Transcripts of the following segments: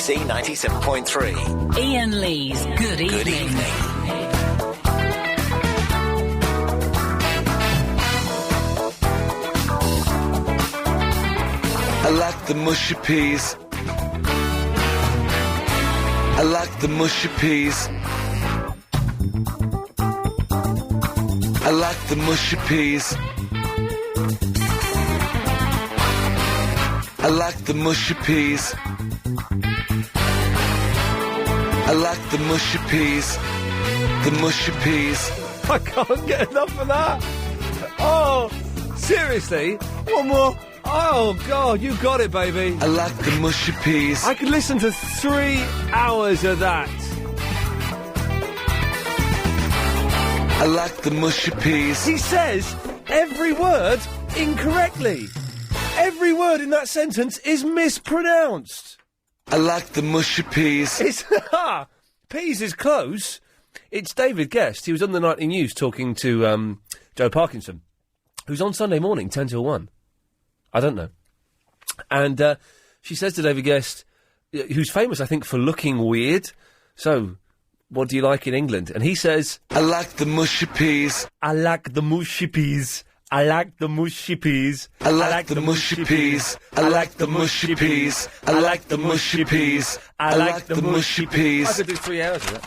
BBC 97.3. Iain Lee's Good Evening. Good evening. I like the mushy peas. I like the mushy peas. I like the mushy peas. I like the mushy peas. I like the mushy peas. The mushy peas. I can't get enough of that. Oh, seriously? One more. Oh, God, you got it, baby. I like the mushy peas. I could listen to 3 hours of that. I like the mushy peas. He says every word incorrectly. Every word in that sentence is mispronounced. I like the mushy peas. It's peas is close. It's David Guest. He was on the Nightly News talking to Joe Parkinson, who's on Sunday morning, 10 till 1. I don't know. And she says to David Guest, who's famous, I think, for looking weird, so, what do you like in England? And he says, I like the mushy peas. I like the mushy peas. I like the mushy peas. I like the mushy peas. I like the mushy peas. I like the mushy peas. I like the mushy peas. I could do 3 hours of that.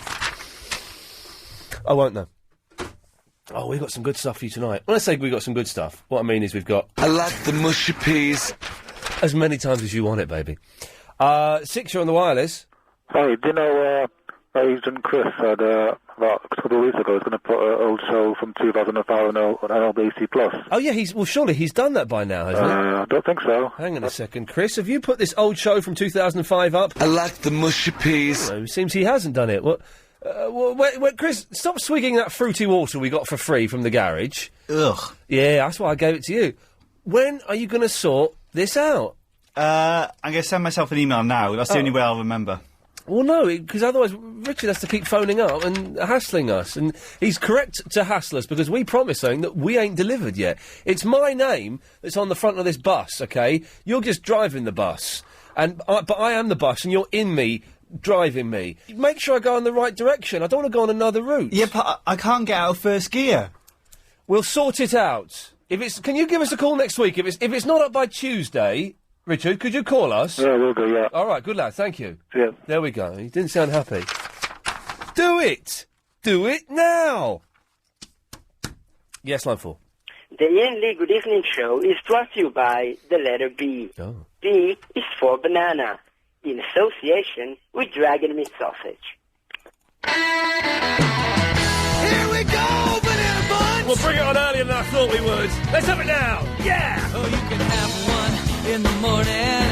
I won't, though. Oh, we've got some good stuff for you tonight. When I say we've got some good stuff, what I mean is we've got... I like the mushy peas. As many times as you want it, baby. 6, you're on the wireless. Hey, do you know, Agent Chris said about a couple of weeks ago he's going to put an old show from 2005 on LBC Plus. Oh, yeah, surely he's done that by now, hasn't he? I don't think so. Hang on a second, Chris. Have you put this old show from 2005 up? I like the mushy peas. It seems he hasn't done it. What? Wait, Chris, stop swigging that fruity water we got for free from the garage. Ugh. Yeah, that's why I gave it to you. When are you going to sort this out? I'm going to send myself an email now. That's the only way I'll remember. Well, no, because otherwise Richard has to keep phoning up and hassling us. And he's correct to hassle us because we promised something that we ain't delivered yet. It's my name that's on the front of this bus, OK? You're just driving the bus. But I am the bus and you're in me, driving me. Make sure I go in the right direction. I don't want to go on another route. Yeah, but I can't get out of first gear. We'll sort it out. Can you give us a call next week? If it's not up by Tuesday... Richard, could you call us? Yeah, we'll do, yeah. All right, good lad, thank you. Yeah. There we go. He didn't sound happy. Do it! Do it now! Yes, line 4. The Iain Lee Good Evening Show is brought to you by the letter B. Oh. B is for banana, in association with Dragon Meat Sausage. Here we go, banana buns! We'll bring it on earlier than I thought we would. Let's have it now! Yeah! Oh, you can have one in the morning,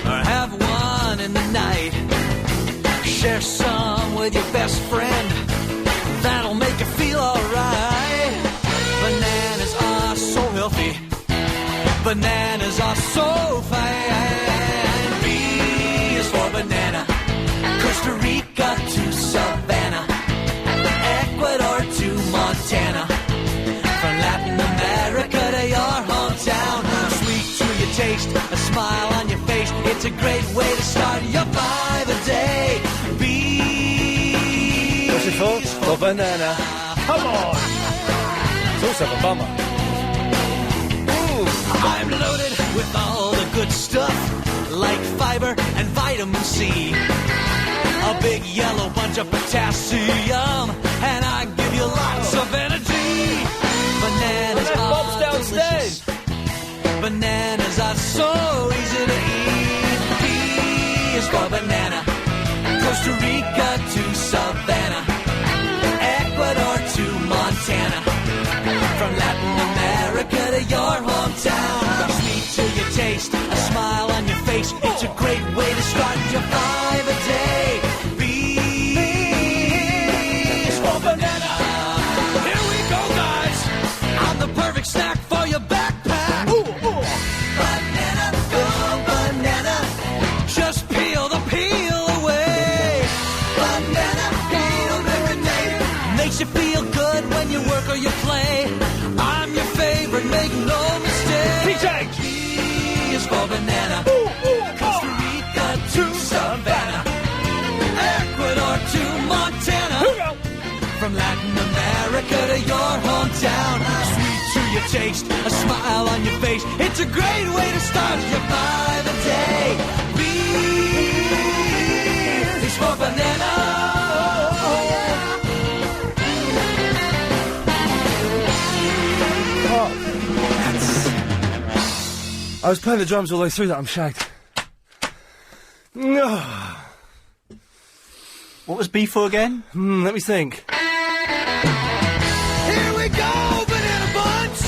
or have one in the night. Share some with your best friend, that'll make you feel alright. Bananas are so healthy, bananas are so fine. B is for banana, Costa Rica to Savannah, Ecuador to Montana, from Latin America to your hometown. Taste, a smile on your face, it's a great way to start your five a day. B. What's it for? For banana. Come on! It's also a bummer. Ooh. I'm loaded with all the good stuff, like fiber and vitamin C. A big yellow bunch of potassium, and I give you lots of energy. Bananas Bob's downstairs. Delicious. Bananas are so easy to eat. B is for banana, Costa Rica to Savannah, Ecuador to Montana, from Latin America to your hometown. Sweet to your taste, a smile on your face, it's a great way to start your five a day. B is for banana. Here we go, guys. I'm the perfect snack for your backpack. Banana, go banana, just peel the peel away. Banana, peel every day, makes you feel good when you work or you play. I'm your favorite, make no mistake. PJ! G is for banana, Costa Rica to taste, a smile on your face. It's a great way to start your by the day. B is for banana. I was playing the drums all the way through that. I'm shagged. What was B for again? Let me think. Here we go, banana buns.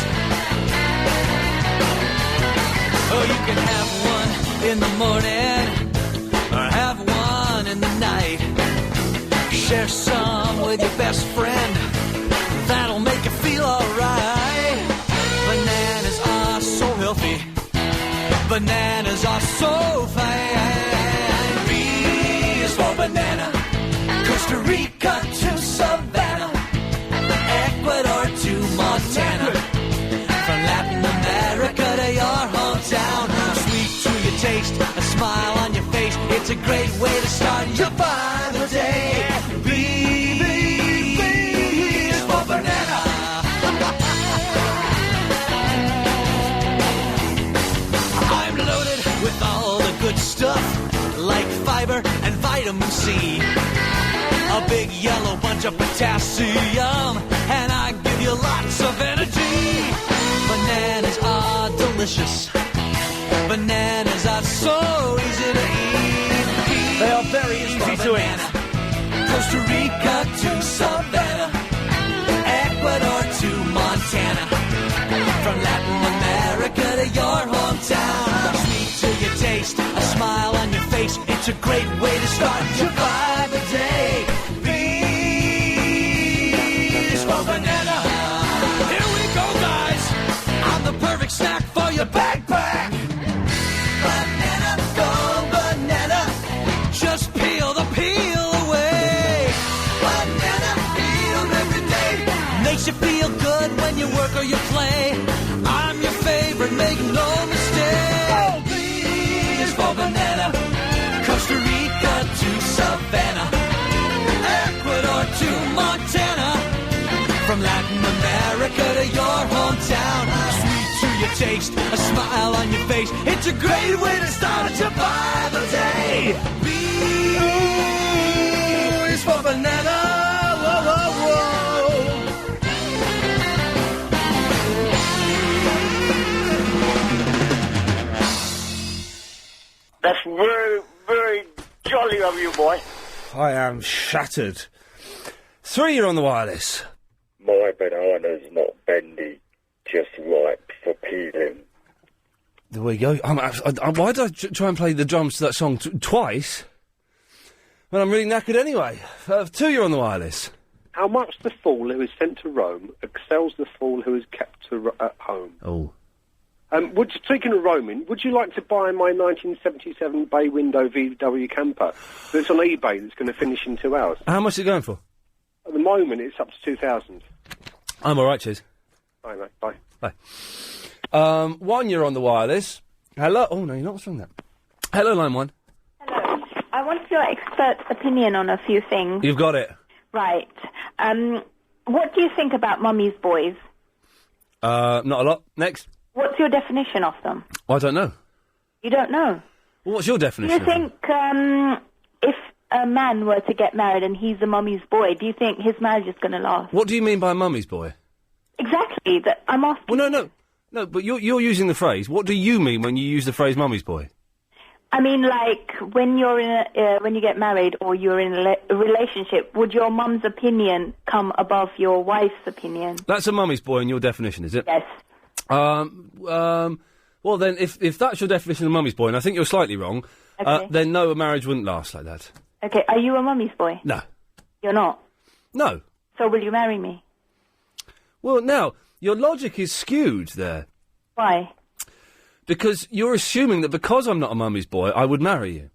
Oh, you can have one in the morning or have one in the night. Share some with your best friend. That'll make you feel alright. Bananas are so healthy. Bananas are so fine. B is for banana. Costa Rica to Savannah, Ecuador to Montana, from Latin America to your hometown. Sweet to your taste, a smile on your face. It's a great way to start your by the day. B is for banana. I'm loaded with all the good stuff, like fiber and vitamin C. A big yellow bunch of potassium, and I give you lots of energy. Bananas are delicious. Bananas are so easy to eat. They are very easy to eat. Costa Rica to Savannah, Ecuador to Montana, from Latin America to your hometown. Sweet to your taste, a smile on your face. It's a great way to start your by the day. Banana. Here we go, guys. I'm the perfect snack for your backpack. Banana, go banana. Just peel the peel away. Banana, peeled every day. Makes you feel good when you work or you play. I'm your favorite, make no mistake. Oh, please for banana. Costa Rica to Savannah, Ecuador to Montana, from Latin America to your hometown. Sweet to your taste, a smile on your face. It's a great way to start your by the day. B is for banana. Whoa, whoa, whoa. That's very, very jolly of you, boy. I am shattered. 3, you're on the wireless. My banana's not bendy, just right for peeling. There we go. Why did I try and play the drums to that song twice? Well, I'm really knackered anyway. 2, you're on the wireless. How much the fool who is sent to Rome excels the fool who is kept at home. Oh. Speaking of roaming, would you like to buy my 1977 bay window VW camper that's on eBay that's going to finish in 2 hours? How much is it going for? At the moment, it's up to 2,000. I'm all right, cheers. Bye, mate. Bye. Bye. 1, you're on the wireless. Hello. Oh, no, you're not. What's wrong with that? Hello, line 1. Hello. I want your expert opinion on a few things. You've got it. Right. What do you think about mummy's boys? Not a lot. Next. What's your definition of them? I don't know. You don't know? Well, what's your definition? Do you think if a man were to get married and he's a mummy's boy, do you think his marriage is going to last? What do you mean by mummy's boy? Exactly. I'm asking. Well, no. But you're using the phrase. What do you mean when you use the phrase mummy's boy? I mean, like when you're in when you get married or you're in a relationship, would your mum's opinion come above your wife's opinion? That's a mummy's boy in your definition, is it? Yes. Well, then, if that's your definition of mummy's boy, and I think you're slightly wrong, Okay. then no, a marriage wouldn't last like that. Okay, are you a mummy's boy? No. You're not? No. So will you marry me? Well, now, your logic is skewed there. Why? Because you're assuming that because I'm not a mummy's boy, I would marry you.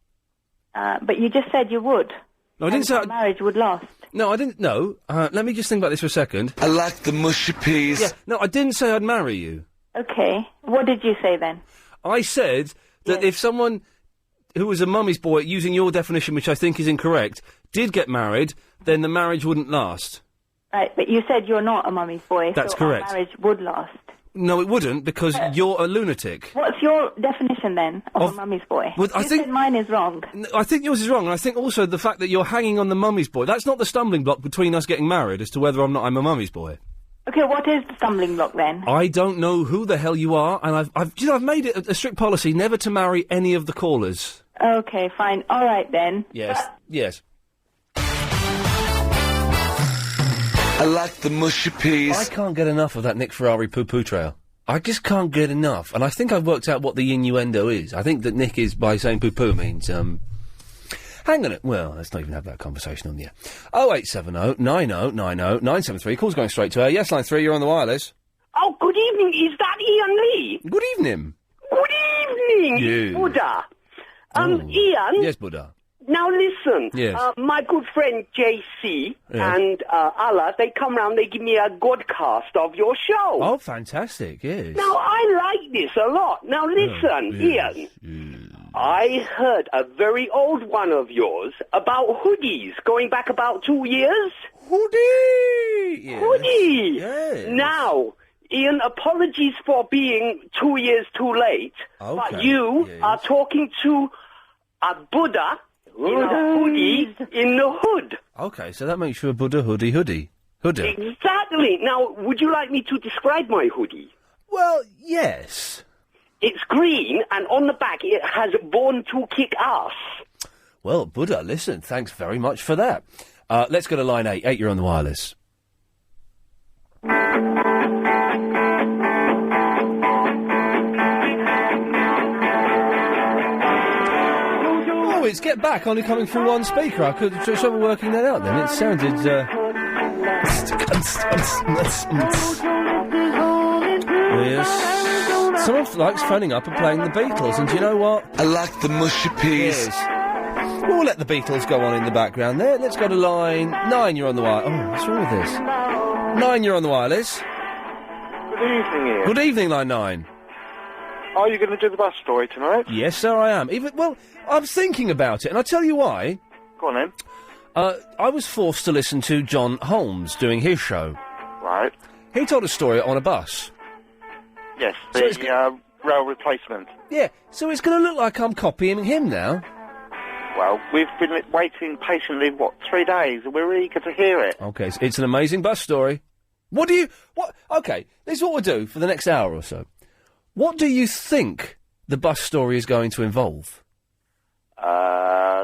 But you just said you would. No, I didn't say... marriage would last. No, I didn't... No. Let me just think about this for a second. I like the mushy peas. Yeah, no, I didn't say I'd marry you. Okay. What did you say then? I said that if someone who was a mummy's boy, using your definition, which I think is incorrect, did get married, then the marriage wouldn't last. Right, but you said you're not a mummy's boy. That's so correct. Our marriage would last. No, it wouldn't, because you're a lunatic. What's your definition then of a mummy's boy? Well, I You think said mine is wrong. I think yours is wrong, and I think also the fact that you're hanging on the mummy's boy, that's not the stumbling block between us getting married as to whether or not I'm a mummy's boy. Okay, what is the stumbling block then? I don't know who the hell you are, and I've made it a strict policy never to marry any of the callers. Okay, fine. All right then. Yes, yes. I like the mushy peas. I can't get enough of that Nick Ferrari poo-poo trail. I just can't get enough, and I think I've worked out what the innuendo is. I think that Nick is, by saying poo-poo, means, hang on well, let's not even have that conversation on the air. 0870 90 90 973, call's going straight to air. Yes, line 3, you're on the wireless. Oh, good evening, is that Iain Lee? Good evening. Good evening, Yeah. Buddha. Iain? Yes, Buddha. Now listen, Yes. my good friend JC Yeah. and Allah, they come round, they give me a godcast of your show. Oh, fantastic, yes. Now, I like this a lot. Now, listen, Iain. I heard a very old one of yours about hoodies going back about 2 years. Hoodie! Yes. Hoodie! Yes. Now, Iain, apologies for being 2 years too late, but Okay, you are talking to a Buddha in a hoodie in the hood. Okay, so that makes you a Buddha hoodie. Hoodie. Exactly. Now, would you like me to describe my hoodie? Well, yes. It's green, and on the back it has "Born to Kick Ass." Well, Buddha, listen, thanks very much for that. Let's go to line 8. 8, you're on the wireless. Oh, it's Get Back, only coming through one speaker. I could have trouble working that out then. It sounded, Yes. Someone likes phoning up and playing the Beatles, and do you know what? I like the mushy peas. Yes. We'll let the Beatles go on in the background there. Let's go to line 9, you're on the wireless. Oh, what's wrong with this? 9, you're on the wireless. Good evening, Ian. Good evening, line 9. Are you going to do the bus story tonight? Yes, sir, I am. Well, I'm thinking about it, and I'll tell you why. Go on then. I was forced to listen to John Holmes doing his show. Right. He told a story on a bus. Yes, So it's rail replacement. Yeah, so it's going to look like I'm copying him now. Well, we've been waiting patiently, 3 days, and we're eager to hear it. Okay, so it's an amazing bus story. Okay, this is what we'll do for the next hour or so. What do you think the bus story is going to involve?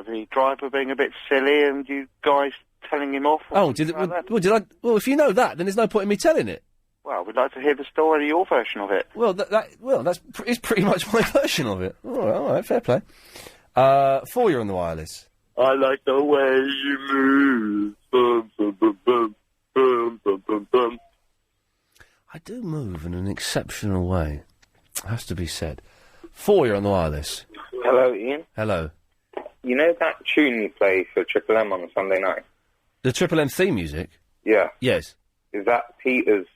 The driver being a bit silly and you guys telling him off. Oh, well, if you know that, then there's no point in me telling it. Well, we'd like to hear the story, your version of it. Well, that's pretty much my version of it. All right, fair play. 4, you're on the wireless. I like the way you move. Bum, bum, bum, bum, bum, bum, bum, bum. I do move in an exceptional way. Has to be said. 4, you're on the wireless. Hello, Ian. Hello. You know that tune you play for Triple M on a Sunday night? The Triple M theme music? Yeah. Yes. Is that Peter's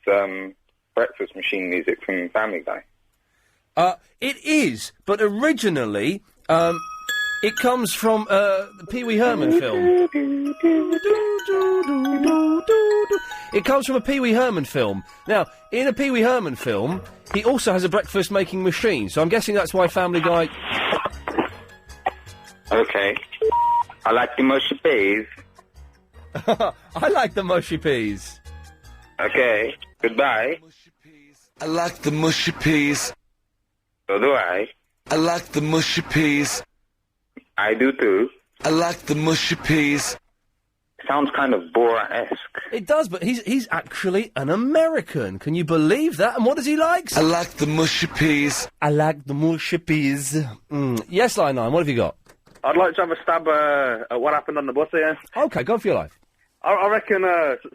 breakfast machine music from Family Guy? It is, but originally, it comes from the Pee Wee Herman film. It comes from a Pee Wee Herman film. Now, in a Pee Wee Herman film, he also has a breakfast-making machine, so I'm guessing that's why Family Guy... Okay. I like the mushy peas. I like the mushy peas. Okay. Goodbye. I like the mushy peas. So do I. I like the mushy peas. I do too. I like the mushy peas. Sounds kind of Borat-esque. It does, but he's actually an American. Can you believe that? And what does he like? I like the mushy peas. I like the mushy peas. Yes, line 9, what have you got? I'd like to have a stab at what happened on the bus here. Okay, go for your life. I reckon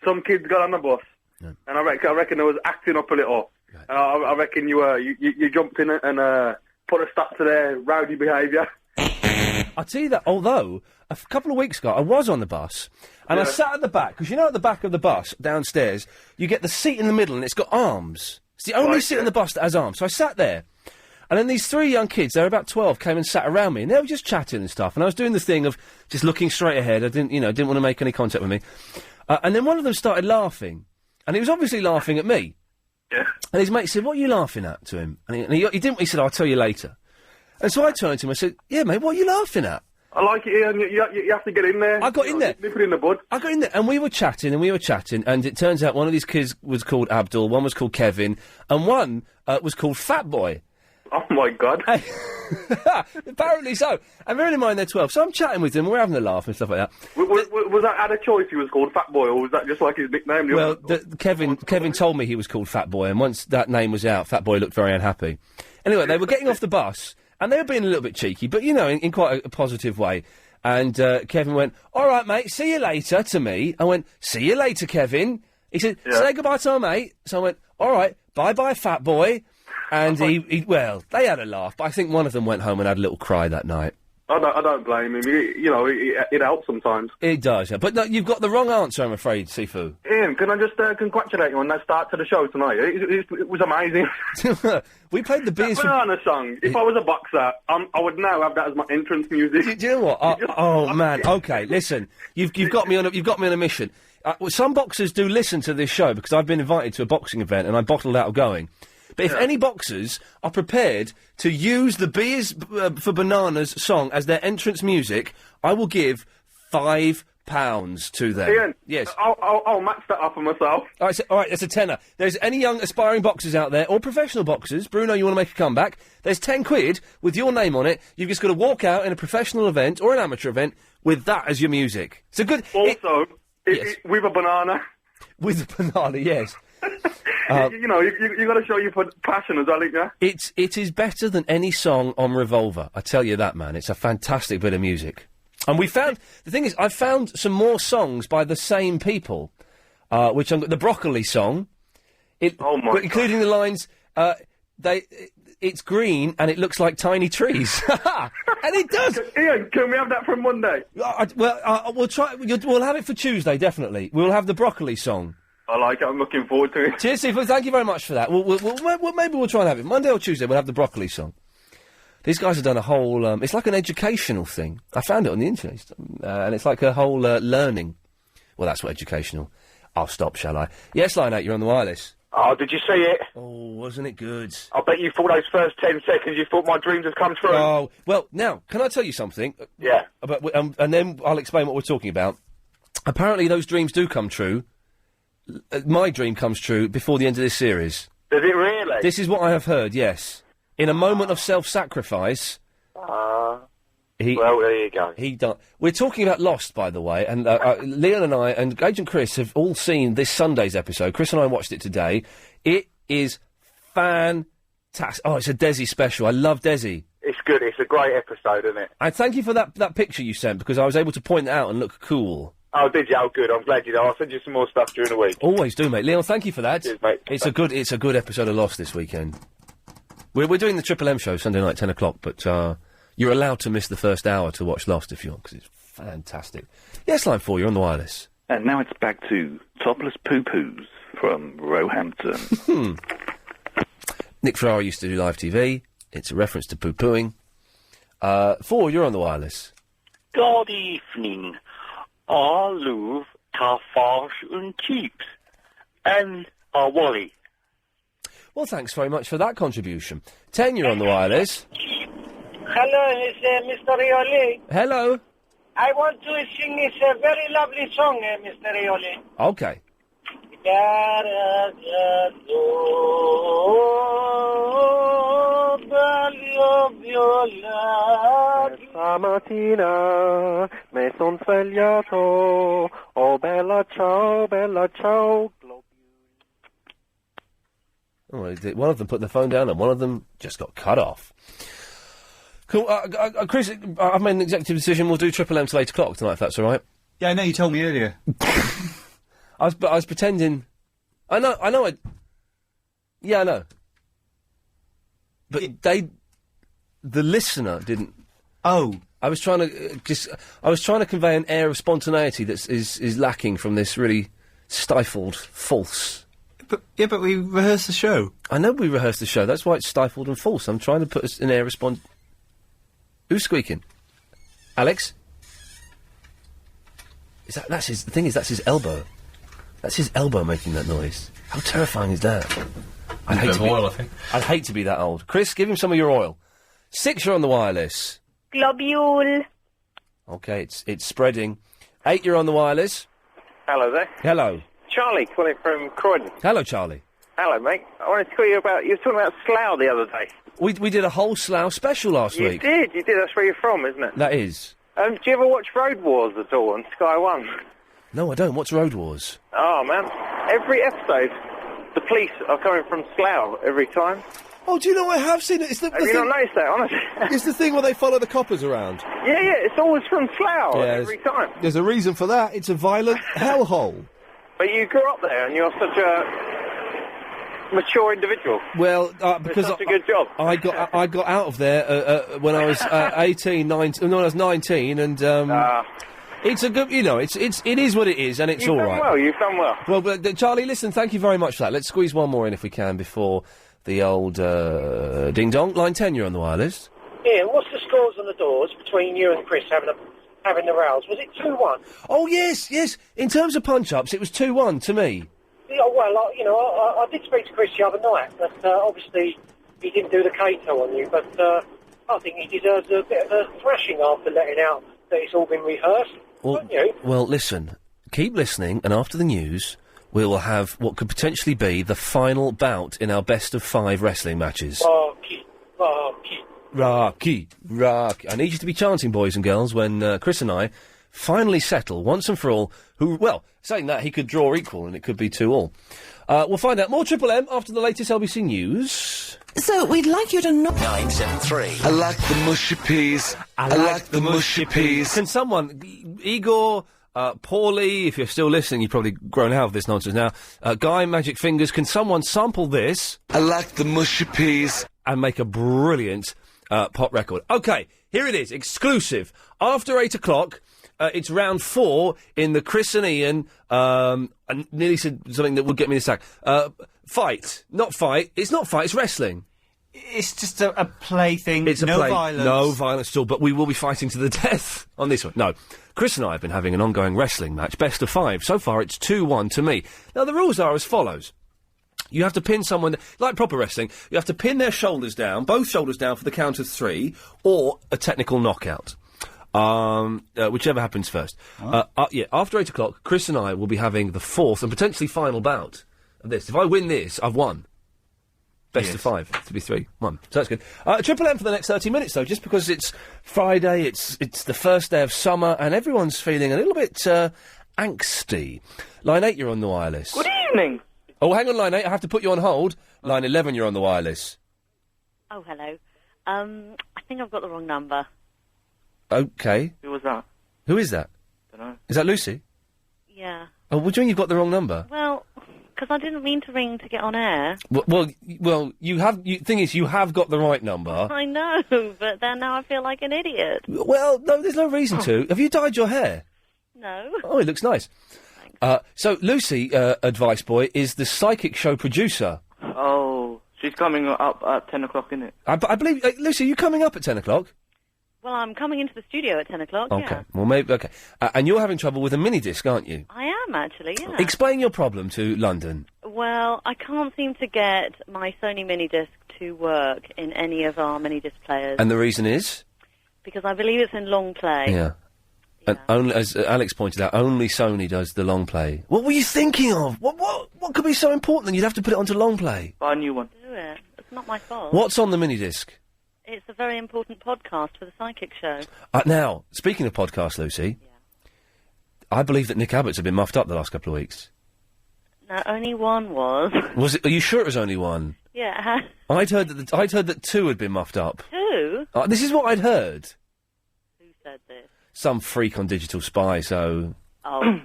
some kids got on the bus, and I reckon they was acting up a little. Right. I reckon you jumped in and put a stop to their rowdy behaviour. I'll tell you that, although, a couple of weeks ago, I was on the bus, and I sat at the back, because you know at the back of the bus, downstairs, you get the seat in the middle, and it's got arms. It's the only seat in the bus that has arms. So I sat there, and then these 3 young kids, they were about 12, came and sat around me, and they were just chatting and stuff, and I was doing the thing of just looking straight ahead. I didn't want to make any contact with me. And then one of them started laughing, and he was obviously laughing at me. Yeah. And his mate said, "What are you laughing at?" to him, and he didn't. He said, "I'll tell you later." And so I turned to him and said, "Yeah, mate, what are you laughing at?" I like it, Ian. You have to get in there. I got in there. Nip it in the bud. I got in there, and we were chatting, and it turns out one of these kids was called Abdul, one was called Kevin, and one was called Fat Boy. Oh, my God. Apparently so. And bearing in mind they're 12, so I'm chatting with them, we're having a laugh and stuff like that. Was that at a choice he was called Fat Boy, or was that just like his nickname? Well, Kevin told me he was called Fat Boy, and once that name was out, Fat Boy looked very unhappy. Anyway, they were getting off the bus, and they were being a little bit cheeky, but, you know, in quite a positive way. And Kevin went, "All right, mate, see you later," to me. I went, "See you later, Kevin." He said, "Say goodbye to our mate." So I went, "All right, bye-bye, Fat Boy." And well, they had a laugh, but I think one of them went home and had a little cry that night. I don't blame him. It helps sometimes. It does, yeah. But no, you've got the wrong answer, I'm afraid, Sifu. Ian, can I just congratulate you on that start to the show tonight? It was amazing. We played the beers. That banana song. If I was a boxer, I would now have that as my entrance music. Do you know what? Oh man. Okay, listen. You've got me on a mission. Well, some boxers do listen to this show because I've been invited to a boxing event and I bottled out of going. But if any boxers are prepared to use the Beers for Bananas song as their entrance music, I will give £5 to them. Ian, yes. I'll match that up for myself. All right, that's a tenner. There's any young aspiring boxers out there, or professional boxers, Bruno, you want to make a comeback, there's 10 quid with your name on it. You've just got to walk out in a professional event or an amateur event with that as your music. It's a good... Also, yes. With a banana. With a banana, yes. You got to show your passion as well, yeah? It is better than any song on Revolver. I tell you that, man. It's a fantastic bit of music. And the thing is, I've found some more songs by the same people, which the Broccoli song, including the lines, it's green and it looks like tiny trees. And it does. Ian, can we have that from Monday? We'll try. We'll have it for Tuesday, definitely. We'll have the Broccoli song. I like it. I'm looking forward to it. Cheers, Steve. Thank you very much for that. Maybe we'll try and have it. Monday or Tuesday, we'll have the Broccoli song. These guys have done a whole... it's like an educational thing. I found it on the internet. And it's like a whole learning. Well, that's what educational... I'll stop, shall I? Yes, Line 8, you're on the wireless. Oh, did you see it? Oh, wasn't it good? I bet you thought those first 10 seconds you thought my dreams had come true. Oh, well, now, can I tell you something? Yeah. And then I'll explain what we're talking about. Apparently those dreams do come true. My dream comes true before the end of this series. Does it really? This is what I have heard, yes. In a moment of self-sacrifice... well, there you go. He done. We're talking about Lost, by the way, and Leon and I and Agent Chris have all seen this Sunday's episode. Chris and I watched it today. It is fantastic. Oh, it's a Desi special. I love Desi. It's good. It's a great episode, isn't it? And thank you for that picture you sent, because I was able to point it out and look cool. Oh, did you? Oh, good. I'm glad you know. I'll send you some more stuff during the week. Always do, mate. Leon, thank you for that. Cheers, mate. It's a good episode of Lost this weekend. We're doing the Triple M show Sunday night, 10 o'clock, but you're allowed to miss the first hour to watch Lost if you want, because it's fantastic. Yes, Line 4, you're on the wireless. And now it's back to Topless Poo-Poos from Roehampton. Nick Ferrara used to do live TV. It's a reference to poo-pooing. 4, you're on the wireless. Good evening. I love Carfash and Chips. And Wally. Well, thanks very much for that contribution. 10, you're on the wireless. Hello, it's Mr. Rioli. Hello. I want to sing this very lovely song, Mr. Rioli. Okay. Stamattina mi son svegliato, oh bella ciao. Oh, one of them put the phone down and one of them just got cut off. Cool. Chris, I've made an executive decision. We'll do Triple M till 8 o'clock tonight, if that's all right. Yeah, I know. You told me earlier. I was pretending. I know. Yeah, I know. But the listener didn't. Oh. I was trying to convey an air of spontaneity that is lacking from this really stifled, false. But we rehearsed the show. I know we rehearsed the show. That's why it's stifled and false. I'm trying to put an air of Who's squeaking? Alex? That's his elbow. That's his elbow making that noise. How terrifying is that? I'd hate bit to of be, oil, I think. I'd hate to be that old. Chris, give him some of your oil. 6, you're on the wireless. Globule. Okay, it's spreading. 8, you're on the wireless. Hello there. Hello. Charlie, calling from Croydon. Hello, Charlie. Hello, mate. I wanted to call you about... You were talking about Slough the other day. We did a whole Slough special last You week. did. That's where you're from, isn't it? That is. Do you ever watch Road Wars at all on Sky One? No, I don't. What's Road Wars? Oh, man. Every episode, the police are coming from Slough every time. Oh, do you know I have seen it? It's the Have you not noticed that, honestly? It's the thing where they follow the coppers around. Yeah, it's always from Slough Yeah, every time. There's a reason for that. It's a violent hellhole. But you grew up there and you're such a mature individual. Well, because such a good job. I got out of there when I was 18, 19. No, I was 19, and it's a good. You know, it is what it is, and it's all right. You've done well. Well, but, Charlie, listen. Thank you very much for that. Let's squeeze one more in if we can before the old ding dong. Line 10, you're on the wireless. Ian, what's the scores on the doors between you and Chris having the rows? Was it 2-1? Oh yes. In terms of punch-ups, it was 2-1 to me. Yeah, well, I did speak to Chris the other night, but obviously he didn't do the Cato on you. But I think he deserves a bit of a thrashing after letting out that it's all been rehearsed. Well, listen. Keep listening, and after the news, we will have what could potentially be the final bout in our best-of-5 wrestling matches. Rocky. I need you to be chanting, boys and girls, when Chris and I finally settle, once and for all, who, well, saying that, he could draw equal, and it could be 2-2. We'll find out more Triple M after the latest LBC News. So, we'd like you to know... 973. I like the mushy peas. I like the mushy peas. Can someone, Igor, Paulie, if you're still listening, you've probably grown out of this nonsense now. Guy, Magic Fingers, can someone sample this? I like the mushy peas. And make a brilliant pop record. Okay, here it is, exclusive. After 8 o'clock, it's round 4 in the Chris and Iain, I nearly said something that would get me the sack. Fight. Not fight. It's not fight, it's wrestling. It's just a play thing. It's a no play. violence. No violence at all, but we will be fighting to the death on this one. No. Chris and I have been having an ongoing wrestling match, best of 5. So far, it's 2-1 to me. Now, the rules are as follows. You have to pin someone, like proper wrestling, you have to pin their shoulders down, both shoulders down for the count of 3, or a technical knockout. Whichever happens first. After 8 o'clock, Chris and I will be having the 4th and potentially final bout of this. If I win this, I've won. Best of 5. To be 3-1. So that's good. Triple M for the next 30 minutes, though, just because it's Friday, it's the first day of summer, and everyone's feeling a little bit angsty. Line 8, you're on the wireless. Good evening. Oh, hang on, line 8, I have to put you on hold. Line 11, you're on the wireless. Oh, hello. I think I've got the wrong number. Okay. Who was that? Who is that? Dunno. Is that Lucy? Yeah. Oh, what do you mean you've got the wrong number? Well, because I didn't mean to ring to get on air. Well, you have... thing is, you have got the right number. I know, but then now I feel like an idiot. Well, no, there's no reason to. Have you dyed your hair? No. Oh, it looks nice. So, Lucy, Advice Boy, is the Psychic Show producer. Oh, she's coming up at 10 o'clock, isn't it? I believe... Lucy, are you coming up at 10 o'clock? Well, I'm coming into the studio at 10 o'clock, Okay. yeah. Well, maybe... Okay. And you're having trouble with a mini-disc, aren't you? I am, actually, yeah. Explain your problem to London. Well, I can't seem to get my Sony mini-disc to work in any of our mini-disc players. And the reason is? Because I believe it's in long play. Yeah. And only, as Alex pointed out, only Sony does the long play. What were you thinking of? What could be so important that you'd have to put it onto long play? Buy a new one. Do it. It's not my fault. What's on the mini-disc? It's a very important podcast for the Psychic Show. Now, speaking of podcasts, Lucy, I believe that Nick Abbott's have been muffed up the last couple of weeks. No, only one was. Was it? Are you sure it was only one? Yeah. I'd heard that 2 had been muffed up. 2? This is what I'd heard. Who said this? Some freak on Digital Spy. So. Oh.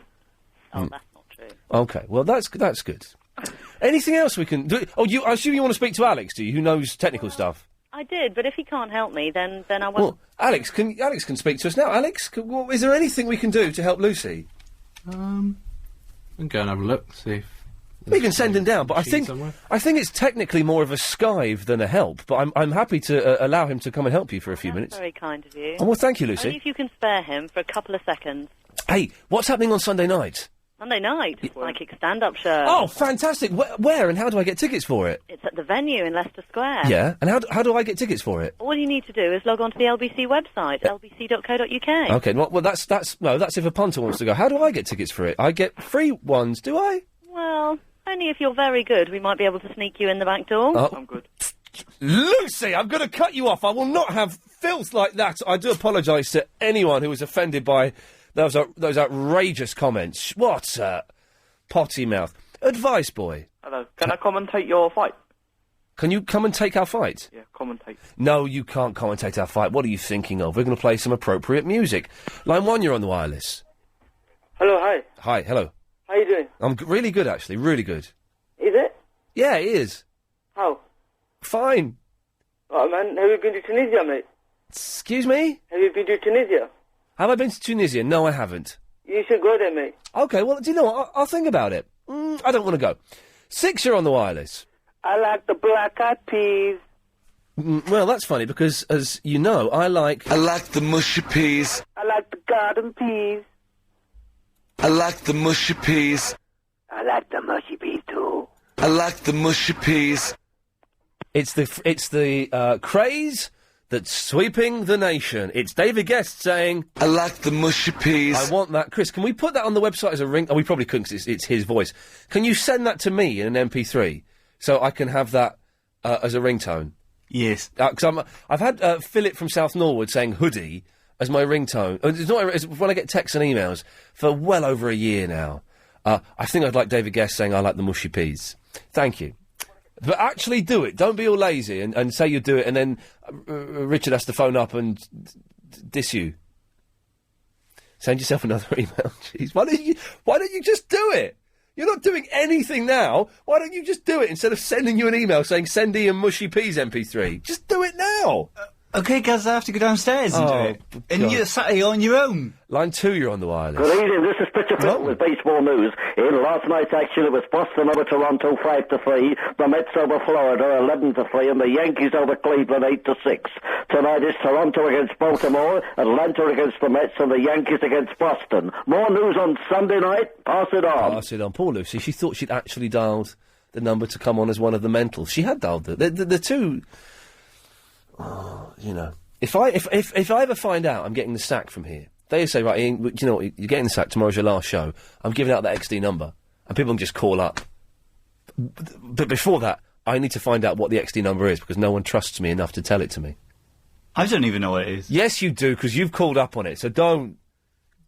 That's not true. Okay. Well, that's good. Anything else we can do? Oh, I assume you want to speak to Alex, do you? Who knows technical stuff? I did, but if he can't help me, then I won't. Well, Alex can speak to us now. Alex, is there anything we can do to help Lucy? We can go and have a look, see if... We can send him down, but I think it's technically more of a skive than a help. But I'm happy to allow him to come and help you for a few minutes. Very kind of you. Oh, well, thank you, Lucy. Only if you can spare him for a couple of seconds. Hey, what's happening on Sunday night? Monday night, psychic stand-up show. Oh, fantastic! Where and how do I get tickets for it? It's at the venue in Leicester Square. Yeah, and how do I get tickets for it? All you need to do is log on to the LBC website, lbc.co.uk. Okay, well that's if a punter wants to go. How do I get tickets for it? I get free ones, do I? Well, only if you're very good. We might be able to sneak you in the back door. Oh. I'm good. Lucy, I'm going to cut you off. I will not have filth like that. I do apologise to anyone who was offended by those outrageous comments. What potty mouth. Advice, boy. Hello. Can I commentate your fight? Can you come and take our fight? Yeah, commentate. No, you can't commentate our fight. What are you thinking of? We're going to play some appropriate music. Line 1, you're on the wireless. Hello, hi. Hi, hello. How you doing? I'm really good, actually. Really good. Is it? Yeah, it is. How? Fine. Oh, man, have you been to Tunisia, mate? Excuse me? Have you been to Tunisia? Have I been to Tunisia? No, I haven't. You should go there, mate. Okay, well, do you know what? I'll think about it. I don't want to go. 6, you're on the wireless. I like the black-eyed peas. Well, that's funny, because, as you know, I like the mushy peas. I like the garden peas. I like the mushy peas. I like the mushy peas, too. I like the mushy peas. It's the craze that's sweeping the nation. It's David Guest saying, I like the mushy peas. I want that. Chris, can we put that on the website as a ring? Oh, we probably couldn't, because it's his voice. Can you send that to me in an MP3 so I can have that as a ringtone? Yes. Because I've had Philip from South Norwood saying hoodie as my ringtone. It's when I get texts and emails for well over a year now. I think I'd like David Guest saying I like the mushy peas. Thank you. But actually do it. Don't be all lazy and say you do it, and then Richard has to phone up and diss you. Send yourself another email. Jeez, why don't you just do it? You're not doing anything now. Why don't you just do it instead of sending you an email saying send Iain mushy peas MP3? Just do it now. Okay, guys, I have to go downstairs and do it. And you're Saturday on your own. Line 2, you're on the wireless. Good evening, this is Pitcher Pitt with baseball news. In last night's action, it was Boston over Toronto 5-3, the Mets over Florida 11-3, and the Yankees over Cleveland 8-6. Tonight is Toronto against Baltimore, Atlanta against the Mets, and the Yankees against Boston. More news on Sunday night. Pass it on. Pass it on. Poor Lucy, she thought she'd actually dialed the number to come on as one of the mentals. She had dialed it. The two... Oh, you know, if I ever find out I'm getting the sack from here, they say, right, Iain, you know what, you're getting the sack, tomorrow's your last show, I'm giving out that XD number, and people can just call up. But before that, I need to find out what the XD number is, because no one trusts me enough to tell it to me. I don't even know what it is. Yes, you do, because you've called up on it, so don't.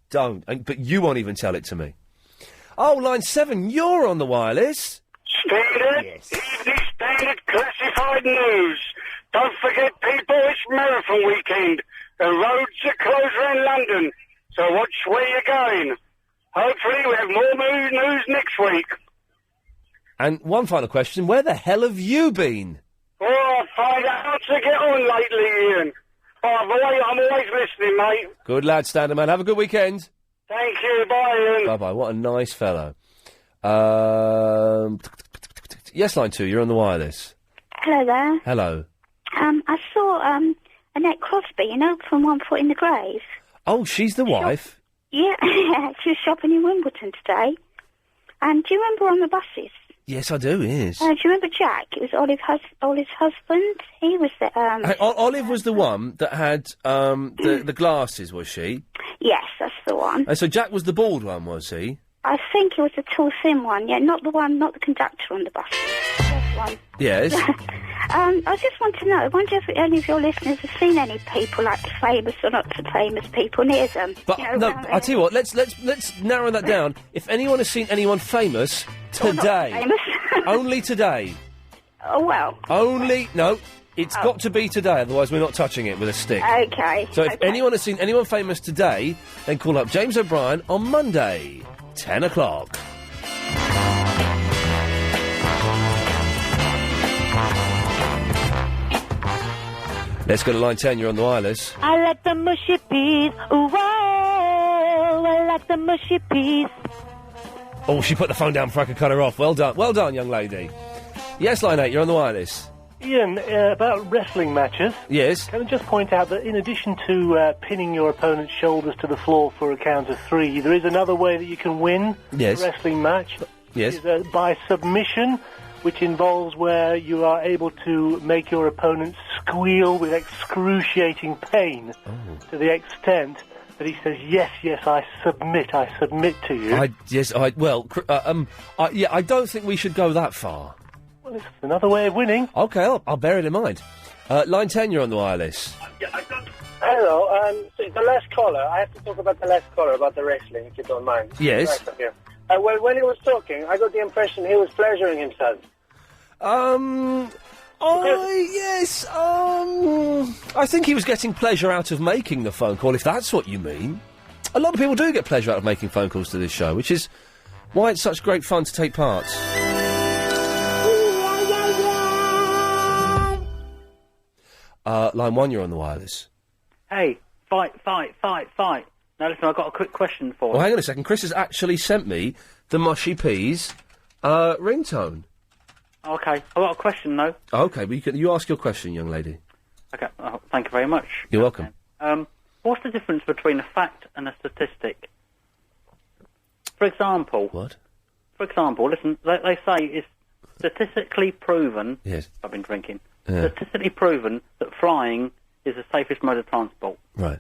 But you won't even tell it to me. Oh, line 7, you're on the wireless. Standard, Evening Standard Classified News. Don't forget, people, it's marathon weekend. The roads are closer in London, so watch where you're going. Hopefully we have more news next week. And one final question, where the hell have you been? Oh, I'll find out how to get on lately, Iain. Oh, I'm always listening, mate. Good lad, Standard Man. Have a good weekend. Thank you, bye, Iain. Bye-bye. What a nice fellow. Yes, line 2, you're on the wireless. Hello there. Hello. I saw Annette Crosby, you know, from One Foot in the Grave. Oh, she's the wife? Yeah, she was shopping in Wimbledon today. And do you remember on the buses? Yes, I do, yes. Do you remember Jack? It was Olive's husband. He was the... Olive was the one that had the glasses, was she? Yes, that's the one. And so Jack was the bald one, was he? I think he was the tall, thin one. Yeah, not the conductor on the bus. That one. Yes. I just want to know, I wonder if any of your listeners have seen any people, like famous or not so famous people near them. But, I'll tell you what, let's narrow that down. If anyone has seen anyone famous today... famous. Only today. Oh, well. It's got to be today, otherwise we're not touching it with a stick. Okay. So if anyone has seen anyone famous today, then call up James O'Brien on Monday, 10 o'clock. Let's go to line 10, you're on the wireless. I like the mushy peas. Ooh, whoa, I like the mushy peas. Oh, she put the phone down before I could cut her off. Well done, young lady. Yes, line 8, you're on the wireless. Ian, about wrestling matches. Yes. Can I just point out that in addition to pinning your opponent's shoulders to the floor for a count of 3, there is another way that you can win Yes. a wrestling match. Yes. It is, by submission, which involves where you are able to make your opponent squeal with excruciating pain to the extent that he says, yes, I submit to you. I don't think we should go that far. Well, it's another way of winning. Okay, I'll bear it in mind. Line 10, you're on the wireless. Hello, so the last caller, I have to talk about the last caller, about the wrestling, if you don't mind. Yes. Right, well, when he was talking, I got the impression he was pleasuring himself. I think he was getting pleasure out of making the phone call, if that's what you mean. A lot of people do get pleasure out of making phone calls to this show, which is why it's such great fun to take part. Line 1, you're on the wireless. Hey, fight. Now listen, I've got a quick question for you. Well, hang on a second. Chris has actually sent me the Mushy Peas ringtone. Okay, I've got a question though. Okay, well, you ask your question, young lady. Okay, thank you very much. You're welcome. What's the difference between a fact and a statistic? For example... What? For example, listen, they say it's statistically proven... Yes. I've been drinking. Yeah. Statistically proven that flying is the safest mode of transport. Right.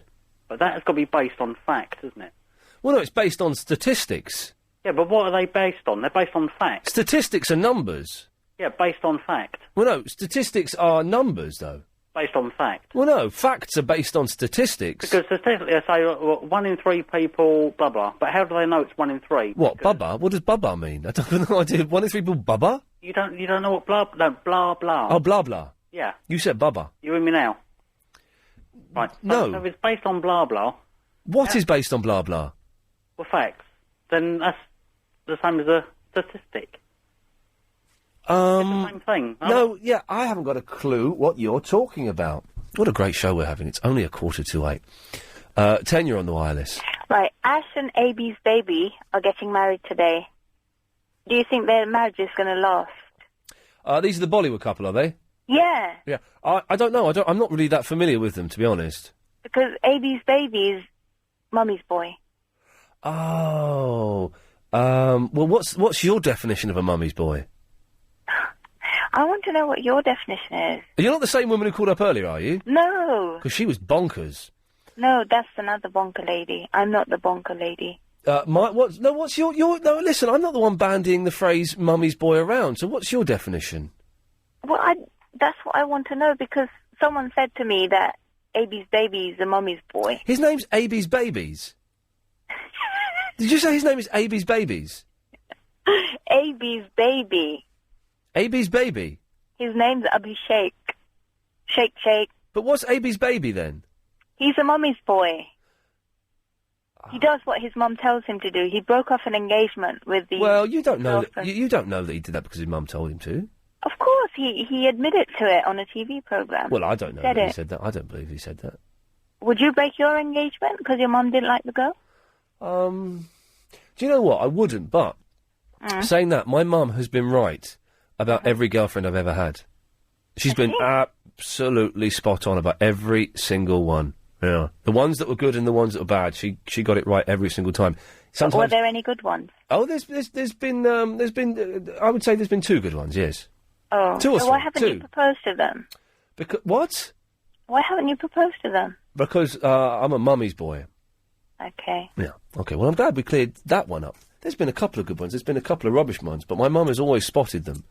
But that has got to be based on fact, isn't it? Well, no, it's based on statistics. Yeah, but what are they based on? They're based on fact. Statistics are numbers. Yeah, based on fact. Well, no, statistics are numbers, though. Based on fact. Well, no, facts are based on statistics. Because statistically they say 1 in 3 people, blah, blah. But how do they know it's 1 in 3? What, bubba? What does bubba mean? I don't have no idea. 1 in 3 people, bubba? You don't know what blah, no, blah, blah. Oh, blah, blah. Yeah. You said bubba. You with me now? Right. No. So if it's based on blah, blah... What is based on blah, blah? Well, facts. Then that's the same as a statistic. It's the same thing. No, yeah, I haven't got a clue what you're talking about. What a great show we're having. It's only 7:45. 10, you're on the wireless. Right, Ash and AB's baby are getting married today. Do you think their marriage is going to last? These are the Bollywood couple, are they? Yeah, Yeah. I don't know. I'm not really that familiar with them, to be honest. because AB's baby is Mummy's boy. Oh. Well, what's your definition of a mummy's boy? I want to know what your definition is. You're not the same woman who called up earlier, are you? No, Because she was bonkers. no, that's another bonker lady. I'm not the bonker lady. What's your... No, listen, I'm not the one bandying the phrase mummy's boy around, so what's your definition? Well, that's what I want to know, because someone said to me that AB's baby is a mummy's boy. His name's AB's Babies. Did you say his name is AB's Babies? AB's baby. AB's baby? His name's Abhishek. Shake. But what's AB's baby, then? He's a mummy's boy. He does what his mum tells him to do. He broke off an engagement with the... Well, you don't know that, girlfriend. you don't know that he did that because his mum told him to. Of course, he admitted to it on a TV programme. Well, I don't know Said that he it. said that. I don't believe he said that. Would you break your engagement because your mum didn't like the girl? Do you know what? I wouldn't, but saying that, my mum has been right about every girlfriend I've ever had. She's been absolutely spot on about every single one. Yeah, the ones that were good and the ones that were bad. She got it right every single time. Sometimes. Were there any good ones? Oh, there's been I would say there's been 2 good ones. Yes. Oh, 2 or so why 3, haven't 2. you proposed to them? Because what? Why haven't you proposed to them? Because I'm a mummy's boy. Okay. Yeah. Okay. Well, I'm glad we cleared that one up. There's been a couple of good ones. There's been a couple of rubbish ones, but my mum has always spotted them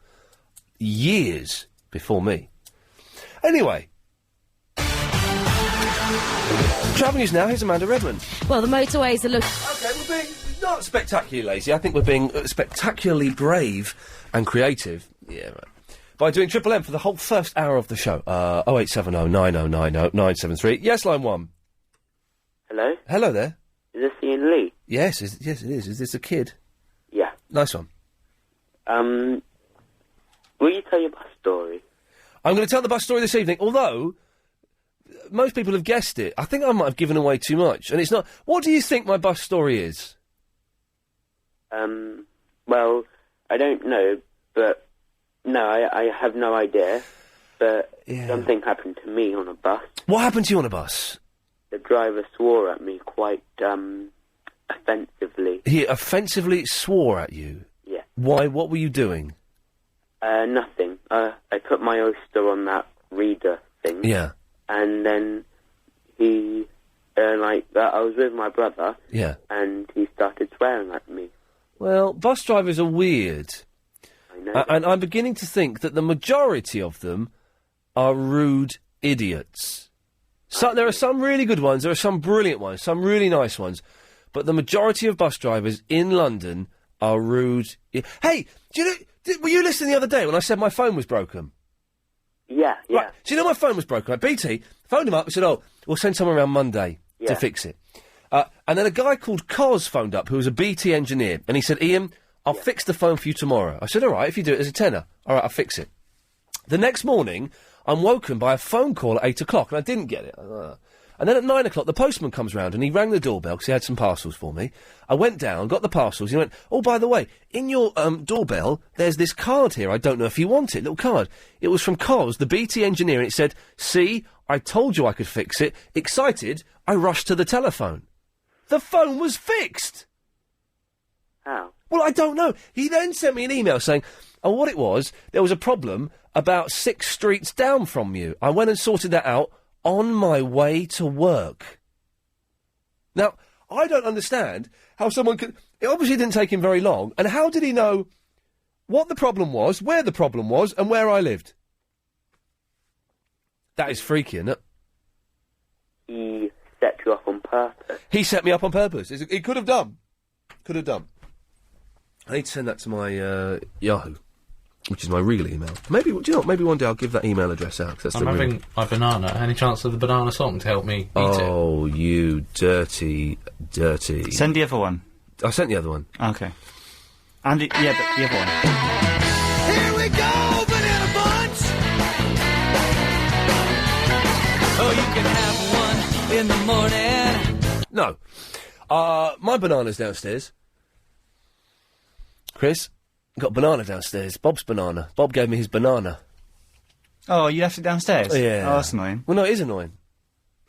years before me. Anyway. Travel news now. Here's Amanda Redmond. Well, the motorways are looking... Okay, we're being not spectacularly lazy. I think we're being spectacularly brave and creative. Yeah, right. By doing Triple M for the whole first hour of the show. 0870 9090 973. Yes, line 1. Hello? Hello there. Is this Ian Lee? Yes, yes, it is. Is this a kid? Yeah. Nice one. Will you tell your bus story? I'm going to tell the bus story this evening, although most people have guessed it. I think I might have given away too much, and it's not... What do you think my bus story is? Well, I don't know, but... No, I have no idea. But something happened to me on a bus. What happened to you on a bus? The driver swore at me quite offensively. He offensively swore at you? Yeah. Why? What were you doing? Nothing. I put my oyster on that reader thing. Yeah. And then he, I was with my brother. Yeah. And he started swearing at me. Well, bus drivers are weird. I know. And I'm beginning to think that the majority of them are rude idiots. So, there are some really good ones, there are some brilliant ones, some really nice ones. But the majority of bus drivers in London are rude. Hey, do you know, were you listening the other day when I said my phone was broken? Yeah. Right. So you know my phone was broken. Right? BT phoned him up and said, "Oh, we'll send someone around Monday to fix it." And then a guy called Cos phoned up, who was a BT engineer, and he said, "Ian, I'll fix the phone for you tomorrow." I said, "All right, if you do it as a tenner, all right, I'll fix it." The next morning, I'm woken by a phone call at 8 o'clock, and I didn't get it. And then at 9 o'clock, the postman comes round, and he rang the doorbell because he had some parcels for me. I went down, got the parcels, and he went, "Oh, by the way, in your doorbell, there's this card here. I don't know if you want it, little card." It was from Cos, the BT engineer, and it said, "See, I told you I could fix it." Excited, I rushed to the telephone. The phone was fixed! How? Well, I don't know. He then sent me an email saying, "Oh, what it was, there was a problem about 6 streets down from you. I went and sorted that out on my way to work." Now, I don't understand how someone could... It obviously didn't take him very long, and how did he know what the problem was, where the problem was, and where I lived? That is freaky, isn't it? He set you up on purpose. He set me up on purpose. He could have done. Could have done. I need to send that to my Yahoo, which is my real email. Maybe, do you know what, maybe one day I'll give that email address out, 'cause that's I'm the having real... my banana. Any chance of the banana song to help me eat it? Oh, you dirty, dirty... Send the other one. I sent the other one. Okay. And, the other one. Here we go, banana bunch! Oh, you can have one in the morning. No. My banana's downstairs. Chris, got a banana downstairs. Bob's banana. Bob gave me his banana. Oh, you left it downstairs? Yeah. Oh, that's annoying. Well, no, it is annoying.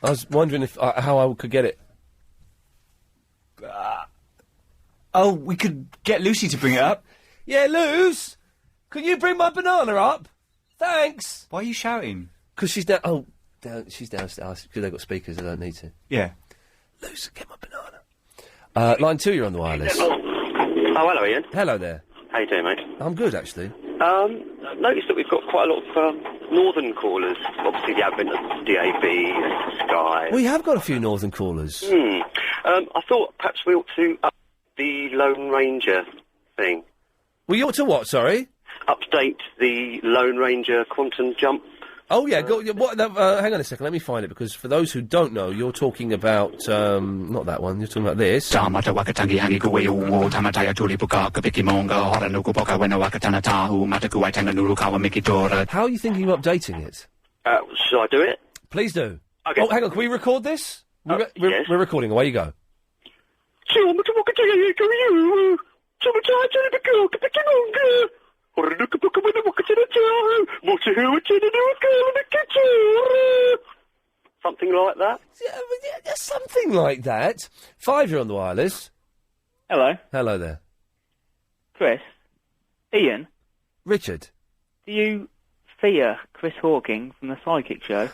I was wondering if how I could get it. Oh, we could get Lucy to bring it up. Yeah, Luz, can you bring my banana up? Thanks. Why are you shouting? Because she's down. Oh, she's downstairs. Because they've got speakers. I don't need to. Yeah. Luz, get my banana. Line 2, you're on the wireless. Oh, hello, Ian. Hello there. How you doing, mate? I'm good, actually. I noticed that we've got quite a lot of northern callers. Obviously, the advent of DAB and Sky. We have got a few northern callers. I thought perhaps we ought to up the Lone Ranger thing. We ought to what, sorry? Update the Lone Ranger quantum jump. Oh, yeah, hang on a second, let me find it, because for those who don't know, you're talking about, not that one, you're talking about this. How are you thinking of updating it? Shall I do it? Please do. Okay. Oh, hang on, can we record this? Yes. We're recording, away you go. Something like that? Yeah, something like that. 5, you're on the wireless. Hello. Hello there. Chris? Ian? Richard? Do you fear Chris Hawking from the Psychic Show?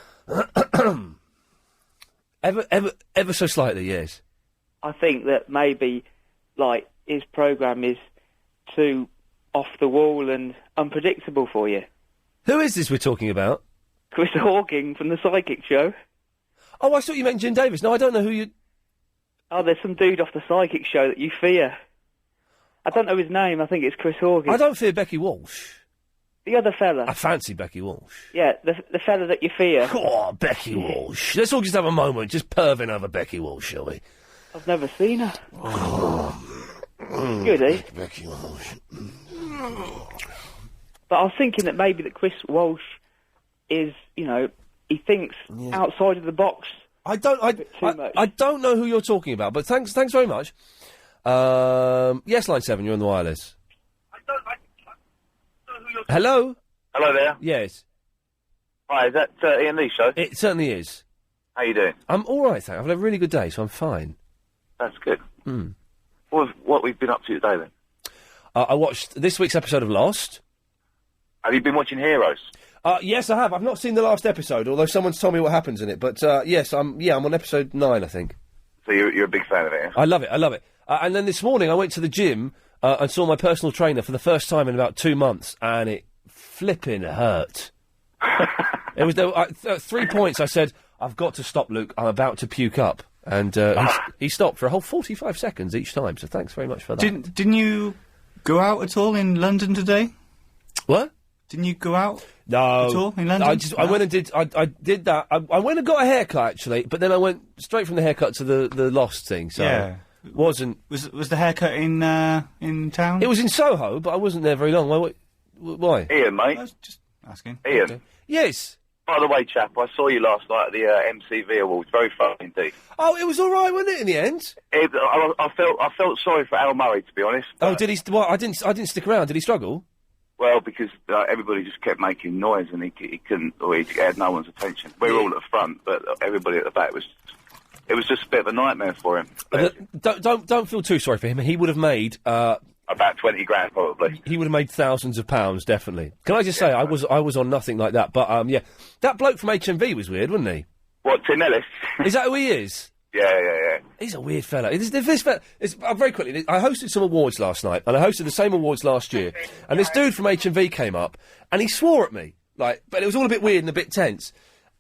Ever so slightly, yes. I think that maybe, like, his programme is too off the wall and unpredictable for you. Who is this we're talking about? Chris Hawking from the Psychic Show. Oh, I thought you meant Jim Davis. No, I don't know who you... Oh, there's some dude off the Psychic Show that you fear. I don't know his name. I think it's Chris Hawking. I don't fear Becky Walsh. The other fella. I fancy Becky Walsh. Yeah, the fella that you fear. Oh, Becky Walsh. Let's all just have a moment, just perving over Becky Walsh, shall we? I've never seen her. Good, eh? Becky Walsh. But I was thinking that maybe that Chris Walsh is, you know, he thinks outside of the box. I don't know who you're talking about, but thanks very much. Yes, line 7, you're on the wireless. Hello? Hello there. Yes. Hi, is that Ian Lee's show? It certainly is. How you doing? I'm all right, thanks. I've had a really good day, so I'm fine. That's good. Hmm. What we've been up to today, then? I watched this week's episode of Lost. Have you been watching Heroes? Yes, I have. I've not seen the last episode, although someone's told me what happens in it. But yes, I'm on episode 9, I think. So you're a big fan of it, yeah? I love it. And then this morning I went to the gym and saw my personal trainer for the first time in about 2 months, and it flipping hurt. It was 3 points. I said, "I've got to stop, Luke. I'm about to puke up." And he stopped for a whole 45 seconds each time. So thanks very much for that. Didn't you go out at all in London today? What? Didn't you go out? No. At all in London? I went and did. I did that. I went and got a haircut actually, but then I went straight from the haircut to the Lost thing. So Yeah. wasn't. Was the haircut in town? It was in Soho, but I wasn't there very long. Why? Ian, mate. I was just asking. Ian. Okay. Yes. By the way, chap, I saw you last night at the MCV Awards. Very fun indeed. Oh, it was all right, wasn't it? In the end. I felt sorry for Al Murray, to be honest. Oh, did he? Well, I didn't stick around. Did he struggle? Well, because everybody just kept making noise and he couldn't, or he had no one's attention. We were all at the front, but everybody at the back it was just a bit of a nightmare for him. Don't feel too sorry for him. He would have made about 20 grand probably. He would have made thousands of pounds, definitely. Can I just say, I was on nothing like that. But yeah, that bloke from HMV was weird, wasn't he? What, Tim Ellis? Is that who he is? Yeah. He's a weird fella. This fella, very quickly, I hosted some awards last night, and I hosted the same awards last year, and this dude from HMV came up, and he swore at me, but it was all a bit weird and a bit tense.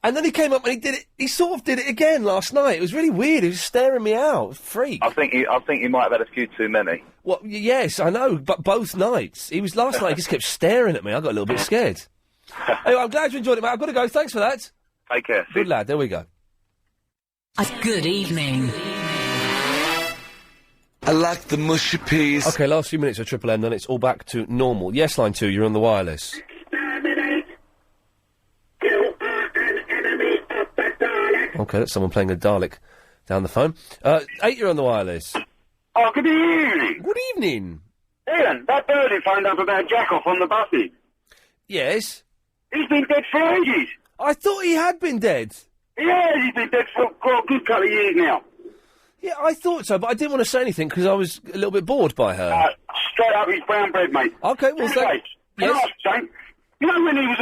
And then he came up and he sort of did it again last night. It was really weird. He was staring me out. Freak. I think he might have had a few too many. Well, yes, I know, but both nights. Last night he just kept staring at me. I got a little bit scared. Anyway, I'm glad you enjoyed it, mate. I've got to go. Thanks for that. Take care. Good lad. There we go. Good evening. I like the mushy peas. Okay, last few minutes of Triple M, then it's all back to normal. Yes, line 2, you're on the wireless. Okay, that's someone playing a Dalek down the phone. 8, you're on the wireless. Oh, good evening. Good evening. Ian, that bird who phoned up about Jack-Off on the buses. Yes? He's been dead for ages. I thought he had been dead. Yeah, he's been dead for a good couple of years now. Yeah, I thought so, but I didn't want to say anything because I was a little bit bored by her. Straight up, he's brown bread, mate. Okay, well, thanks. Yes? You know when he was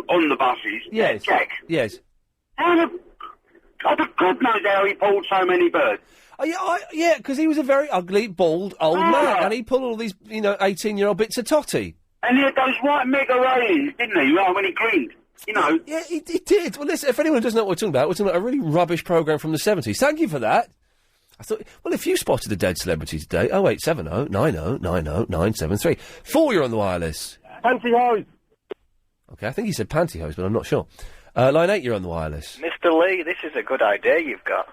on the buses? Yes. Jack? Yes. God knows how he pulled so many birds. Oh, yeah, because he was a very ugly, bald, old man, and he pulled all these, 18-year-old bits of totty. And he had those white mega rays, didn't he, when he grinned? Yeah, he did. Well, listen, if anyone doesn't know what we're talking about a really rubbish programme from the 70s. Thank you for that. I thought, well, if you spotted a dead celebrity today, 0870 90 90 973. 4, you're on the wireless. Pantyhose. Okay, I think he said pantyhose, but I'm not sure. Line 8, you're on the wireless. Mr. Lee, this is a good idea you've got.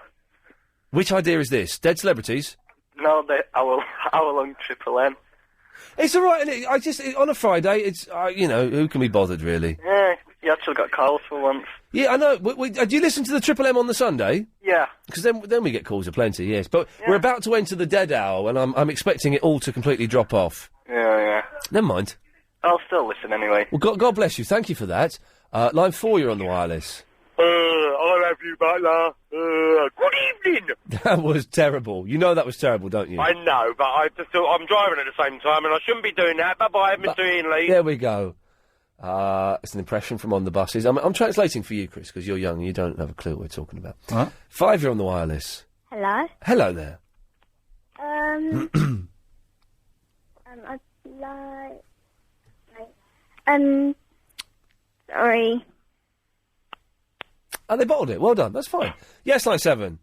Which idea is this? Dead celebrities? No, the hour-long Triple M. It's all right, isn't it? On a Friday, it's, who can be bothered, really? Yeah, you actually got calls for once. Yeah, I know. Do you listen to the Triple M on the Sunday? Yeah. Because then we get calls aplenty, yes. But we're about to enter the dead hour, and I'm expecting it all to completely drop off. Yeah. Never mind. I'll still listen anyway. Well, God bless you. Thank you for that. Line 4, you're on the wireless. I'll have you, butler. Good evening. That was terrible. You know that was terrible, don't you? I know, but I just thought I'm driving at the same time, and I shouldn't be doing that. Bye-bye, Mr. Ian Lee. There we go. It's an impression from on the buses. I'm translating for you, Chris, because you're young and you don't have a clue what we're talking about. What? 5, you're on the wireless. Hello. Hello there. I'd like... sorry. Oh, they bottled it. Well done. That's fine. Yes, line 7.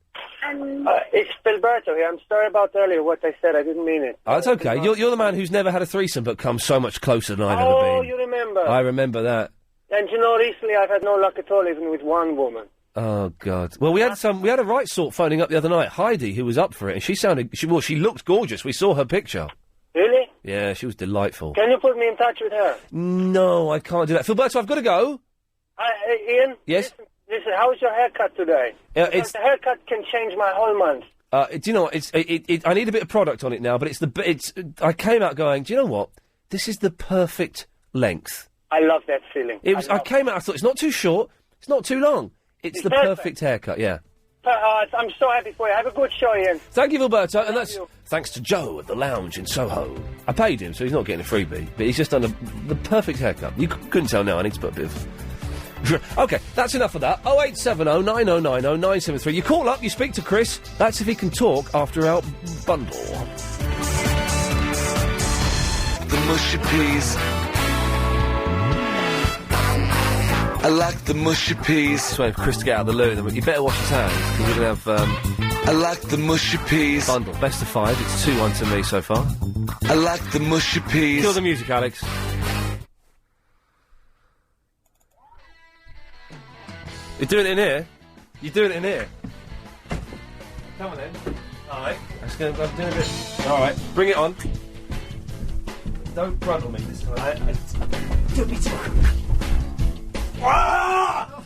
It's Filberto here. I'm sorry about earlier what I said. I didn't mean it. Oh, it's okay. You're the man who's never had a threesome but come so much closer than I've ever been. Oh, you remember. I remember that. And recently I've had no luck at all, even with one woman. Oh, God. Well, we had a right sort phoning up the other night, Heidi, who was up for it, and she looked gorgeous. We saw her picture. Really? Yeah, she was delightful. Can you put me in touch with her? No, I can't do that. Filberto, I've got to go. Ian? Yes? Listen, how's your haircut today? Because the haircut can change my whole month. Do you know what? I need a bit of product on it now, but I came out going, do you know what? This is the perfect length. I love that feeling. I came out, I thought, it's not too short, It's not too long. It's the perfect haircut, yeah. I'm so happy for you. Have a good show, Ian. Thank you, Alberto, and that's thanks to Joe at the lounge in Soho. I paid him, so he's not getting a freebie, but he's just done the perfect haircut. You couldn't tell now, I need to put a bit of... OK, that's enough of that. 0870 9090 973. You call up, you speak to Chris. That's if he can talk after our bundle. The mushy peas. I like the mushy peas. Just waiting for Chris to get out of the loo, but you better wash his hands, because we're going to have... I like the mushy peas. Bundle, best of 5. It's 2-1 to me so far. I like the mushy peas. Kill the music, Alex. You're doing it in here? You're doing it in here? Come on then. Alright. I'm doing a bit... Alright, bring it on. Don't brundle me this time. Don't be too... Ah!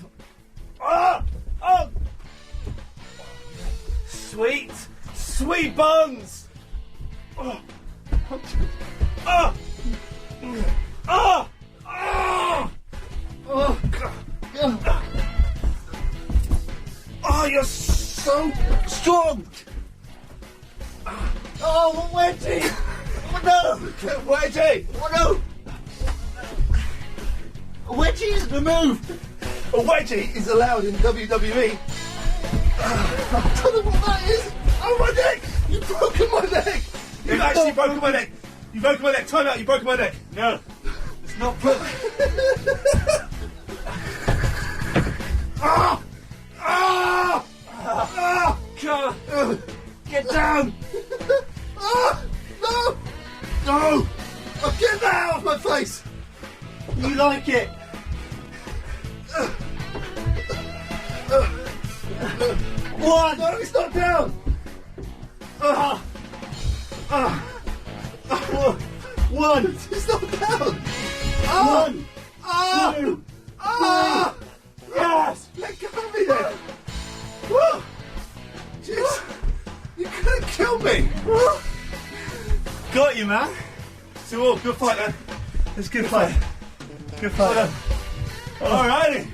Ah! Oh! Sweet buns! Oh! Oh! Oh! Oh! Oh! God. Oh, you're so strong! Oh, Wedgie! Oh, no! Wedgie! Oh, no! A wedgie isn't a move! A wedgie is allowed in WWE. I don't know what that is! Oh, my neck! You've broken my neck! You've actually broken my neck! You've broken my neck! Time out, you've broken my neck! No! It's not broken. Ah! Ah! Ah! God! Get down! Ah! No! No! Oh, get that out of my face! You like it? One! No, it's not down! One! It's not down! One! Two! Yes! Let go of me then! Whoa! Jeez! You're gonna kill me! Got you, man! So, good fight, man. It's a good fight. Good fight. Alrighty!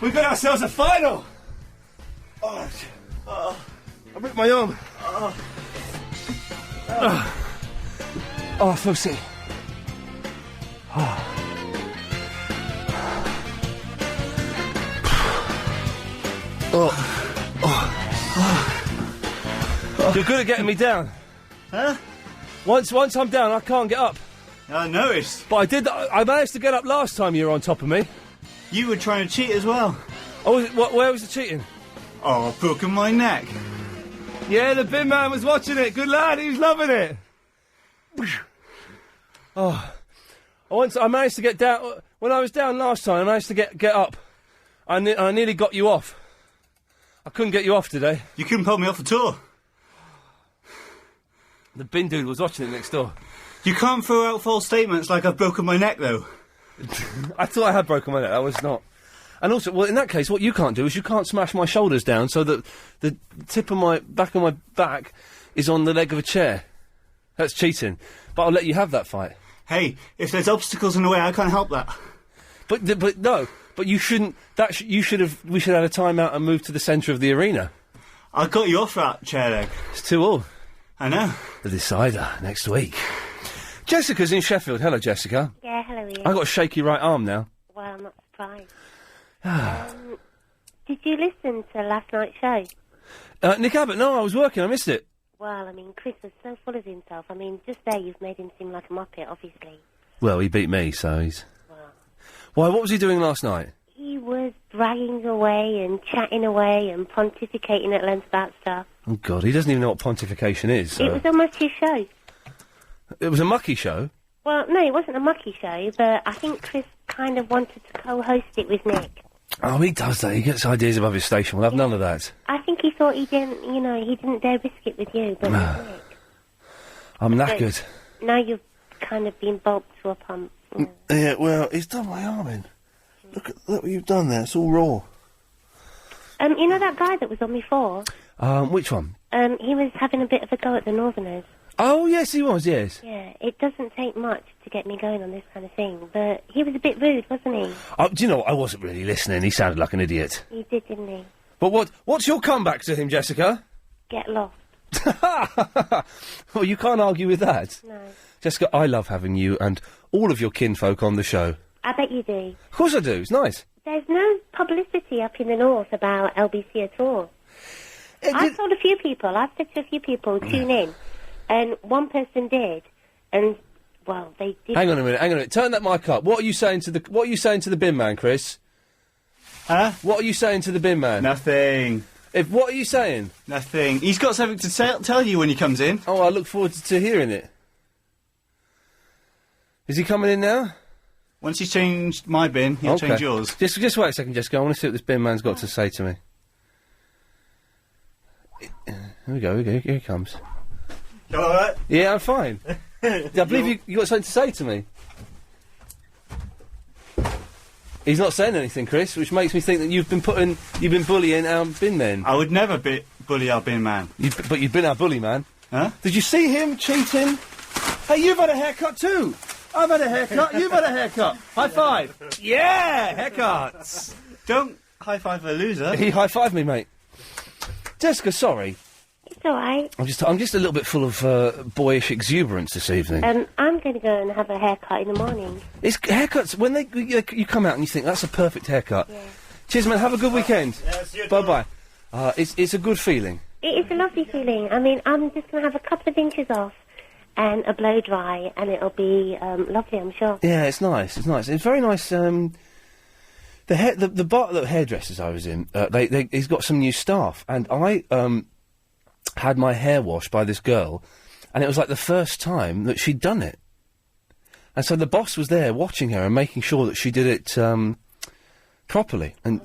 We got ourselves a final! Oh, I ripped my arm. I feel sick. You're good at getting me down. Huh? Once I'm down, I can't get up. I noticed. But I managed to get up last time you were on top of me. You were trying to cheat as well. Oh, where was the cheating? Oh, I've broken my neck. Yeah, the bin man was watching it. Good lad, he was loving it. I managed to get down. When I was down last time, I managed to get up. I nearly got you off. I couldn't get you off today. You couldn't pull me off at all. The bin dude was watching it next door. You can't throw out false statements like I've broken my neck, though. I thought I had broken my neck. That was not. And also, well, in that case, what you can't do is you can't smash my shoulders down so that the tip of my back is on the leg of a chair. That's cheating. But I'll let you have that fight. Hey, if there's obstacles in the way, I can't help that. But no. But you shouldn't. We should have had a timeout and moved to the centre of the arena. I got you off that chair leg. It's 2-2. I know. The decider next week. Jessica's in Sheffield. Hello, Jessica. Yeah, hello, Ian. I got a shaky right arm now. Well, I'm not surprised. Did you listen to last night's show? Nick Abbott, no, I was working, I missed it. Well, I mean, Chris was so full of himself. I mean, just there you've made him seem like a muppet, obviously. Well, he beat me, so he's... Why, what was he doing last night? He was bragging away and chatting away and pontificating at length about stuff. Oh, God, he doesn't even know what pontification is, so... It was almost his show. It was a mucky show? Well, no, it wasn't a mucky show, but I think Chris kind of wanted to co-host it with Nick. Oh, he does that. He gets ideas above his station. We'll have none of that. I think he thought he didn't dare risk it with you, but with Nick. I'm knackered. Now you've kind of been bulked to a pump. Yeah, well, he's done my arm in. Look what you've done there. It's all raw. You know that guy that was on before? Which one? He was having a bit of a go at the Northerners. Oh, yes, he was, yes. Yeah, it doesn't take much to get me going on this kind of thing, but he was a bit rude, wasn't he? Do you know what? I wasn't really listening. He sounded like an idiot. He did, didn't he? But what's your comeback to him, Jessica? Get lost. Well, you can't argue with that. No. Jessica, I love having you and all of your kinfolk on the show. I bet you do. Of course I do. It's nice. There's no publicity up in the north about LBC at all. I've told a few people, I've said to a few people, tune in, and one person did, and, well, they did... Hang on a minute. Turn that mic up. What are you saying to the bin man, Chris? Huh? What are you saying to the bin man? Nothing. What are you saying? Nothing. He's got something to tell you when he comes in. Oh, I look forward to hearing it. Is he coming in now? Once he's changed my bin, he'll change yours. Just wait a second, Jessica. I want to see what this bin man's got to say to me. Here we go. Here he comes. You all right? Yeah, I'm fine. I believe you got something to say to me. He's not saying anything, Chris, which makes me think that you've been bullying our bin men. I would never bully our bin man. But you've been our bully man. Huh? Did you see him cheating? Hey, you've had a haircut too. I've had a haircut. You've had a haircut. High five. Yeah, haircuts. Don't high five a loser. He high fived me, mate. Jessica, sorry. It's all right. I'm just a little bit full of boyish exuberance this evening. I'm going to go and have a haircut in the morning. It's haircuts when you come out and you think that's a perfect haircut. Yeah. Cheers, man. Have a good weekend. Bye bye. It's a good feeling. It is a lovely feeling. I mean, I'm just going to have a couple of inches off and a blow dry, and it'll be lovely, I'm sure. Yeah, it's nice. It's nice. It's very nice. The hairdressers I was in, he's got some new staff, and I had my hair washed by this girl, and it was like the first time that she'd done it. And so the boss was there watching her and making sure that she did it properly. And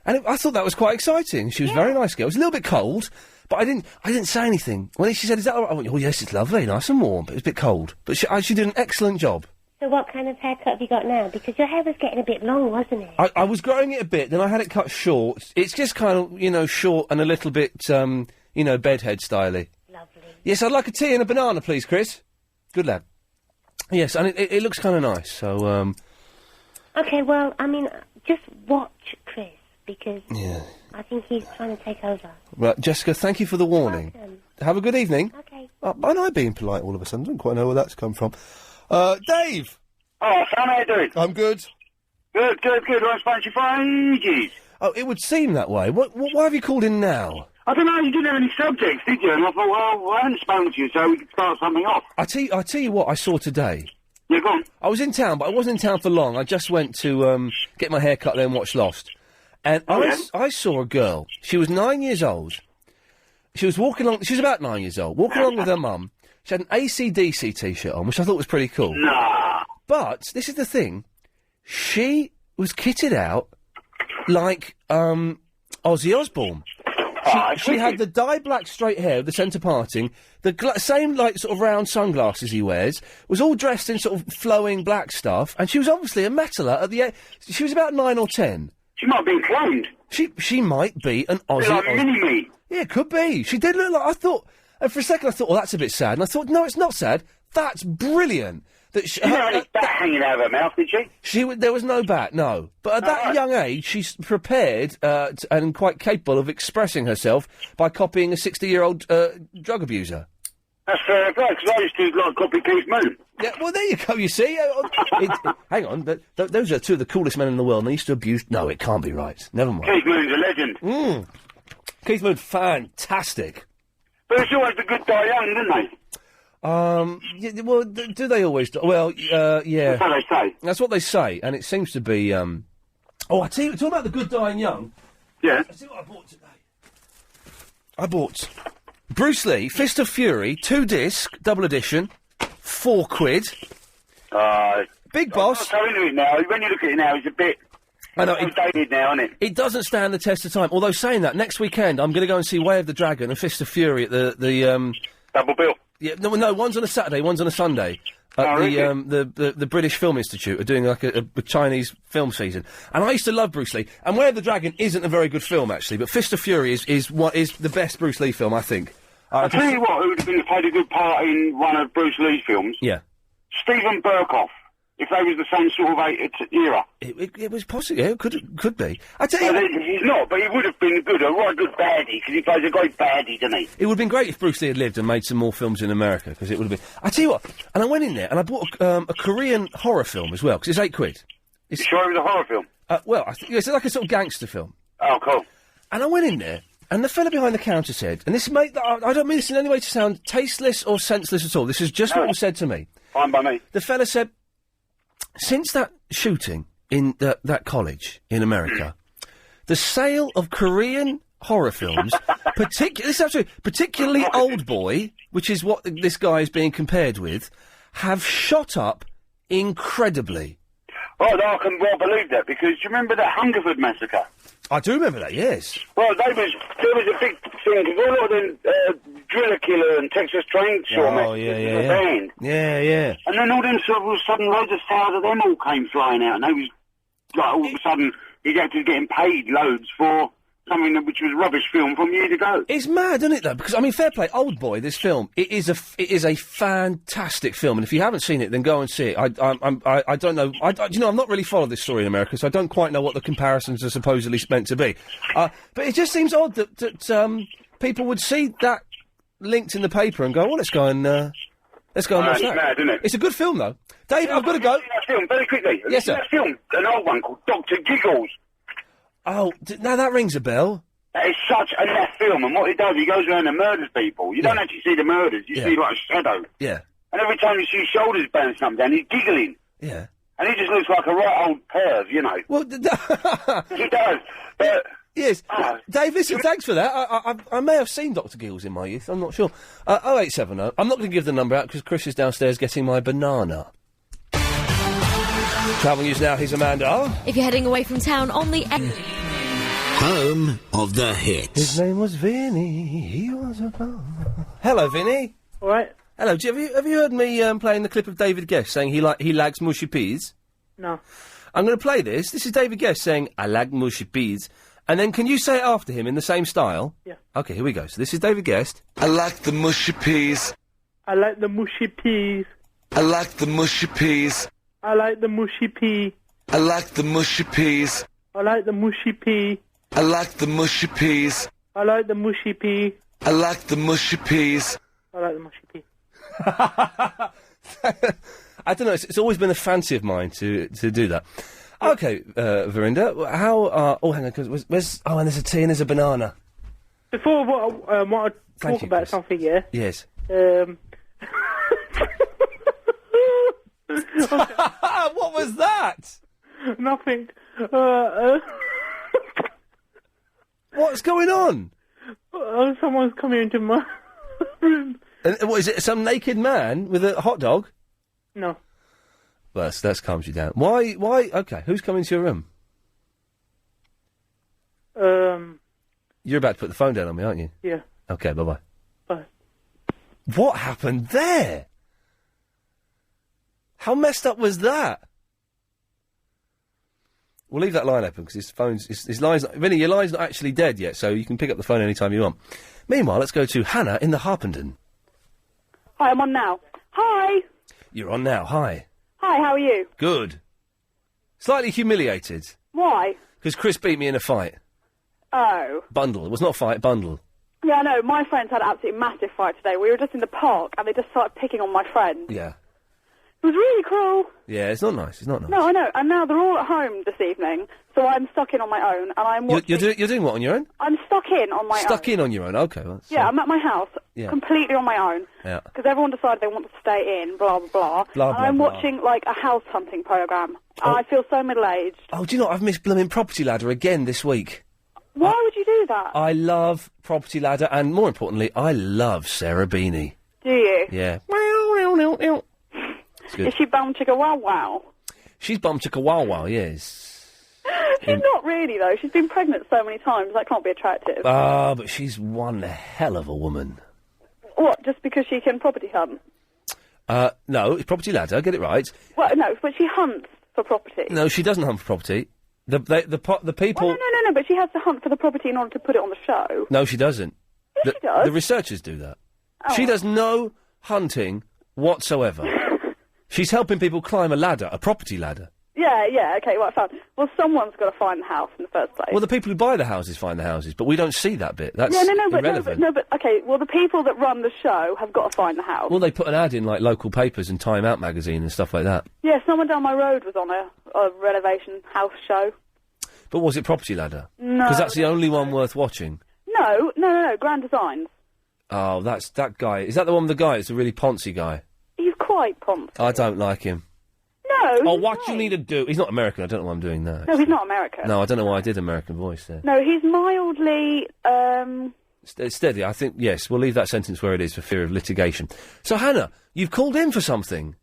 I thought that was quite exciting. She was a very nice girl. It was a little bit cold, but I didn't say anything. When she said, "Is that all right?" I went, "Oh yes, it's lovely, nice and warm," but it was a bit cold. But she did an excellent job. So what kind of haircut have you got now? Because your hair was getting a bit long, wasn't it? I was growing it a bit, then I had it cut short. It's just kind of, short and a little bit, bedhead styly. Lovely. Yes, I'd like a tea and a banana, please, Chris. Good lad. Yes, and it looks kind of nice, so, Okay, well, I mean, just watch Chris, because yeah. I think he's trying to take over. Right, Jessica, thank you for the warning. Welcome. Have a good evening. Okay. And I being polite all of a sudden, I don't quite know where that's come from. Dave! Oh, Sam, how you doing? I'm good. Good. I haven't spoken to you for ages. Oh, it would seem that way. Why have you called in now? I don't know, you didn't have any subjects, did you? And I thought, well, I haven't spoken to you, so we could start something off. I tell you what I saw today. Yeah, go on. I was in town, but I wasn't in town for long. I just went to get my hair cut, then watch Lost. And I saw a girl. She was 9 years old. She was walking along... She was about 9 years old, walking along with her mum. She had an AC/DC T-shirt on, which I thought was pretty cool. Nah. But, this is the thing, she was kitted out like, Ozzy Osbourne. She had the dye black straight hair with the centre parting, the same, sort of round sunglasses he wears, was all dressed in sort of flowing black stuff, and she was obviously a metaler at the she was about 9 or 10. She might have been cloned. She might be an Ozzy Like Mini-Me. Yeah, it could be. She did look like... I thought... And for a second I thought, that's a bit sad. And I thought, no, it's not sad. That's brilliant. That She didn't have any bat hanging out of her mouth, did she? There was no bat, no. But at that young age, she's prepared and quite capable of expressing herself by copying a 60-year-old drug abuser. That's fair play, because I used to copy Keith Moon. Yeah, well, there you go, you see. Hang on, those are two of the coolest men in the world, and they used to abuse... No, it can't be right. Never mind. Keith Moon's a legend. Keith Moon, fantastic. But it's always the good die young, didn't they? Yeah, well, do they always... Well, yeah. That's what they say. That's what they say, and it seems to be, Oh, I tell you, talk about the good dying young. Yeah. I see what I bought today. I bought Bruce Lee, Fist of Fury, 2-disc, double edition, £4. Big Boss. I'm not into it now. When you look at it now, it's a bit... I know, outdated now, isn't it? It doesn't stand the test of time. Although, saying that, next weekend I'm going to go and see Way of the Dragon and Fist of Fury at the Double bill? Yeah, no, one's on a Saturday, one's on a Sunday. At the British Film Institute are doing like a Chinese film season. And I used to love Bruce Lee. And Way of the Dragon isn't a very good film, actually, but Fist of Fury is the best Bruce Lee film, I think. I'll tell you what, who'd have been played a good part in one of Bruce Lee's films? Yeah. Stephen Burkoff, if they was the same sort of era. It was possible, yeah, could be. I tell you... Well, he's not, but he would have been good, a right good baddie, because he plays a great baddie, doesn't he? It would have been great if Bruce Lee had lived and made some more films in America, because it would have been... I tell you what, and I went in there and I bought a Korean horror film as well, because it's £8. You sure it was a horror film? Well, it's like a sort of gangster film. Oh, cool. And I went in there, and the fella behind the counter said, and this I don't mean this in any way to sound tasteless or senseless at all, this is just what was said to me. Fine by me. The fella said, since that shooting in that college in America, the sale of Korean horror films, particularly Old Boy, which is what this guy is being compared with, have shot up incredibly. Well, I can well believe that, because do you remember that Hungerford massacre? I do remember that, yes. Well, there was a big thing, because all of them, Driller Killer and Texas Chainsaw yeah. band. Yeah. And then all them all of a sudden, loads of sales of them all came flying out, and they was, like, all of a sudden, he's actually getting paid loads for something which was a rubbish film from years ago. It's mad, isn't it, though? Because, I mean, fair play, Old Boy, this film, it is a fantastic film, and if you haven't seen it, then go and see it. I don't know, you know, I've not really followed this story in America, so I don't quite know what the comparisons are supposedly meant to be. But it just seems odd that people would see that linked in the paper and go, well, let's go and watch that. It's mad, isn't it? It's a good film, though. Dave, I've got to go. That film, very quickly. Yes, sir. That film, an old one called Dr. Giggles. Oh, now that rings a bell. That is such a naff film, and what he does, he goes around and murders people. You don't actually see the murders, you see like a shadow. Yeah. And every time you see his shoulders bouncing up and down, he's giggling. Yeah. And he just looks like a right old perv, you know. Well, he does. But yes. Dave, listen, thanks for that. I may have seen Dr. Giggles in my youth, I'm not sure. 0870. I'm not going to give the number out because Chris is downstairs getting my banana. Travel news now, here's Amanda. If you're heading away from town on the... Home of the hits. His name was Vinny, he was a... Hello, Vinny. All right. Hello, have you heard me playing the clip of David Guest saying he likes mushy peas? No. I'm going to play this. This is David Guest saying, I like mushy peas. And then can you say it after him in the same style? Yeah. Okay, here we go. So this is David Guest. I like the mushy peas. I like the mushy peas. I like the mushy peas. I like the mushy pea. I like the mushy peas. I like the mushy pea. I like the mushy peas. I like the mushy pea. I like the mushy peas. I like the mushy pea. I don't know, it's always been a fancy of mine to do that. Okay, Verinda, how oh, hang on, because where's... Oh, and there's a tea and there's a banana. Before what I want to talk about Chris. something, yeah? Yes. What was that? Nothing. What's going on? Someone's coming into my room. And what is it? Some naked man with a hot dog? No. Well, that calms you down. Why? Okay, who's coming to your room? You're about to put the phone down on me, aren't you? Yeah. Okay, bye-bye. Bye. What happened there? How messed up was that? We'll leave that line open because his line's not... Vinny, your line's not actually dead yet, so you can pick up the phone anytime you want. Meanwhile, let's go to Hannah in the Harpenden. Hi, I'm on now. Hi. You're on now. Hi. Hi, how are you? Good. Slightly humiliated. Why? Because Chris beat me in a fight. Oh. Bundle. It was not a fight, bundle. Yeah, I know. My friends had an absolutely massive fight today. We were just in the park and they just started picking on my friend. Yeah. It was really cruel. Yeah, it's not nice. It's not nice. No, I know. And now they're all at home this evening, so I'm stuck in on my own, and I'm watching... You're doing what on your own? I'm stuck in on my own. Stuck in on your own, okay. Well, Yeah, I'm at my house, completely on my own. Yeah. Because everyone decided they want to stay in, blah, blah, blah. Blah, and blah, I'm blah. watching, like, a house hunting programme. I feel so middle-aged. Oh, do you know what? I've missed blooming Property Ladder again this week. Why would you do that? I love Property Ladder, and more importantly, I love Sarah Beanie. Do you? Yeah. It's good. Is she bum chicka wow wow? She's bum chicka wow wow, yes. She's not really, though. She's been pregnant so many times. That can't be attractive. But she's one hell of a woman. What, just because she can property hunt? No, it's Property Ladder, get it right. Well, no, but she hunts for property. No, she doesn't hunt for property. The people... Well, no, but she has to hunt for the property in order to put it on the show. No, she doesn't. Yes, she does. The researchers do that. Oh. She does no hunting whatsoever. She's helping people climb a ladder, a property ladder. Yeah, okay, right, fine. Well, someone's got to find the house in the first place. Well, the people who buy the houses find the houses, but we don't see that bit. That's irrelevant. No, but okay. Well, the people that run the show have got to find the house. Well, they put an ad in, like, local papers and Time Out magazine and stuff like that. Yeah, someone down my road was on a renovation house show. But was it Property Ladder? No. Because that's the only one worth watching. No, Grand Designs. Oh, that's that guy. Is that the one with the guy? It's a really poncy guy. He's quite poncy. I don't like him. No. Oh, what you need to do... He's not American. I don't know why I'm doing that. No, he's not American. No, I don't know why I did American voice there. No, he's mildly, Steady. I think, yes, we'll leave that sentence where it is for fear of litigation. So, Hannah, you've called in for something.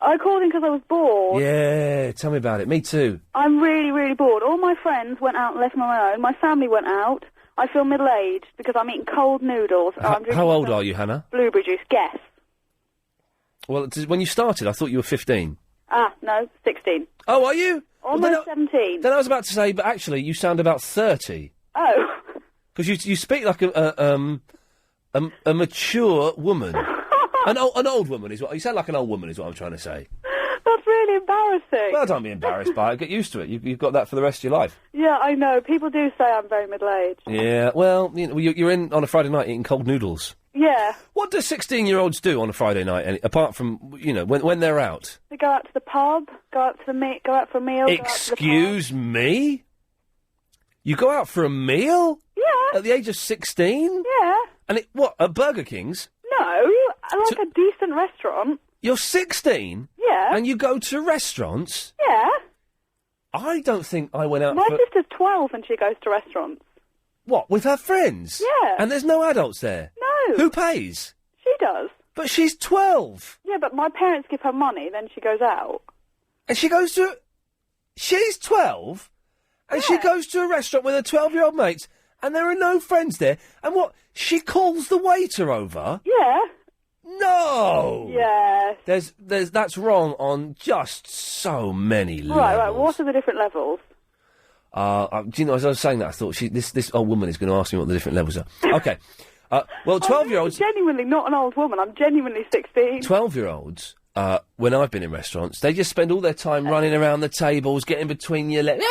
I called in because I was bored. Yeah, tell me about it. Me too. I'm really, really bored. All my friends went out and left me on my own. My family went out. I feel middle-aged because I'm eating cold noodles. And I'm drinking How old are you, Hannah? blueberry juice. Guess. Well, when you started, I thought you were 15. No, 16. Oh, are you? Almost 17. Then I was about to say, but actually, you sound about 30. Oh. Because you speak like a mature woman. an old woman is what... You sound like an old woman is what I'm trying to say. That's really embarrassing. Well, don't be embarrassed by it. Get used to it. You've got that for the rest of your life. Yeah, I know. People do say I'm very middle-aged. Yeah, well, you know, you're in on a Friday night eating cold noodles. Yeah. What do 16-year-olds do on a Friday night, apart from, you know, when they're out? They go out to the pub, go out for a meal. Excuse me? You go out for a meal? Yeah. At the age of 16? Yeah. And at Burger King's? No, like a decent restaurant. You're 16? Yeah. And you go to restaurants? Yeah. I don't think I went out My for... sister's 12 and she goes to restaurants. What, with her friends? Yeah. And there's no adults there? No. Who pays? She does. But she's 12. Yeah, but my parents give her money, then she goes out. And she goes to... She's 12? And she goes to a restaurant with her 12-year-old mates, and there are no friends there. And what? She calls the waiter over? Yeah. No! Yes. That's wrong on just so many levels. Right, what are the different levels? Do you know, as I was saying that, I thought this old woman is going to ask me what the different levels are. Okay. Well, 12-year-olds... I'm genuinely not an old woman. I'm genuinely 16. 12-year-olds, when I've been in restaurants, they just spend all their time running around the tables, getting between your legs.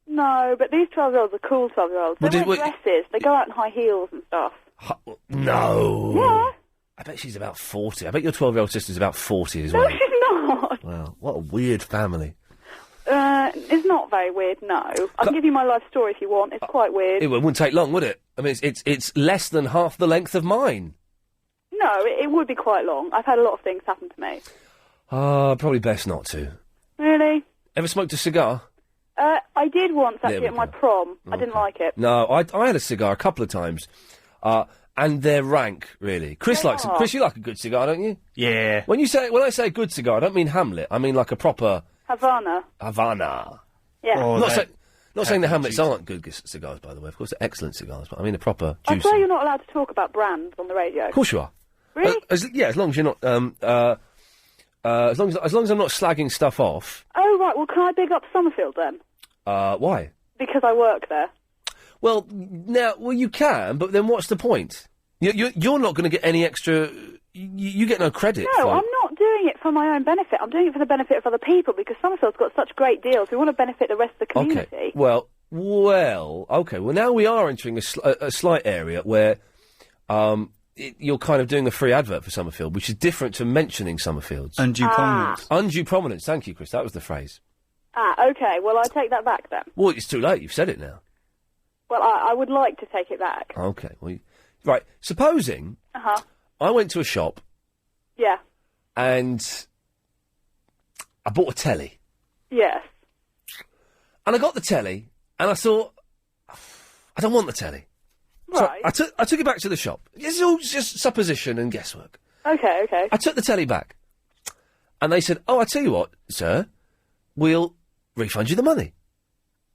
No, but these 12-year-olds are cool 12-year-olds. They wear dresses. They go out in high heels and stuff. No. Yeah. I bet she's about 40. I bet your 12-year-old sister's about 40 as well. No, she's not. Well, what a weird family. It's not very weird, no. I can give you my life story if you want. It's quite weird. It wouldn't take long, would it? I mean, it's less than half the length of mine. No, it would be quite long. I've had a lot of things happen to me. Probably best not to. Really? Ever smoked a cigar? I did once, There actually, we at my prom. I didn't like it. No, I had a cigar a couple of times. And they're rank, really. Chris, you like a good cigar, don't you? Yeah. When I say good cigar, I don't mean Hamlet. I mean like a proper... Havana. Yeah. Not saying the Hamlets aren't good cigars, by the way. Of course, they're excellent cigars, but I mean a proper I juicy... swear you're not allowed to talk about brands on the radio. Of course you are. Really? As long as you're not... as long as I'm not slagging stuff off... Oh, right. Well, can I big up Summerfield, then? Why? Because I work there. Well, you can, but then what's the point? You're not going to get any extra... You get no credit No, for... I'm not doing it for my own benefit. I'm doing it for the benefit of other people because Summerfield's got such great deals. We want to benefit the rest of the community. Okay, well, okay. Well, now we are entering a slight area where you're kind of doing a free advert for Summerfield, which is different to mentioning Summerfields. Undue prominence. Undue prominence. Thank you, Chris. That was the phrase. Okay. Well, I take that back then. Well, it's too late. You've said it now. Well, I would like to take it back. Okay. Well, right. Supposing I went to a shop Yeah. and I bought a telly. Yes. And I got the telly, and I thought, I don't want the telly. Right. So I took it back to the shop. It's all just supposition and guesswork. Okay. I took the telly back, and they said, "Oh, I tell you what, sir, we'll refund you the money."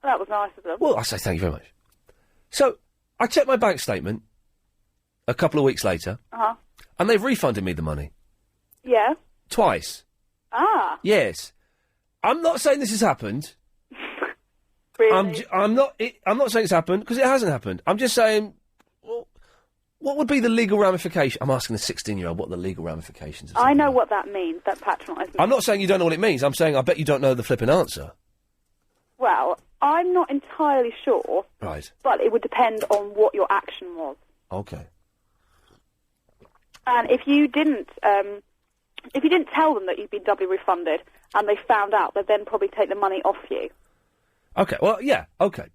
That was nice of them. Well, I say thank you very much. So I checked my bank statement a couple of weeks later, and they've refunded me the money Yeah. twice. Yes, I'm not saying this has happened. Really? I'm not saying it's happened because it hasn't happened. I'm just saying What would be the legal ramification? I'm asking the 16-year-old what the legal ramifications. I know what that means. That patronising. I'm not saying you don't know what it means. I'm saying I bet you don't know the flipping answer. Well, I'm not entirely sure. Right. But it would depend on what your action was. Okay. And if you didn't tell them that you'd been doubly refunded, and they found out, they'd then probably take the money off you. Okay. Well, yeah. Okay.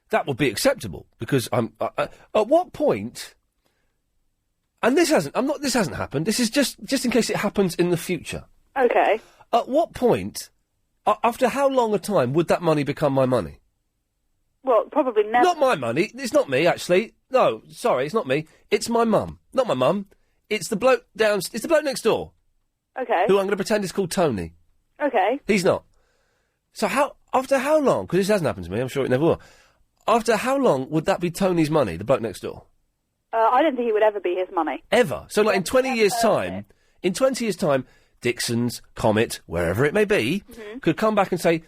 That would be acceptable because I'm. At what point? And this hasn't. This hasn't happened. This is just in case it happens in the future. Okay. At what point? After how long a time would that money become my money? Well, probably never. Not my money. It's not me, actually. No, sorry, it's not me. It's my mum. Not my mum. It's the bloke It's the bloke next door. Okay. Who I'm going to pretend is called Tony. Okay. He's not. So after how long? Because this hasn't happened to me. I'm sure it never will. After how long would that be Tony's money, the bloke next door? I don't think it would ever be his money. Ever. So, like, in 20 years' time, Dixon's, Comet, wherever it may be, could come back and say,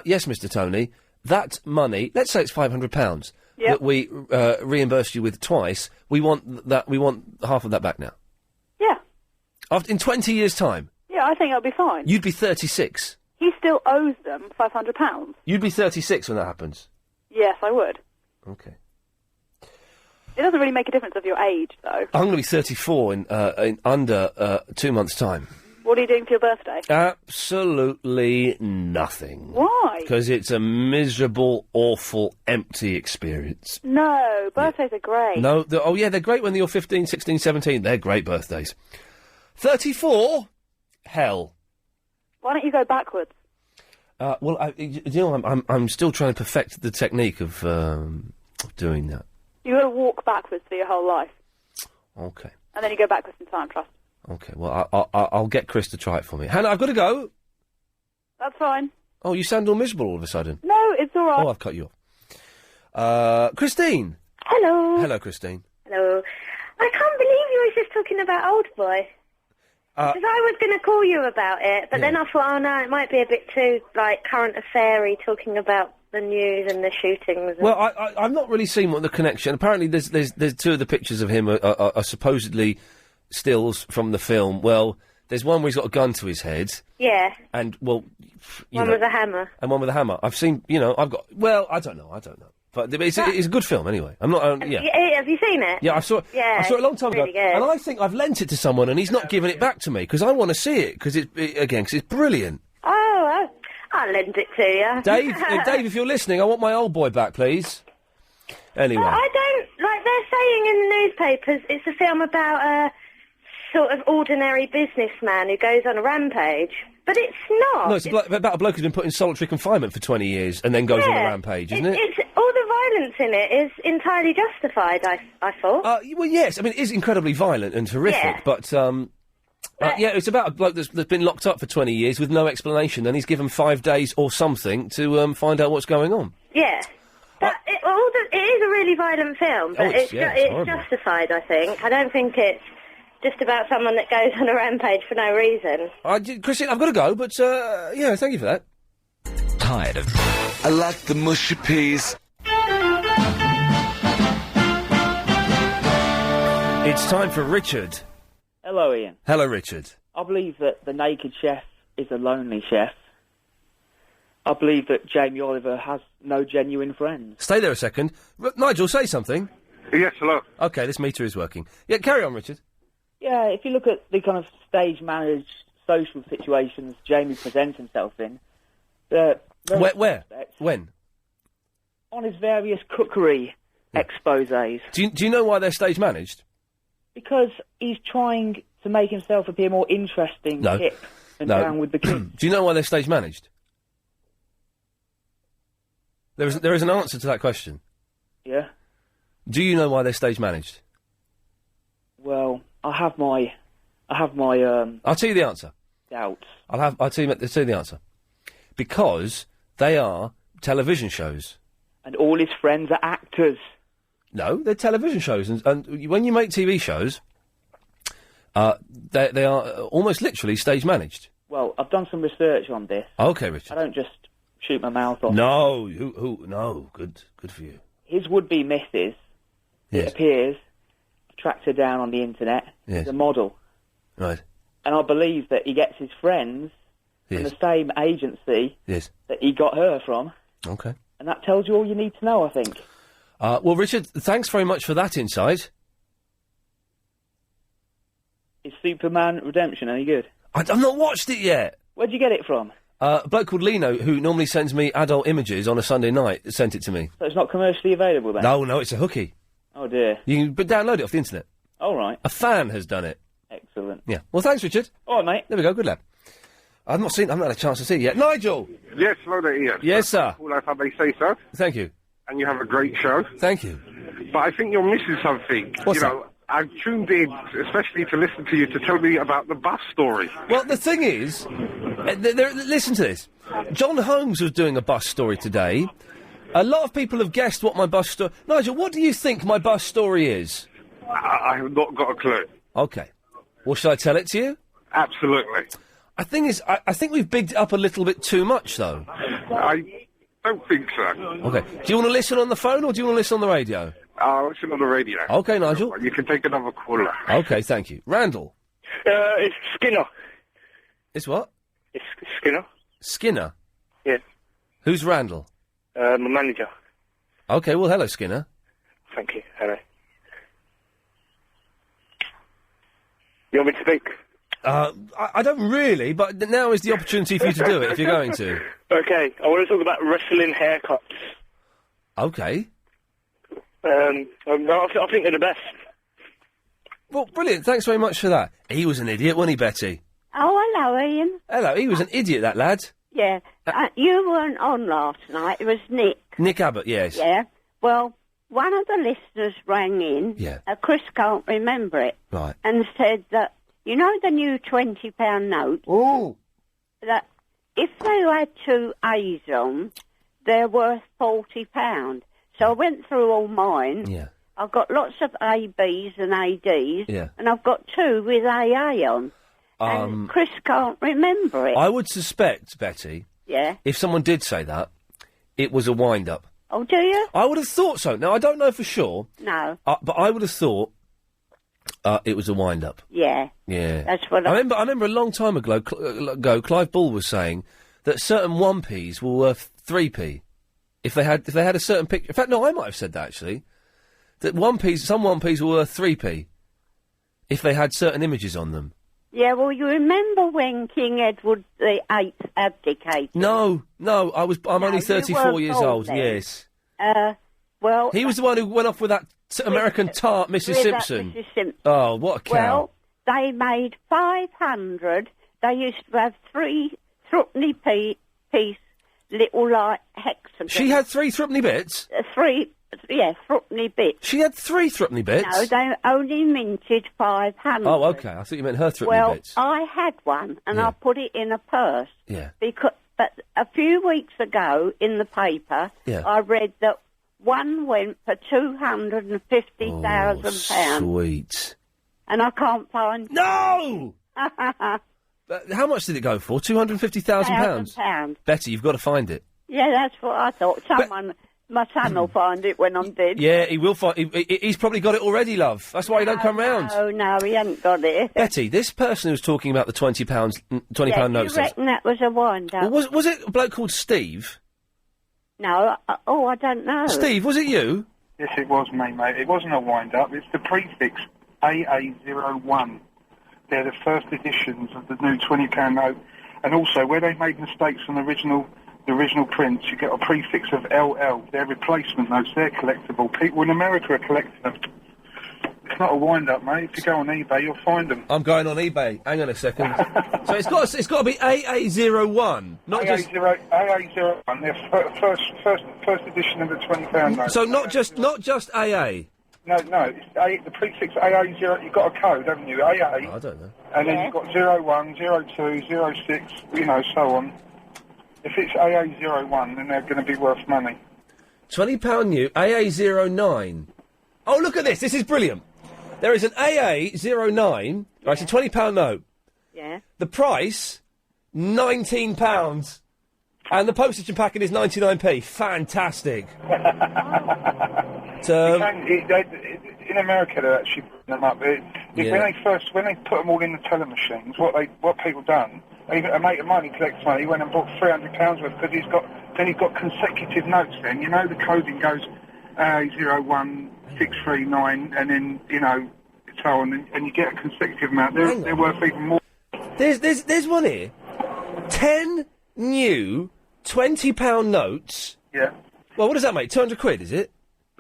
yes, Mr. Tony, that money, let's say it's £500 that we reimbursed you with twice, we want half of that back now. Yeah. In 20 years' time. Yeah, I think it'll be fine. You'd be 36. He still owes them £500. You'd be 36 when that happens. Yes, I would. Okay. It doesn't really make a difference of your age, though. I'm going to be 34 in under 2 months' time. What are you doing for your birthday? Absolutely nothing. Why? Because it's a miserable, awful, empty experience. No, birthdays are great. No, they're great when you're 15, 16, 17. They're great birthdays. 34? Hell. Why don't you go backwards? I'm still trying to perfect the technique of doing that. You've got to walk backwards for your whole life. Okay. And then you go backwards in time, trust. Okay, well, I'll get Chris to try it for me. Hannah, I've got to go. That's fine. Oh, you sound all miserable all of a sudden. No, it's all right. Oh, I've cut you off. Christine. Hello. Hello, Christine. Hello. I can't believe you were just talking about Old Boy. Because I was going to call you about it, but then I thought, oh no, it might be a bit too, like, current affair-y, talking about the news and the shootings. And Well, I've not really seen what the connection. Apparently, there's two of the pictures of him are supposedly stills from the film. Well, there's one where he's got a gun to his head. Yeah. And, well... One with a hammer. And one with a hammer. I've seen, I've got... Well, I don't know. But it's a good film, anyway. I'm not... Have you seen it? Yeah, I saw it. Yeah, I saw it a long time really ago, good. and I think I've lent it to someone, and he's not giving it back to me because I want to see it because it's brilliant. Oh, I'll lend it to you. Dave, if you're listening, I want my Old Boy back, please. Anyway, I don't like. They're saying in the newspapers it's a film about a sort of ordinary businessman who goes on a rampage, but it's not. No, it's about a bloke who's been put in solitary confinement for 20 years and then goes on a rampage, isn't it? It's all the violence in it is entirely justified. I thought. Well, yes. I mean, it is incredibly violent and horrific, Yeah. but it's about a bloke that's been locked up for 20 years with no explanation, and he's given 5 days or something to find out what's going on. Yeah. It is a really violent film, but it's horrible. justified, I think. I don't think it's just about someone that goes on a rampage for no reason. Christine, I've got to go, but, thank you for that. Tired of... I like the mushy peas. It's time for Richard. Hello, Ian. Hello, Richard. I believe that the naked chef is a lonely chef. I believe that Jamie Oliver has no genuine friends. Stay there a second. Nigel, say something. Yes, hello. Okay, this meter is working. Yeah, carry on, Richard. Yeah, if you look at the kind of stage-managed social situations Jamie presents himself in... Where? When? On his various cookery exposés. Do you know why they're stage managed? Because he's trying to make himself appear more interesting, hip, and down with the kids. Do you know why they're stage managed? There is an answer to that question. Yeah? Do you know why they're stage managed? Well, I have my I'll tell you the answer. Doubts. I'll tell you the answer. Because they are television shows. And all his friends are actors. No, they're television shows, and when you make TV shows, they are almost literally stage managed. Well, I've done some research on this. Okay, Richard. I don't just shoot my mouth off. No, no, good for you. His would-be missus, Yes. it appears, tracked her down on the internet. Yes. She's a model. Right. And I believe that he gets his friends from Yes. the same agency Yes. that he got her from. Okay. And that tells you all you need to know, I think. Well, Richard, thanks very much for that insight. Is Superman Redemption any good? I've not watched it yet. Where'd you get it from? A bloke called Lino, who normally sends me adult images on a Sunday night, sent it to me. So it's not commercially available then? No, it's a hookie. Oh dear. You can download it off the internet. All right. A fan has done it. Excellent. Yeah. Well, thanks, Richard. All right, mate. There we go. Good lad. I've not had a chance to see it yet. Nigel! Yes, hello there, Ian. Yes, sir. Well, if I may say so. Thank you. And you have a great show. Thank you. But I think you're missing something. What's you that? know, I've tuned in, especially to listen to you, to tell me about the bus story. Well, the thing is, listen to this. John Holmes was doing a bus story today. A lot of people have guessed what my bus story... Nigel, what do you think my bus story is? I have not got a clue. Okay. Well, shall I tell it to you? Absolutely. I think we've bigged it up a little bit too much, though. I don't think so. Okay. Do you want to listen on the phone or do you want to listen on the radio? I'll listen on the radio. Okay, Nigel. You can take another caller. Okay, thank you. Randall. It's Skinner. It's what? It's Skinner. Skinner? Yeah. Who's Randall? My manager. Okay, well, hello, Skinner. Thank you. Hello. You want me to speak? I don't really, but now is the opportunity for you to do it, if you're going to. Okay, I want to talk about wrestling haircuts. Okay. I think they're the best. Well, brilliant. Thanks very much for that. He was an idiot, wasn't he, Betty? Oh, hello, Ian. Hello, he was an idiot, that lad. Yeah. You weren't on last night. It was Nick. Nick Abbott, yes. Yeah. Well, one of the listeners rang in. Yeah. Chris can't remember it. Right. And said that, you know the new £20 note? Oh. That if they had two A's on, they're worth £40. So I went through all mine. Yeah. I've got lots of ABs and ADs. Yeah. And I've got two with AA on. And Chris can't remember it. I would suspect, Betty, Yeah. if someone did say that, it was a wind-up. Oh, do you? I would have thought so. Now, I don't know for sure, No. but I would have thought it was a wind-up. Yeah. Yeah. That's what I remember a long time ago, Clive Bull was saying that certain 1p's were worth 3p if they had a certain picture. In fact, no, I might have said that actually. That some 1p's were worth 3p if they had certain images on them. Yeah, well, you remember when King Edward VIII abdicated? No, I'm only you 34 weren't years born old. then. Yes. Well, He was the one who went off with that American tart, Mrs. with that Simpson. Mrs. Simpson. Oh, what a cow! Well, they made 500. They used to have 3 threepenny piece little like hexagons. She had 3 threepenny bits. 3, threepenny bits. She had 3 threepenny bits. No, they only minted 500. Oh, okay. I thought you meant her threepenny Well, bits. I had one, and Yeah. I put it in a purse. Yeah. But a few weeks ago in the paper, Yeah. I read that one went for £250,000, Sweet. and I can't find. No. How much did it go for? £250,000. £1,000. Betty, you've got to find it. Yeah, that's what I thought. My son will find it when I'm dead. Yeah, he will find. He's probably got it already, love. That's why he don't come round. No, he hasn't got it. Betty, this person who was talking about the £20 Yeah, notes. you reckon that was a wind-up? Well, was it a bloke called Steve? No, I don't know. Steve, was it you? Yes, it was me, mate. It wasn't a wind-up. It's the prefix AA01. They're the first editions of the new £20 note. And also, where they made mistakes on the original prints, you get a prefix of LL. They're replacement notes. They're collectible. People in America are collecting them. It's not a wind-up, mate. If you go on eBay, you'll find them. I'm going on eBay. Hang on a second. So it's got to be AA01, not just AA01. They're first edition of the £20 note. So not just AA. No. It's the prefix AA0. You've got a code, haven't you? AA. I don't know. And then you've got 01, 02, 06, so on. If it's AA01, then they're going to be worth money. £20 new AA09. Oh, look at this. This is brilliant. There is an AA09. Right, it's a £20 note. Yeah. The price, £19. And the postage and packing is 99p. Fantastic. in America they're actually putting them up. When they put them all in the teller machines, what people done, a mate of mine who collects money, he went and bought £300 worth because he's got consecutive notes then. You know, the coding goes 01639 and then, you know, so on, and you get a consecutive amount. They're worth even more. There's one here. 10 new £20 notes. Yeah. Well, what does that make? 200 quid, is it?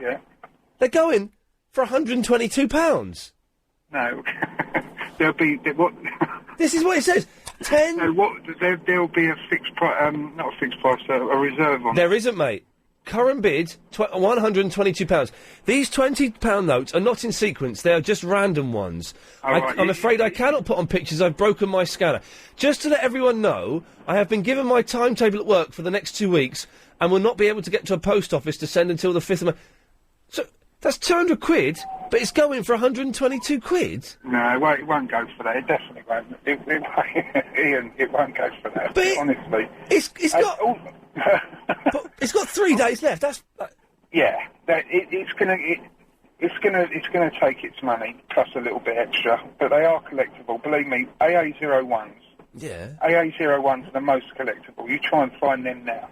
Yeah. They're going for £122. No. There'll be... What? This is what it says. 10... No, there'll be a fixed price, not a fixed price, a reserve on it. There isn't, mate. Current bid, £122. These £20 notes are not in sequence, they are just random ones. I'm afraid I cannot put on pictures, I've broken my scanner. Just to let everyone know, I have been given my timetable at work for the next 2 weeks and will not be able to get to a post office to send until the 5th of May. So, that's 200 quid, but it's going for 122 quid? No, it won't go for that, it definitely won't. Ian, it won't go for that, but honestly. It's got... But it's got 3 days left. That's yeah. It's gonna take its money plus a little bit extra, but they are collectible. Believe me, AA01s. Yeah. AA01s are the most collectible. You try and find them now.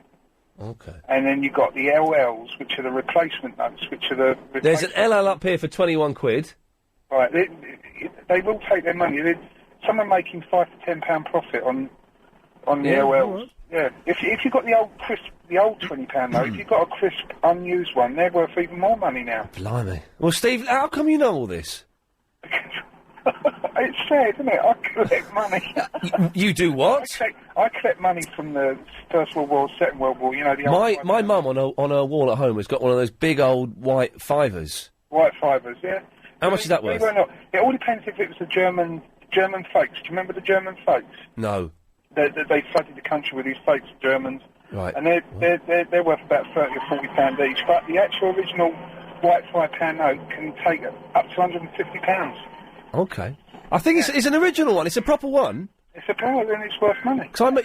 Okay. And then you've got the LLs, which are the replacement notes, which are the. There's an LL up here for 21 quid. Right. They will take their money. Some are making £5 to £10 profit on the LLs. Right. Yeah, if you've got the old £20 note, if you've got a crisp, unused one, they're worth even more money now. Blimey. Well, Steve, how come you know all this? It's sad, isn't it? I collect money. You do what? I collect money from the First World War, Second World War, you know, the old... My mum on her wall at home has got one of those big old white fivers. White fivers, yeah. How much is that worth? It all depends if it was the German fakes. Do you remember the German fakes? No. They flooded the country with these fakes, Germans. Right. And they're worth about £30 or £40 each. But the actual original white £5 note can take up to £150. Okay. I think it's an original one. It's a proper one. It's a proper one and it's worth money. Blimey,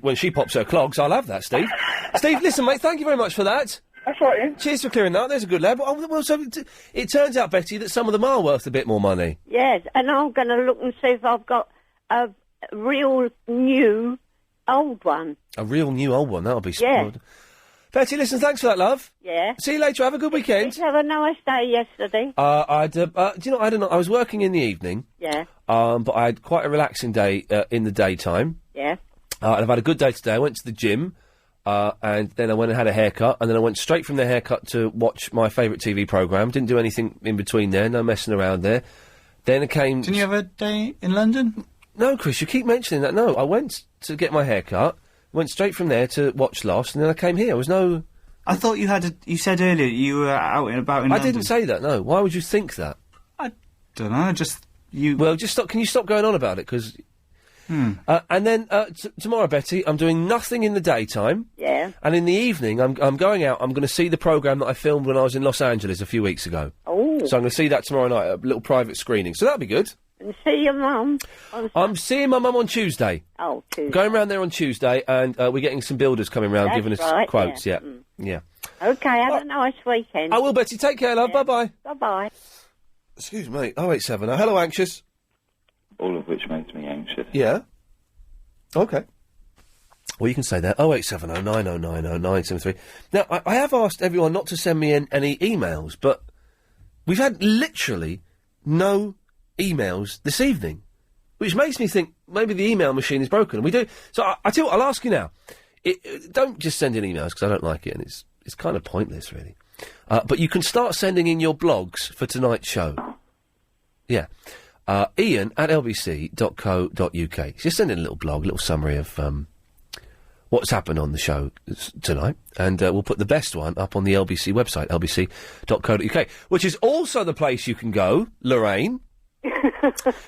when she pops her clogs, I'll have that, Steve. Steve, listen, mate, thank you very much for that. That's right, Ian. Cheers for clearing that. There's a good lad. So it turns out, Betty, that some of them are worth a bit more money. Yes, and I'm going to look and see if I've got a real new old one. A real new old one, that'll be Yeah. good. Betty, listen, thanks for that, love. Yeah. See you later, have a good weekend. Did you have a nice day yesterday? Do you know, I don't know, I was working in the evening. Yeah. But I had quite a relaxing day in the daytime. Yeah. And I've had a good day today. I went to the gym, and then I went and had a haircut, and then I went straight from the haircut to watch my favourite TV programme. Didn't do anything in between there, no messing around there. Then I came... Didn't you have a day in London? No, Chris, you keep mentioning that. No, I went to get my haircut, went straight from there to watch Lost, and then I came here. There was no... I thought you had you said earlier you were out and about in London. I didn't say that, no. Why would you think that? I don't know, just you... Well, just stop. Can you stop going on about it? Because... and then tomorrow, Betty, I'm doing nothing in the daytime. Yeah. And in the evening, I'm going out. I'm going to see the programme that I filmed when I was in Los Angeles a few weeks ago. Oh. So I'm going to see that tomorrow night, a little private screening. So that'll be good. And see your mum? I'm seeing my mum on Tuesday. Oh, Tuesday. Going round there on Tuesday, and we're getting some builders coming round giving us right, quotes. yeah. Yeah. Okay, have a nice weekend. I will, Betty. Take care, love. Bye-bye. Bye-bye. Excuse me. 087. Hello, anxious. All of which makes me anxious. Yeah. Okay. Well, you can say that. 0870 9090 973. Now, I have asked everyone not to send me any emails, but we've had literally no emails this evening, which makes me think maybe the email machine is broken. And we do. So I tell you what, I'll ask you now. Don't just send in emails because I don't like it, and it's kind of pointless, really. But you can start sending in your blogs for tonight's show. Yeah. Iain at lbc.co.uk. Just send in a little blog, a little summary of what's happened on the show tonight, and we'll put the best one up on the LBC website, lbc.co.uk, which is also the place you can go, Lorraine,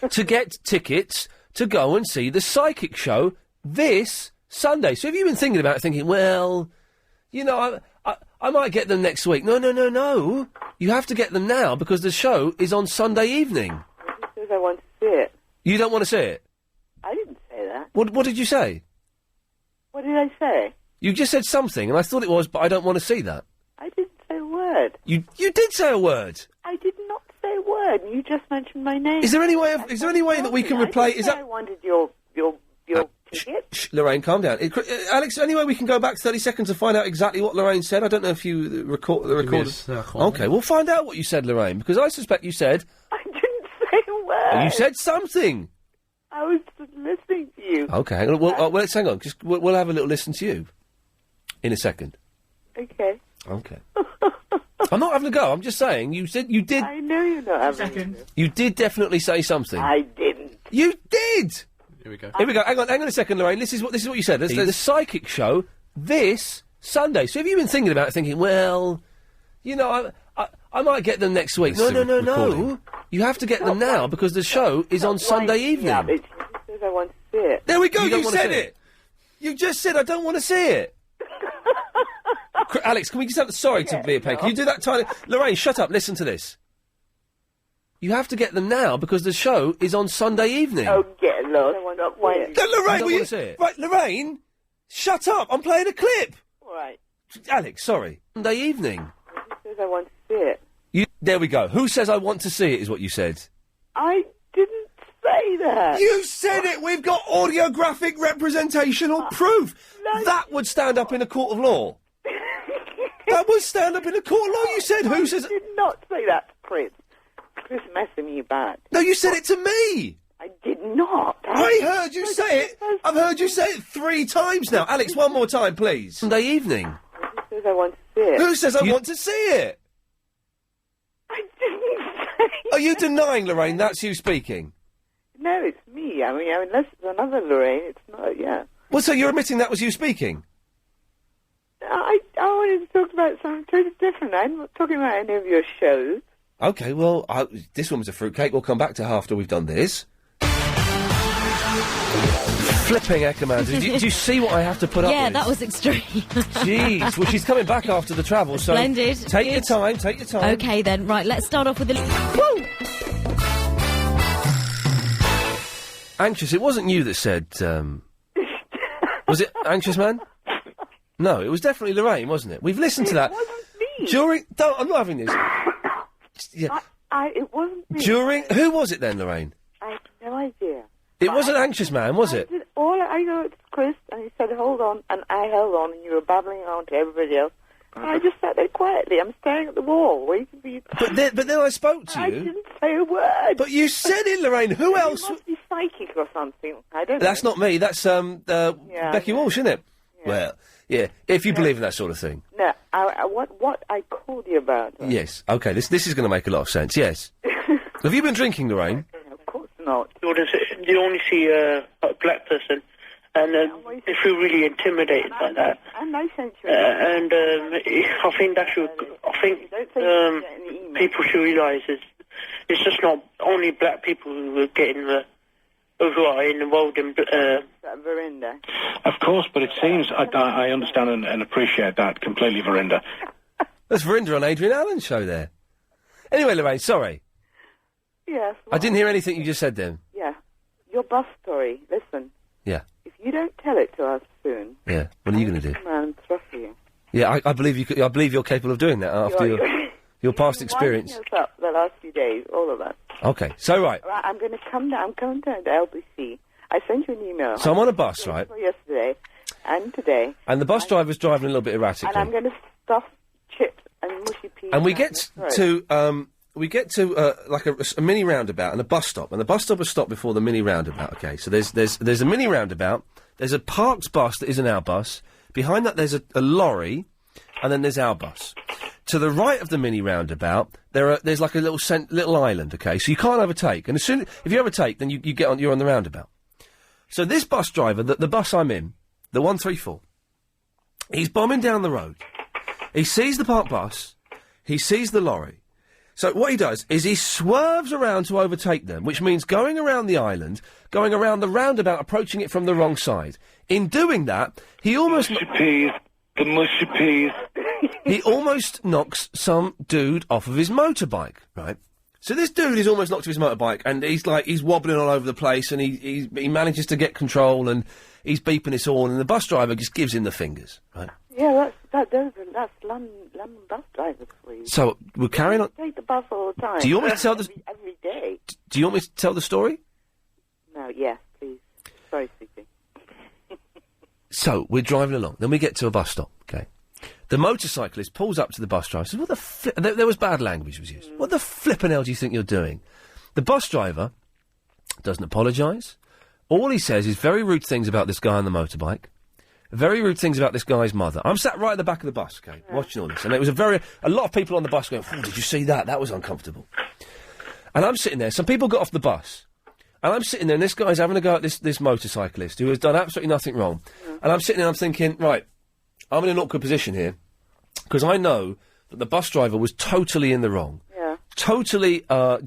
to get tickets to go and see the Psychic Show this Sunday. So have you been thinking about it, thinking, well, you know, I might get them next week? No. You have to get them now because the show is on Sunday evening. Because I want to see it. You don't want to see it? I didn't say that. What did you say? What did I say? You just said something, and I thought it was, but I don't want to see that. I didn't say a word. word. You did say a word. I did not say a word. You just mentioned my name. Is there any way that we can replay? Is that? I wanted your ticket. Lorraine, calm down. Alex, any way we can go back 30 seconds and find out exactly what Lorraine said? I don't know if you recorded. Okay, we'll find out what you said, Lorraine, because I suspect you said. I didn't say a word. You said something. I was just listening to you. Okay, hang on. Well, let's hang on. Just we'll have a little listen to you in a second. Okay. Okay. I'm not having a go. I'm just saying. You said you did. I know you're not having a go. You did definitely say something. I didn't. You did. Here we go. Here we go. Hang on a second, Lorraine. This is what you said. There's the psychic show this Sunday. So have you been thinking about it? Thinking, well, you know, I might get them next week. No. You have to get them now because the show is on Sunday evening. Yeah, it says I want to see it. There we go. You said it. You just said I don't want to see it. Alex, can we just have sorry to be a pain? Can you do that tiny? Lorraine, shut up. Listen to this. You have to get them now because the show is on Sunday evening. Oh, get lost. Lorraine, will you see it? Right, Lorraine, shut up. I'm playing a clip. All right. Alex, sorry. Sunday evening. It says I want to see it. There we go. Who says I want to see it is what you said. I didn't say that. You said it. We've got audiographic representational proof. That would stand up in a court of law. That would stand up in a court of law. You said who says... I did not say that to Chris. Chris messing me back. No, you said it to me. I did not. I heard you say it. I've heard you say it 3 times now. Alex, one more time, please. Sunday evening. Who says I want to see it? Who says I want to see it? I didn't say. Are you denying, Lorraine, that's you speaking? No, it's me. I mean, unless it's another Lorraine, it's not, yeah. Well, so you're admitting that was you speaking? I wanted to talk about something totally different. I'm not talking about any of your shows. Okay, well, this one was a fruitcake. We'll come back to her after we've done this. Flipping heck, Amanda. Do you see what I have to put up with? Yeah, that was extreme. Jeez. Well, she's coming back after the travel, so... Splendid. Take your time. OK, then. Right, let's start off with the... Woo! Anxious, it wasn't you that said, Was it Anxious Man? No, it was definitely Lorraine, wasn't it? We've listened to that. It wasn't me. I'm not having this. Yeah. It wasn't me. Who was it then, Lorraine? I have no idea. It wasn't Anxious Man, was it? I know it's Chris, and he said, hold on, and I held on, and you were babbling on to everybody else. And I just sat there quietly. I'm staring at the wall, waiting for you to... But then I spoke to you. I didn't say a word. But you said it, Lorraine. Who else? You must be psychic or something. I don't know. That's not me. That's Becky Walsh, isn't it? Yeah. Well, yeah, if you believe in that sort of thing. No, what I called you about. Right? Yes. Okay, this is going to make a lot of sense, yes. Have you been drinking, Lorraine? Of course not. You only see a black person, and they feel really intimidated by that. And I sent you. I think that should. I think people should realise it's just not only black people who are getting who are involved in. Verinda. Of course, but it seems I understand and appreciate that completely, Verinda. That's Verinda on Adrian Allen's show there. Anyway, Lorraine, sorry. Yes. I didn't hear anything you just said then. Yeah. Your bus story. Listen. Yeah. If you don't tell it to us soon. Yeah. What are you going to do? Come around and throttle you. Yeah, I believe you. I believe you're capable of doing that after your past experience. You've been winding us up the last few days, all of us. Okay. So right. I'm going to come down. I'm coming down to LBC. I sent you an email. So I'm on a bus, right? Yesterday and today. And the bus driver's driving a little bit erratically. And I'm going to stuff chips and mushy peas. And we get to like a mini roundabout and a bus stop, and the bus stop has stopped before the mini roundabout. Okay, so there's a mini roundabout. There's a parked bus that isn't our bus. Behind that, there's a lorry, and then there's our bus. To the right of the mini roundabout, there's like a little island. Okay, so you can't overtake, and if you overtake, then you're on the roundabout. So this bus driver, the bus I'm in, the 134, he's bombing down the road. He sees the parked bus. He sees the lorry. So what he does is he swerves around to overtake them, which means going around the island, going around the roundabout, approaching it from the wrong side. In doing that, he almost... Mushy peas, the mushy peas. He almost knocks some dude off of his motorbike, right? So this dude is almost knocked off his motorbike, and he's wobbling all over the place, and he manages to get control, and he's beeping his horn, and the bus driver just gives him the fingers, right? Yeah, that's London bus drivers for you. So we're carrying on. Take the bus all the time. Do you want me to tell the? Every day. Do you want me to tell the story? No, yes, please. Sorry, Susie. So we're driving along. Then we get to a bus stop. Okay. The motorcyclist pulls up to the bus driver. Says, "What the there was bad language was used. What the flippin' hell do you think you're doing?" The bus driver doesn't apologise. All he says is very rude things about this guy on the motorbike. Very rude things about this guy's mother. I'm sat right at the back of the bus, okay, watching all this. And it was a lot of people on the bus going, "Oh, did you see that? That was uncomfortable." And I'm sitting there. Some people got off the bus. And I'm sitting there, and this guy's having a go at this motorcyclist who has done absolutely nothing wrong. And I'm sitting there, and I'm thinking, right, I'm in an awkward position here. Because I know that the bus driver was totally in the wrong. Yeah. Totally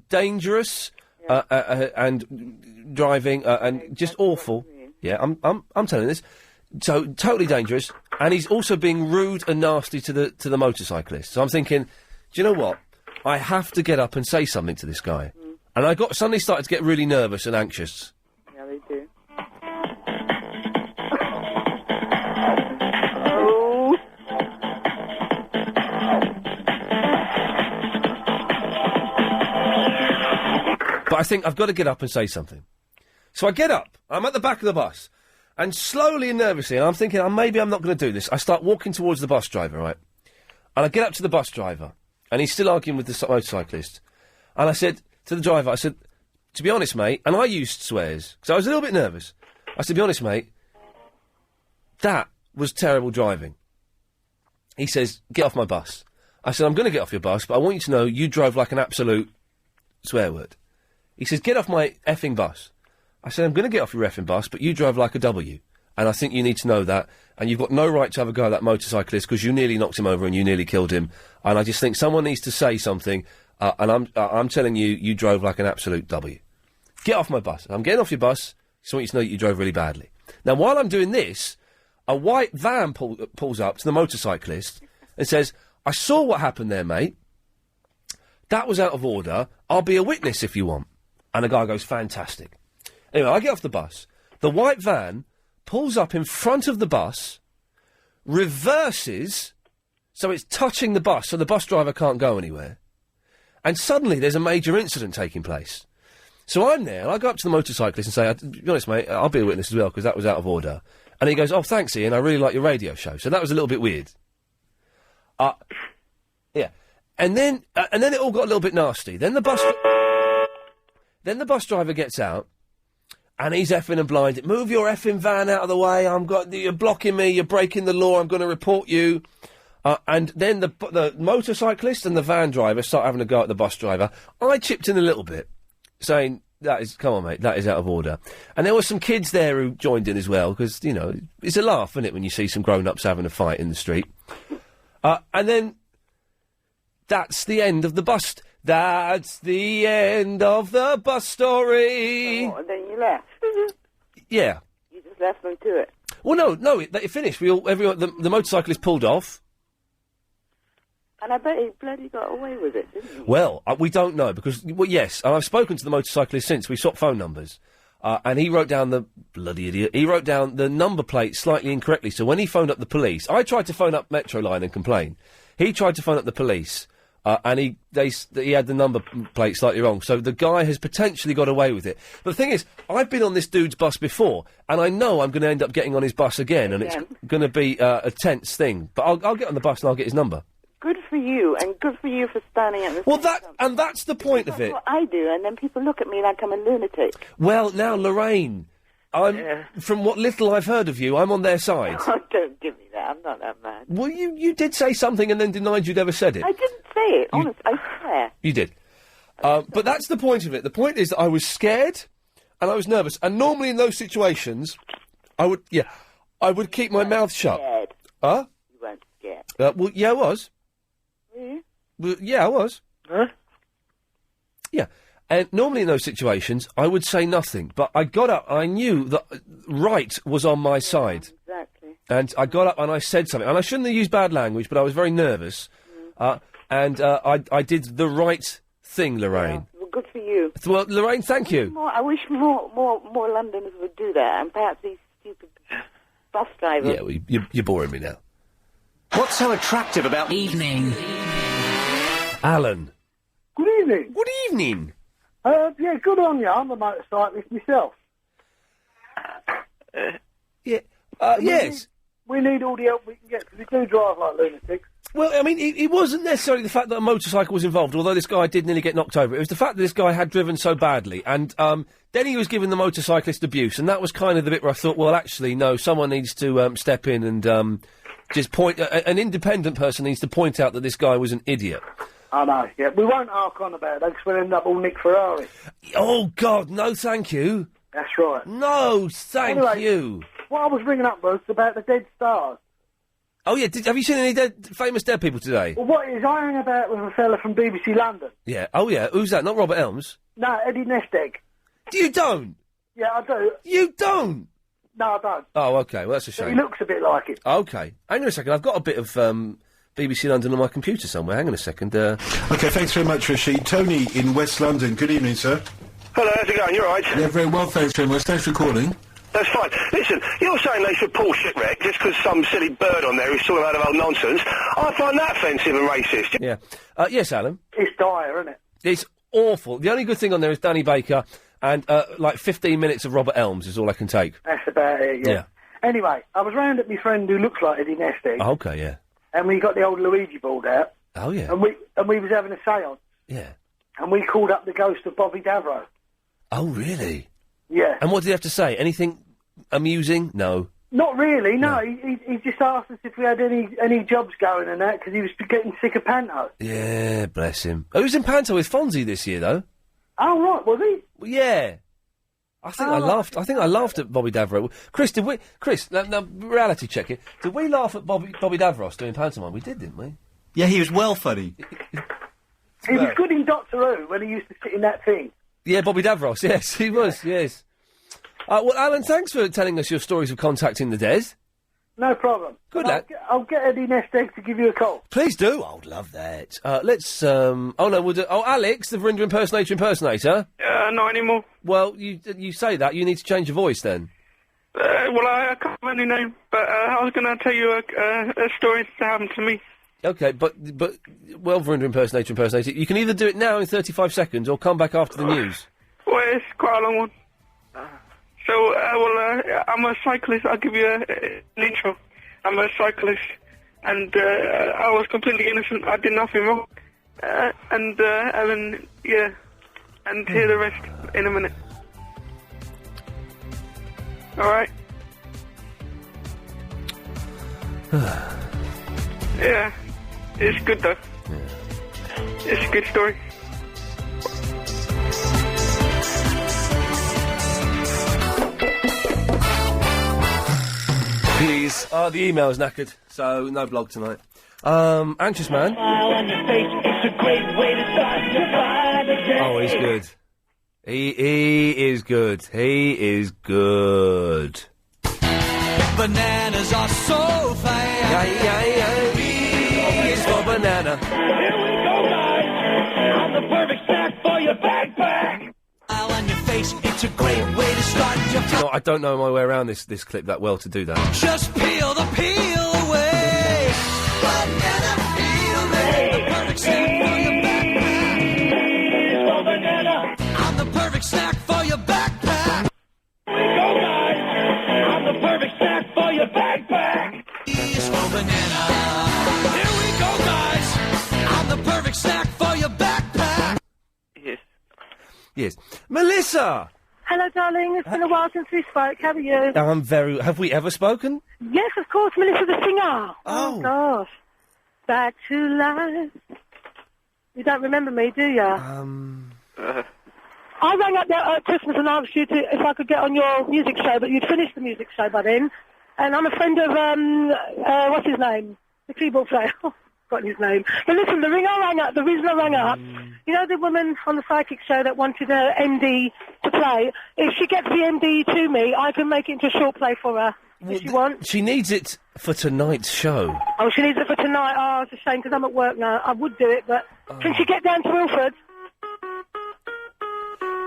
dangerous and driving and just awful. Yeah, I'm telling you this. So totally dangerous, and he's also being rude and nasty to the motorcyclist. So I'm thinking, do you know what? I have to get up and say something to this guy. And I suddenly started to get really nervous and anxious. Yeah, they do. But I think I've got to get up and say something. So I get up. I'm at the back of the bus. And slowly and nervously, and I'm thinking, maybe I'm not going to do this. I start walking towards the bus driver, right? And I get up to the bus driver. And he's still arguing with the motorcyclist. And I said to the driver, I said, to be honest, mate, and I used swears, because I was a little bit nervous. I said, to be honest, mate, that was terrible driving. He says, get off my bus. I said, I'm going to get off your bus, but I want you to know you drove like an absolute swear word. He says, get off my effing bus. I said, I'm going to get off your effing bus, but you drove like a W. And I think you need to know that. And you've got no right to have a go at that motorcyclist because you nearly knocked him over and you nearly killed him. And I just think someone needs to say something. And I'm telling you, you drove like an absolute W. Get off my bus. I'm getting off your bus. Just want you to know that you drove really badly. Now, while I'm doing this, a white van pulls up to the motorcyclist and says, I saw what happened there, mate. That was out of order. I'll be a witness if you want. And the guy goes, fantastic. Anyway, I get off the bus. The white van pulls up in front of the bus, reverses, so it's touching the bus, so the bus driver can't go anywhere. And suddenly there's a major incident taking place. So I'm there, and I go up to the motorcyclist and say, to be honest, mate, I'll be a witness as well, because that was out of order. And he goes, oh, thanks, Ian, I really like your radio show. So that was a little bit weird. Yeah. And then it all got a little bit nasty. Then the bus driver gets out, and he's effing and blinded. Move your effing van out of the way. You're blocking me. You're breaking the law. I'm going to report you. And then the motorcyclist and the van driver start having a go at the bus driver. I chipped in a little bit, saying, come on, mate, that is out of order. And there were some kids there who joined in as well, because, you know, it's a laugh, isn't it, when you see some grown-ups having a fight in the street. And then that's the end of the bus. That's the end of the bus story. Oh, and then you left. Yeah. You just left them to it. Well, no, it finished. The motorcyclist pulled off. And I bet he bloody got away with it, didn't he? Well, we don't know, because, yes, and I've spoken to the motorcyclist since. We swapped phone numbers. And he wrote down bloody idiot, he wrote down the number plate slightly incorrectly. So when he phoned up the police, I tried to phone up Metro Line and complain. He tried to phone up the police. And he had the number plate slightly wrong, so the guy has potentially got away with it. But the thing is, I've been on this dude's bus before, and I know I'm going to end up getting on his bus again, and it's going to be a tense thing. But I'll get on the bus and I'll get his number. Good for you, and good for you for standing at the Well, that's the point of it. That's what I do, and then people look at me like I'm a lunatic. Well, now, Lorraine, from what little I've heard of you, I'm on their side. Oh, don't give me that. I'm not that mad. Well, you did say something and then denied you'd ever said it. I didn't say it, honest, I swear. You did. But that's the point of it. The point is that I was scared and I was nervous. And normally in those situations, I would keep my mouth shut. Scared. Huh? You weren't scared. Well, yeah, I was. Really? Well, yeah, I was. Huh? Yeah. And normally in those situations, I would say nothing. But I got up, I knew that right was on my side. Exactly. And I got up and I said something. And I shouldn't have used bad language, but I was very nervous. And I did the right thing, Lorraine. Yeah. Well, good for you. Well, Lorraine, thank you. I wish more Londoners would do that, and perhaps these stupid bus drivers. Yeah, well, you're boring me now. What's so attractive about... Evening. Alan. Good evening. Good evening. Yeah, good on you. I'm a motorcyclist myself. Yes. We need all the help we can get, because we do drive like lunatics. Well, I mean, it wasn't necessarily the fact that a motorcycle was involved, although this guy did nearly get knocked over. It was the fact that this guy had driven so badly, and then he was giving the motorcyclist abuse, and that was kind of the bit where I thought, well, actually, no, someone needs to step in and just point... an independent person needs to point out that this guy was an idiot. I know, yeah. We won't arc on about it, because we'll end up all Nick Ferrari. Oh, God, no thank you. That's right. No, thank you. What I was ringing up was about the dead stars. Oh, yeah, have you seen any famous dead people today? Well, what it is, I hang about with a fella from BBC London. Yeah, oh, yeah, who's that? Not Robert Elms? No, Eddie Nesteg. You don't? Yeah, I do. You don't? No, I don't. Oh, OK, well, that's a But shame. he looks a bit like it. OK. Hang on a second, I've got a bit of BBC London on my computer somewhere. Hang on a second. OK, thanks very much, Rashid. Tony in West London. Good evening, sir. Hello, how's it going? You all right? Yeah, very well, thanks very much. Thanks for calling. That's fine. Listen, you're saying they should pull shipwreck just because some silly bird on there is talking about old nonsense. I find that offensive and racist. Yeah. Yes, Alan? It's dire, isn't it? It's awful. The only good thing on there is Danny Baker and, 15 minutes of Robert Elms is all I can take. That's about it, yeah. Anyway, I was round at my friend who looks like Eddie Nesteg. Oh, OK, yeah. And we got the old Luigi board out. Oh, yeah. And we was having a séance. Yeah. And we called up the ghost of Bobby Davro. Oh, really? Yeah. And what did he have to say? Anything amusing? No. Not really, no. He just asked us if we had any jobs going and that, because he was getting sick of Panto. Yeah, bless him. Oh, he was in Panto with Fonzie this year, though. Oh, right, was he? Well, yeah. I think I laughed at Bobby Davro. Chris, now reality check it. Did we laugh at Bobby Davros doing pantomime? We did, didn't we? Yeah, he was well funny. He was good in Doctor Who when he used to sit in that thing. Yeah, Bobby Davros, yes, he was, yes. Well, Alan, thanks for telling us your stories of contacting the dead. No problem. Good lad. I'll get Eddie Nesteg to give you a call. Please do. I would love that. Let's, oh no, we'll do, Alex, the Verinder impersonator. Not anymore. Well, you say that, you need to change your voice then. Well, I can't remember any name, but I was going to tell you a story that happened to me. Okay, but Verinder impersonator, you can either do it now in 35 seconds or come back after the news. Well, it's quite a long one. So, I'm a cyclist. I'll give you an intro. I'm a cyclist, and I was completely innocent. I did nothing wrong. And hear the rest in a minute. All right? Yeah, it's good though. It's a good story. Please. Oh, the email's knackered, so no blog tonight. Anxious Man. Oh, he's good. He is good. He is good. Bananas are so fine. B is for banana. Here we go, guys. I'm the perfect snack for your backpack. Smile on your face, it's a great way to start your No, I don't know my way around this clip that well to do that. Just peel the peel away. Banana peel, the perfect snack for your backpack. Oh, banana. I'm the perfect snack for your backpack. Here we go, guys. I'm the perfect snack for your backpack. It's for banana. Here we go, guys. I'm the perfect snack for your backpack. Yes. Melissa! Hello, darling. It's been a while since we spoke. How are you? Have we ever spoken? Yes, of course, Melissa the singer. Oh. Gosh. Back to life. You don't remember me, do you? I rang up there at Christmas and asked you if I could get on your music show, but you'd finished the music show by then. And I'm a friend of, what's his name? The keyboard player. Forgotten his name. But listen, the reason I rang up, you know the woman on the psychic show that wanted her MD to play? If she gets the MD to me, I can make it into a short play for her. If she wants. She needs it for tonight's show. Oh, she needs it for tonight. Oh, it's a shame because I'm at work now. I would do it, but can she get down to Wilford?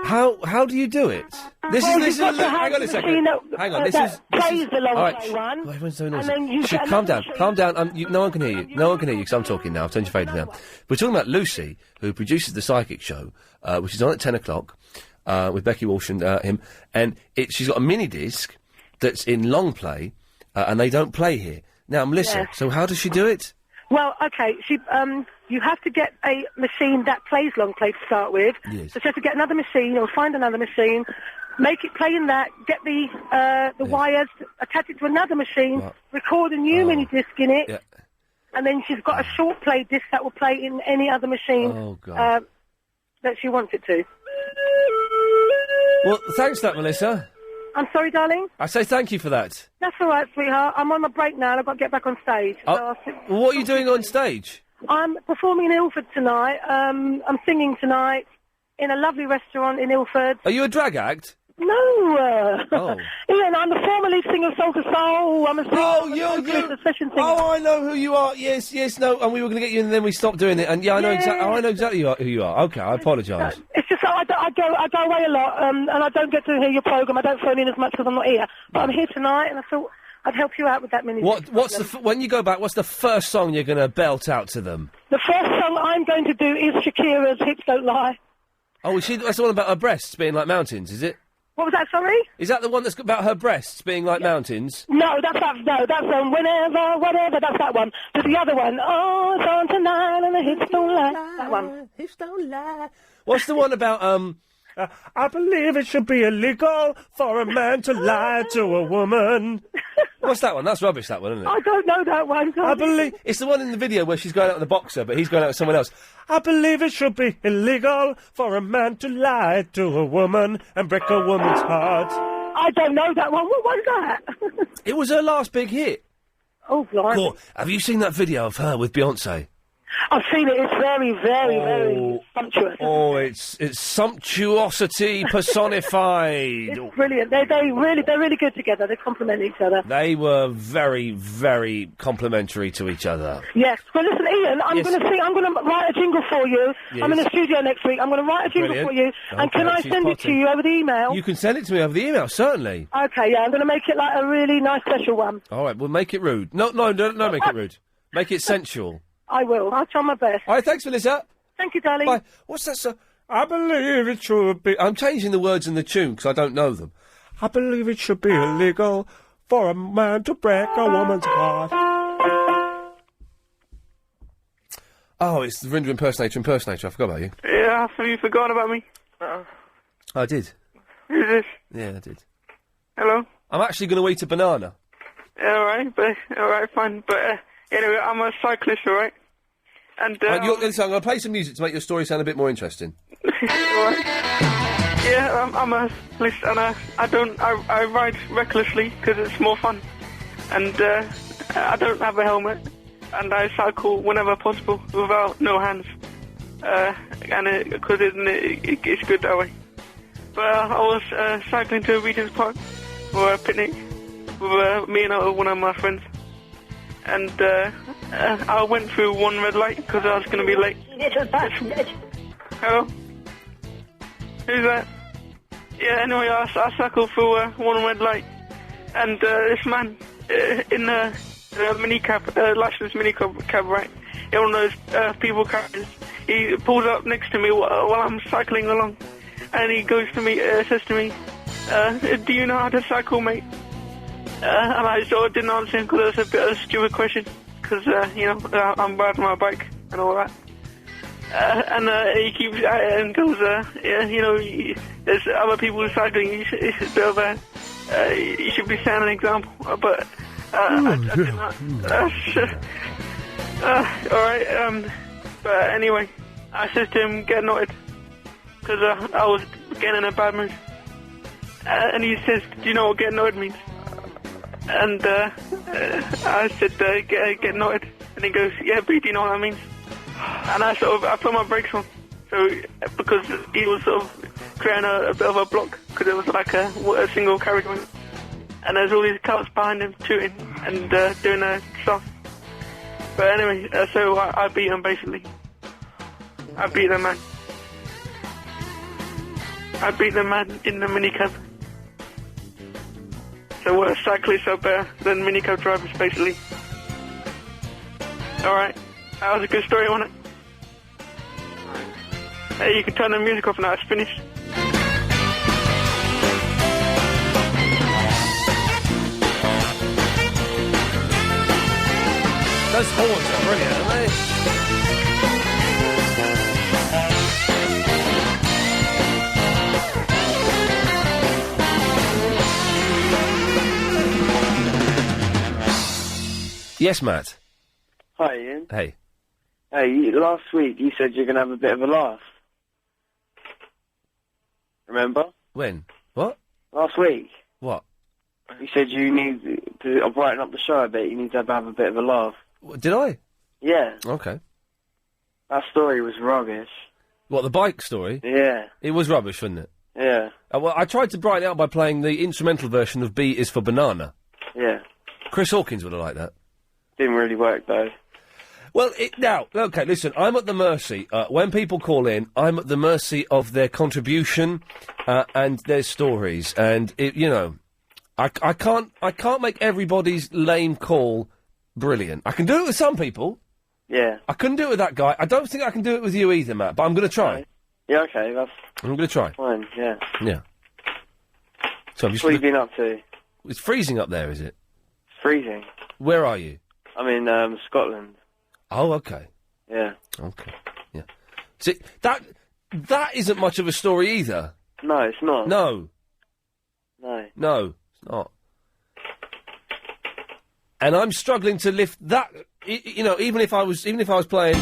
How do you do it? This Well, is you've got to have hang on a the second. machine Hang on. This that is plays the long all right. play one. Oh, everyone's so And noisy. then you Shh, get calm another down. Calm down. No one can hear you. No one can hear you because I'm talking now. I've turned your fader down. We're talking about Lucy, who produces the Psychic Show, which is on at 10 o'clock with Becky Walsh and him, and she's got a mini disc that's in long play, and they don't play here. Now, Melissa, Yes. so how does she do it? Well, okay, you have to get a machine that plays long play to start with. Yes. So she has to get another machine or find another machine, make it play in that, get the wires, attach it to another machine, record a new mini disc in it, Yeah. and then she's got a short play disc that will play in any other machine that she wants it to. Well, thanks for that, Melissa. I'm sorry, darling. I say thank you for that. That's all right, sweetheart. I'm on my break now and I've got to get back on stage. So I'll Well, what are you doing on stage? I'm performing in Ilford tonight. I'm singing tonight in a lovely restaurant in Ilford. Are you a drag act? No. Iain, I'm the former lead singer of Soul to Soul. I'm a singer. Oh, a session singer. Oh, I know who you are. Yes, no. And we were going to get you, and then we stopped doing it. And I know exactly who you are. Okay, I apologise. It's just that I go away a lot, and I don't get to hear your programme. I don't phone in as much because I'm not here. But I'm here tonight, and I thought I'd help you out with that mini. When you go back? What's the first song you're going to belt out to them? The first song I'm going to do is Shakira's "Hips Don't Lie." Oh, that's the one about her breasts being like mountains, is it? What was that? Sorry. Is that the one that's about her breasts being like mountains? No, that's whenever, whatever. That's that one. There's the other one. Oh, it's on tonight, and the hips don't lie. That one. Hips don't lie. What's the one about I believe it should be illegal for a man to lie to a woman. What's that one? That's rubbish, that one, isn't it? I don't know that one. I believe... It's the one in the video where she's going out with the boxer, but he's going out with someone else. I believe it should be illegal for a man to lie to a woman and break a woman's heart. I don't know that one. What was that? It was her last big hit. Oh, blimey. Cool. Have you seen that video of her with Beyonce? I've seen it. It's very, very, very sumptuous. Oh, it's sumptuosity personified. It's brilliant. They're really good together. They complement each other. They were very, very complimentary to each other. Yes. Well, listen, Iain, I'm going to sing. I'm going to write a jingle for you. Yes. I'm in the studio next week. I'm going to write a jingle for you. Okay, and can I she's send it to you over the email? You can send it to me over the email, certainly. Okay, yeah. I'm going to make it like a really nice special one. All right, we'll make it rude. No, don't make it rude. Make it sensual. I will. I'll try my best. All right, thanks, Melissa. Thank you, darling. Bye. What's that song? I believe it should be... I'm changing the words in the tune because I don't know them. I believe it should be illegal for a man to break a woman's heart. Oh, it's the Rinder impersonator. I forgot about you. Yeah, have you forgotten about me? I did. Who's this? Yeah, I did. Hello? I'm actually going to eat a banana. Yeah, alright, fine. But anyway, I'm a cyclist, alright? And listen, I'm going to play some music to make your story sound a bit more interesting. alright. Yeah, I'm a cyclist, and I ride recklessly because it's more fun. And I don't have a helmet, and I cycle whenever possible without no hands. And because it's good that way. But I was cycling to Regent's Park for a picnic with me and one of my friends. And I went through one red light because I was going to be late. Hello? Who's that? Yeah, anyway, I cycled through one red light. And this man in a minicab, licensed minicab, right? In one of those people carriers, he pulls up next to me while I'm cycling along. And he goes to me, says to me, do you know how to cycle, mate? And I sort of didn't answer him because it was a bit of a stupid question. Because, I'm riding my bike and all that. And he keeps and goes, there's other people cycling. It's a bit of a, you should be setting an example. But I did not. Alright, but anyway, I said to him, get noted. Because I was getting in a bad mood. And he says, do you know what get noted means? And I said, get noted. And he goes, yeah, but do you know what that means? And I put my brakes on. So, because he was sort of creating a bit of a block, because it was like a single carriageway. And there's all these cars behind him tooting and doing stuff. But anyway, so I beat him basically. I beat the man. I beat the man in the minicab. So cyclists are better than minicab drivers, basically. Alright. That was a good story, wasn't it? Hey, you can turn the music off now, it's finished. Those horns are brilliant, aren't they? Yes, Matt. Hi, Ian. Hey. Hey, last week you said you're going to have a bit of a laugh. Remember? When? What? Last week. What? You said you need to brighten up the show a bit. You need to have a bit of a laugh. Did I? Yeah. Okay. That story was rubbish. What, the bike story? Yeah. It was rubbish, wasn't it? Yeah. Well, I tried to brighten it up by playing the instrumental version of B is for Banana. Yeah. Chris Hawkins would have liked that. Didn't really work, though. Well, now, okay, listen, I'm at the mercy, when people call in, I'm at the mercy of their contribution, and their stories, and, I can't make everybody's lame call brilliant. I can do it with some people. Yeah. I couldn't do it with that guy. I don't think I can do it with you either, Matt, but I'm going to try. Yeah, okay, that's I'm going to try. fine, yeah. Yeah. So I'm just... What have you been up to? It's freezing up there, is it? It's freezing. Where are you? I'm in, Scotland. Oh, okay. Yeah. Okay. Yeah. See, that isn't much of a story either. No, it's not. No. No. No, it's not. And I'm struggling to lift that. Even if I was playing,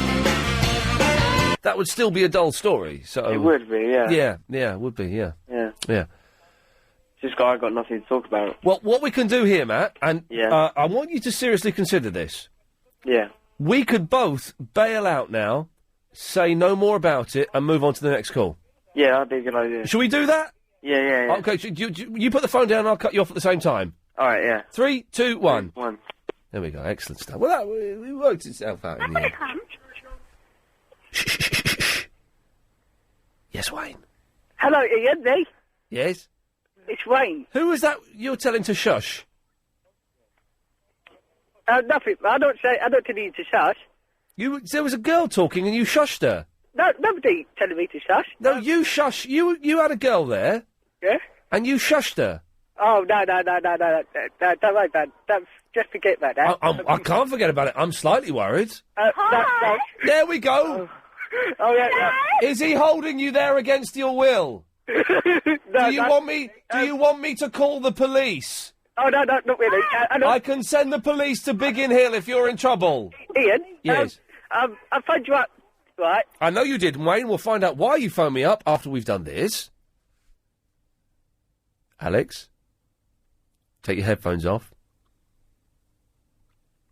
that would still be a dull story. So It would be, yeah. Yeah, it would be. Yeah. Yeah. Yeah. Just I got nothing to talk about. Well, what we can do here, Matt, and Yeah. I want you to seriously consider this. Yeah. We could both bail out now, say no more about it, and move on to the next call. Yeah, that'd be a good idea. Shall we do that? Yeah. Okay, you put the phone down and I'll cut you off at the same time. All right, yeah. 3, 2, 1. 1. There we go, excellent stuff. Well, it worked itself out in the end. Shh. Yes, Wayne. Hello, Ian, me. Yes? It's Wayne. Who was that you're telling to shush? Nothing. I don't tell you to shush. There was a girl talking and you shushed her. No, nobody telling me to shush. No, you shush. You had a girl there. Yeah? And you shushed her. Oh, no. Don't worry about that. Just forget about that. I can't forget about it. I'm slightly worried. No. There we go. Oh, yeah. Is he holding you there against your will? Do you want me to call the police? Oh, no, not really. I can send the police to Biggin Hill if you're in trouble. Ian? Yes. I phoned you up, right? I know you did, Wayne. We'll find out why you phoned me up after we've done this. Alex, take your headphones off.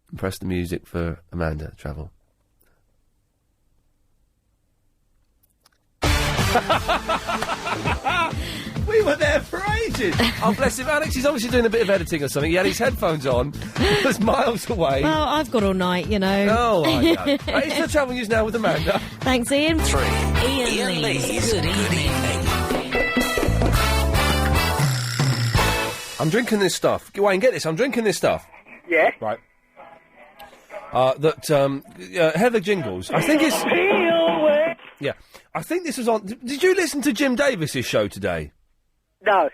And press the music for Amanda to travel. We were there for ages. Oh, bless him. Alex, he's obviously doing a bit of editing or something. He had his headphones on. He was miles away. Well, I've got all night, you know. Oh, I know. It's the Travel News now with Amanda. Thanks, Ian. 3. Ian Lee's Good Evening. I'm drinking this stuff. Wayne, get this. I'm drinking this stuff. Yeah? Right. Heather Jingles. I think it's... Yeah. I think this was on... Did you listen to Jim Davis's show today? No.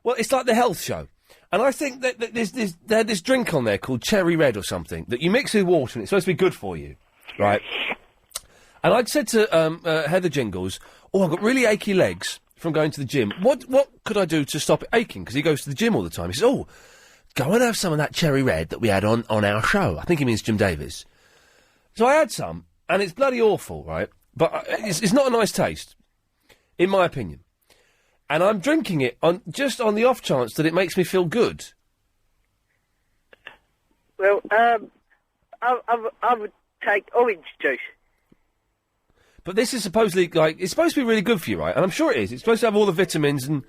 Well, it's like the health show. And I think that they had this drink on there called Cherry Red or something that you mix with water and it's supposed to be good for you. Right. And I'd said to Heather Jingles, I've got really achy legs from going to the gym. What could I do to stop it aching? Because he goes to the gym all the time. He says, go and have some of that Cherry Red that we had on our show. I think he means Jim Davis. So I had some, and it's bloody awful, right? But it's not a nice taste, in my opinion. And I'm drinking it just on the off chance that it makes me feel good. Well, I would take orange juice. But this is supposedly, it's supposed to be really good for you, right? And I'm sure it is. It's supposed to have all the vitamins and...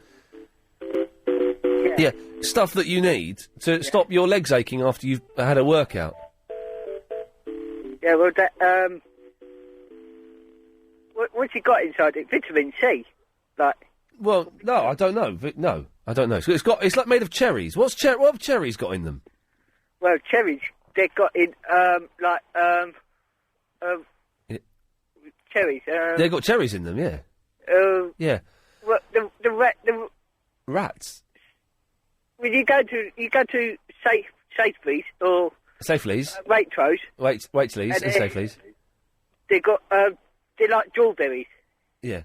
Yeah, stuff that you need to stop your legs aching after you've had a workout. Yeah, well, what's it got inside it? Vitamin C. Well, no, I don't know. No, I don't know. So it's like made of cherries. What have cherries got in them? Well, cherries, they've got in, cherries. They've got cherries in them, yeah. Yeah. Well, the Rats. when you go to Sainsbury's or Safeleys. Waitrose. Waitrose and Safeleys. They got they're like jewelberries Yeah.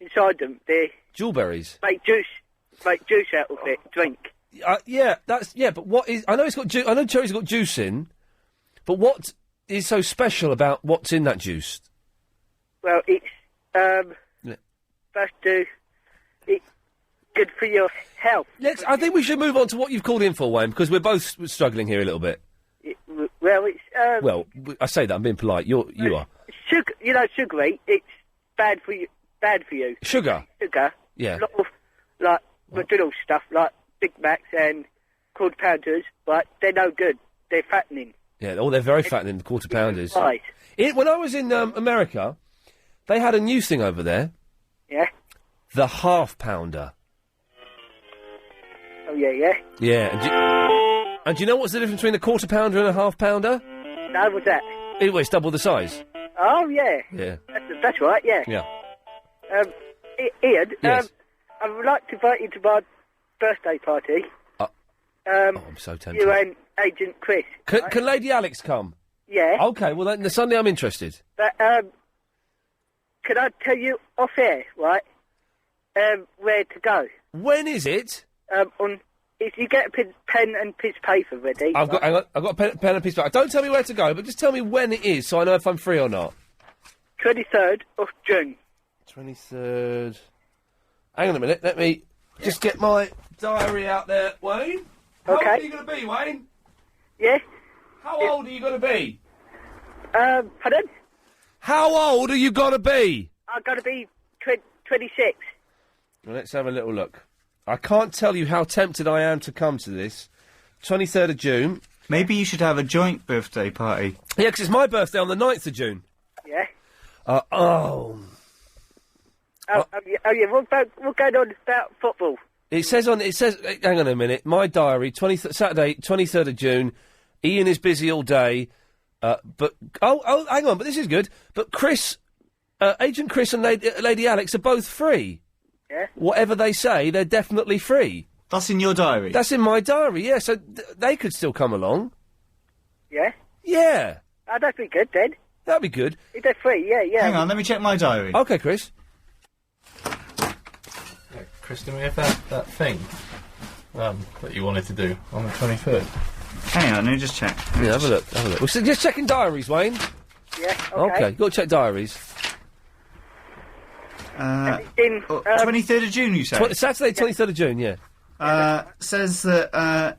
inside them. They Jewelberries. make juice out of it. Drink. Yeah, but what is... I know it's got I know cherries got juice in, but what is so special about what's in that juice? Well, it's supposed to... It's good for your health. I think we should move on to what you've called in for, Wayne, because we're both struggling here a little bit. Well, it's... Well, I say that, I'm being polite. You are. Sugar, sugary, it's bad for you. Sugar? Sugar. Yeah. A lot of, like, McDonald's stuff, like Big Macs and quarter pounders, but they're no good. They're fattening. Yeah, they're very fattening, the quarter pounders. Right. When I was in America, they had a new thing over there. Yeah? The half pounder. Oh, yeah. Yeah. And do you know what's the difference between a quarter pounder and a half pounder? No, what's that? It's double the size. Oh, yeah. Yeah. That's right, yeah. Yeah. Ian, Yes. I would like to invite you to my birthday party. I'm so tempted. You and Agent Chris. Can Lady Alex come? Yeah. Okay, well, then the Sunday I'm interested. But, can I tell you off air, right, where to go? When is it? If you get a pen and piece of paper ready. I've got a pen and piece of paper. Don't tell me where to go, but just tell me when it is so I know if I'm free or not. 23rd of June. 23rd. Hang on a minute, let me just get my diary out there, Wayne. How old are you going to be, Wayne? Yeah? How old are you going to be? Pardon? How old are you going to be? I'm going to be 26. Well, let's have a little look. I can't tell you how tempted I am to come to this. 23rd of June. Maybe you should have a joint birthday party. Yeah, because it's my birthday on the 9th of June. Yeah? Oh, yeah, what going on about football? It says, hang on a minute, my diary, Saturday, 23rd of June, Ian is busy all day, but hang on, but this is good, but Agent Chris and Lady Alex are both free. Yeah? Whatever they say, they're definitely free. That's in your diary? That's in my diary, yeah, so they could still come along. Yeah? Yeah. Oh, that'd be good then. That'd be good. If they're free, yeah. Hang on, let me check my diary. Okay, Chris. Chris, do we have that thing that you wanted to do on the 23rd? Hang on, let me just check. Yeah, have a look. We're just checking diaries, Wayne. Yeah, Okay, got to check diaries. 23rd of June, you say? Saturday, 23rd of June, yeah. Says that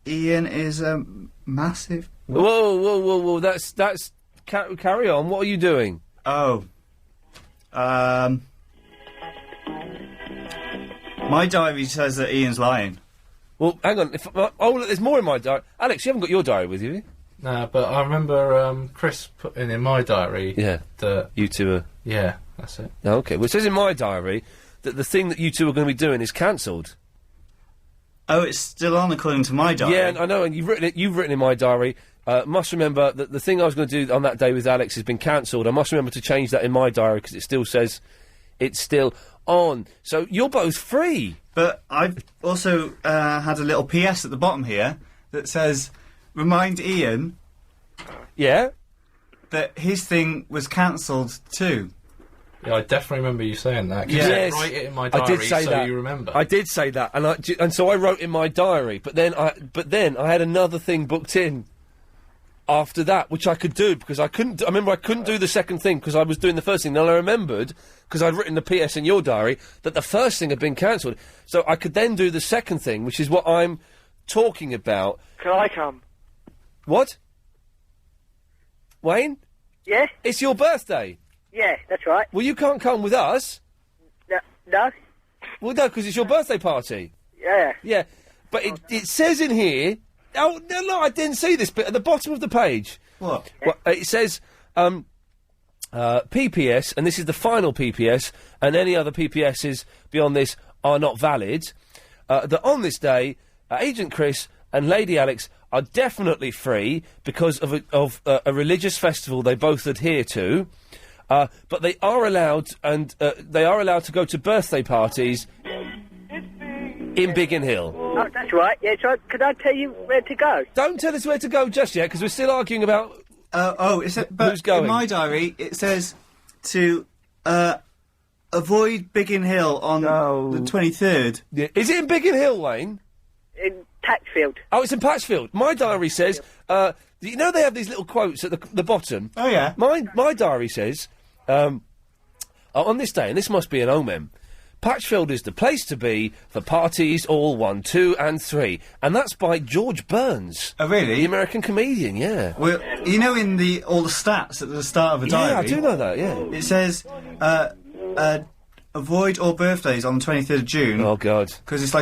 Ian is massive. Whoa! That's carry on. What are you doing? Oh, my diary says that Ian's lying. Well, hang on. Look, there's more in my diary. Alex, you haven't got your diary with you? No, but I remember Chris putting in my diary. Yeah. That you two are. Yeah, that's it. Okay. Well, it says in my diary that the thing that you two are going to be doing is cancelled. Oh, it's still on according to my diary. Yeah, I know, and you've written in my diary. Must remember that the thing I was going to do on that day with Alex has been cancelled. I must remember to change that in my diary because it still says it's still on. So you're both free. But I've also had a little PS at the bottom here that says, remind Ian... Yeah? That his thing was cancelled too. Yeah, I definitely remember you saying that. Yes, write it in my diary I did say so that. you remember. I did say that, and so I wrote in my diary. But then I had another thing booked in after that, which I could do because I couldn't. I remember I couldn't do the second thing because I was doing the first thing. Then I remembered because I'd written the PS in your diary that the first thing had been cancelled, so I could then do the second thing, which is what I'm talking about. Can I come? What? Wayne? Yeah? It's your birthday. Yeah, that's right. Well, you can't come with us. No. Well, no, because it's your birthday party. Yeah. Yeah, but it says in here... Oh, no, I didn't see this bit at the bottom of the page. What? Well, it says, PPS, and this is the final PPS, and any other PPSs beyond this are not valid, that on this day, Agent Chris and Lady Alex are definitely free because of a religious festival they both adhere to, but they are allowed to go to birthday parties in Biggin Hill. Oh, that's right. Yeah, so could I tell you where to go? Don't tell us where to go just yet, because we're still arguing about who's going. In my diary, it says to avoid Biggin Hill on the 23rd. Yeah. Is it in Biggin Hill, Wayne? In Patchfield. Oh, it's in Patchfield. My diary says, you know they have these little quotes at the bottom? Oh, yeah. My diary says, on this day, and this must be an omen, Patchfield is the place to be for parties all 1, 2 and 3. And that's by George Burns. Oh, really? The American comedian, yeah. Well, you know in all the stats at the start of a diary... Yeah, I do know that, yeah. It says, avoid all birthdays on the 23rd of June. Oh, God. Because it's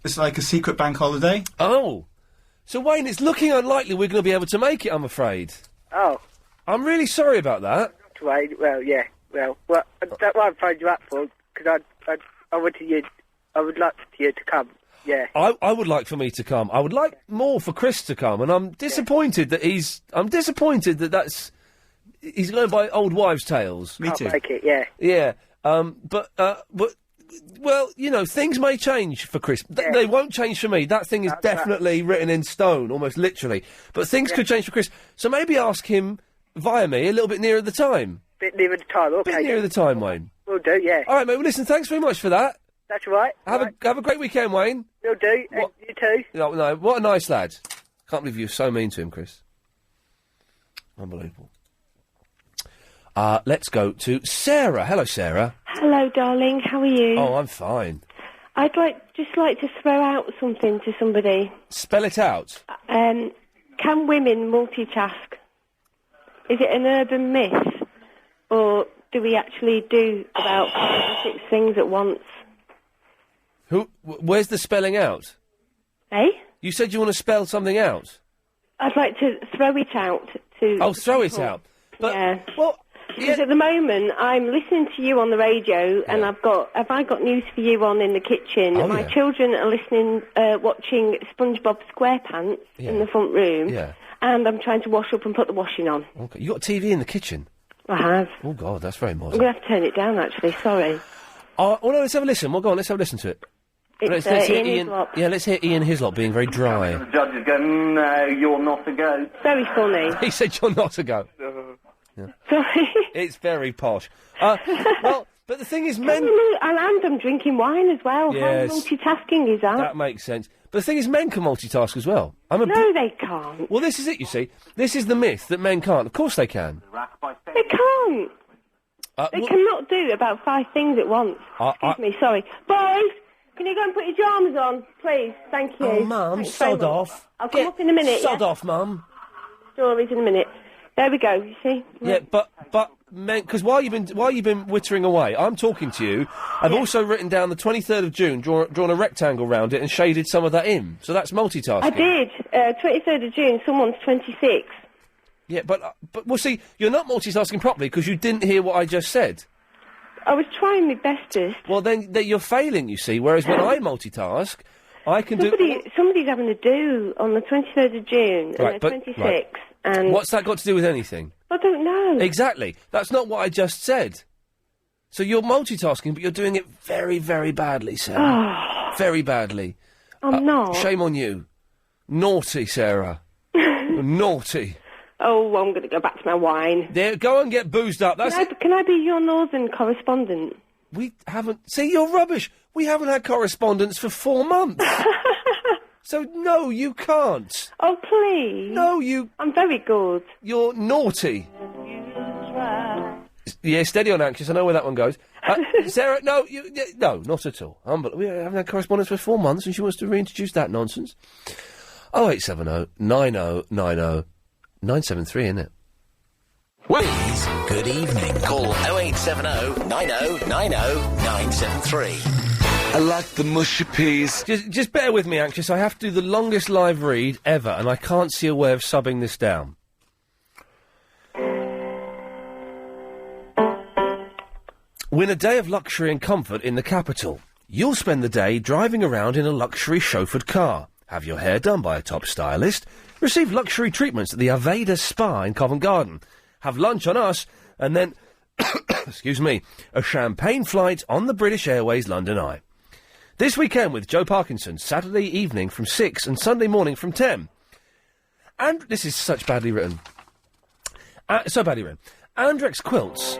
it's like a secret bank holiday. Oh. So, Wayne, it's looking unlikely we're going to be able to make it, I'm afraid. Oh. I'm really sorry about that. Right, well, yeah. Well, that's what I phoned you up for, because I would like you to come, yeah. I would like for me to come. I would like more for Chris to come, and I'm disappointed that he's going by old wives' tales. Me too. I'll make it, yeah. Yeah, but, well, you know, things may change for Chris. They won't change for me. That thing is definitely written in stone, almost literally. But things could change for Chris. So maybe ask him, via me, a little bit nearer the time. Bit nearer the time, okay. Bit nearer the time, Wayne. Will do, yeah. All right, mate, well, listen, thanks very much for that. That's all right. Have a great weekend, Wayne. Will do, and you too. No, what a nice lad. Can't believe you're so mean to him, Chris. Unbelievable. Let's go to Sarah. Hello, Sarah. Hello, darling. How are you? Oh, I'm fine. I'd just like to throw out something to somebody. Spell it out. Can women multitask? Is it an urban myth, or do we actually do about 5 or 6 things at once? Where's the spelling out? Eh? You said you want to spell something out. I'd like to throw it out to... Oh, throw it out. But, yeah. Well... Because at the moment, I'm listening to you on the radio, and have I got news for you on in the kitchen? Oh, My children are listening, watching SpongeBob SquarePants in the front room, and I'm trying to wash up and put the washing on. Okay, you got a TV in the kitchen? I have. Oh, God, that's very modern. I'm going to have to turn it down, actually, sorry. Oh, no, let's have a listen. Well, go on, let's have a listen to it. It's let's hear Ian Ian. Hislop. Yeah, let's hear Ian Hislop being very dry. The judge is going, no, you're not a goat. Very funny. He said you're not a goat. Yeah. Sorry. It's very posh. Well, but the thing is, men... And I'm drinking wine as well. Yes. How multitasking is that? That makes sense. But the thing is, men can multitask as well. No, they can't. Well, this is it, you see. This is the myth that men can't. Of course they can. They can't. They cannot do about 5 things at once. Excuse me, sorry. Boys, can you go and put your pyjamas on, please? Thank you. Oh, Mum, Thanks very sod much. off. I'll come up in a minute, Sod yeah? off, Mum. Stories in a minute. There we go, you see? Yeah, but men, because while you've been wittering away, I'm talking to you. I've also written down the 23rd of June, drawn a rectangle round it, and shaded some of that in. So that's multitasking. I did. 23rd of June, someone's 26. Yeah, but well, see, you're not multitasking properly because you didn't hear what I just said. I was trying my bestest. Well, then you're failing, you see. Whereas when I multitask, I can do. Somebody's having a do on the 23rd of June, Right, and but- they're 26. right. And What's that got to do with anything? I don't know. Exactly. That's not what I just said. So you're multitasking, but you're doing it very, very badly, Sarah. Very badly. I'm not. Shame on you. Naughty, Sarah. Naughty. Oh, I'm going to go back to my wine. There, go and get boozed up. That's Can I be your northern correspondent? We haven't... See, you're rubbish. We haven't had correspondence for 4 months. So, no, you can't. Oh, please. No, you... I'm very good. You're naughty. Yeah, steady on, Anxious. I know where that one goes. Sarah, no, no, not at all. We haven't had correspondence for 4 months, and she wants to reintroduce that nonsense. 0870 90 90 973, isn't it? Please, good evening. Call 0870 90 90 973. I like the mushy peas. Just bear with me, Anxious. I have to do the longest live read ever, and I can't see a way of subbing this down. Win a day of luxury and comfort in the capital. You'll spend the day driving around in a luxury chauffeured car. Have your hair done by a top stylist. Receive luxury treatments at the Aveda Spa in Covent Garden. Have lunch on us, and then, excuse me, a champagne flight on the British Airways London Eye. This weekend with Joe Parkinson, Saturday evening from 6 and Sunday morning from 10. And this is such badly written. So badly written. Andrex Quilts.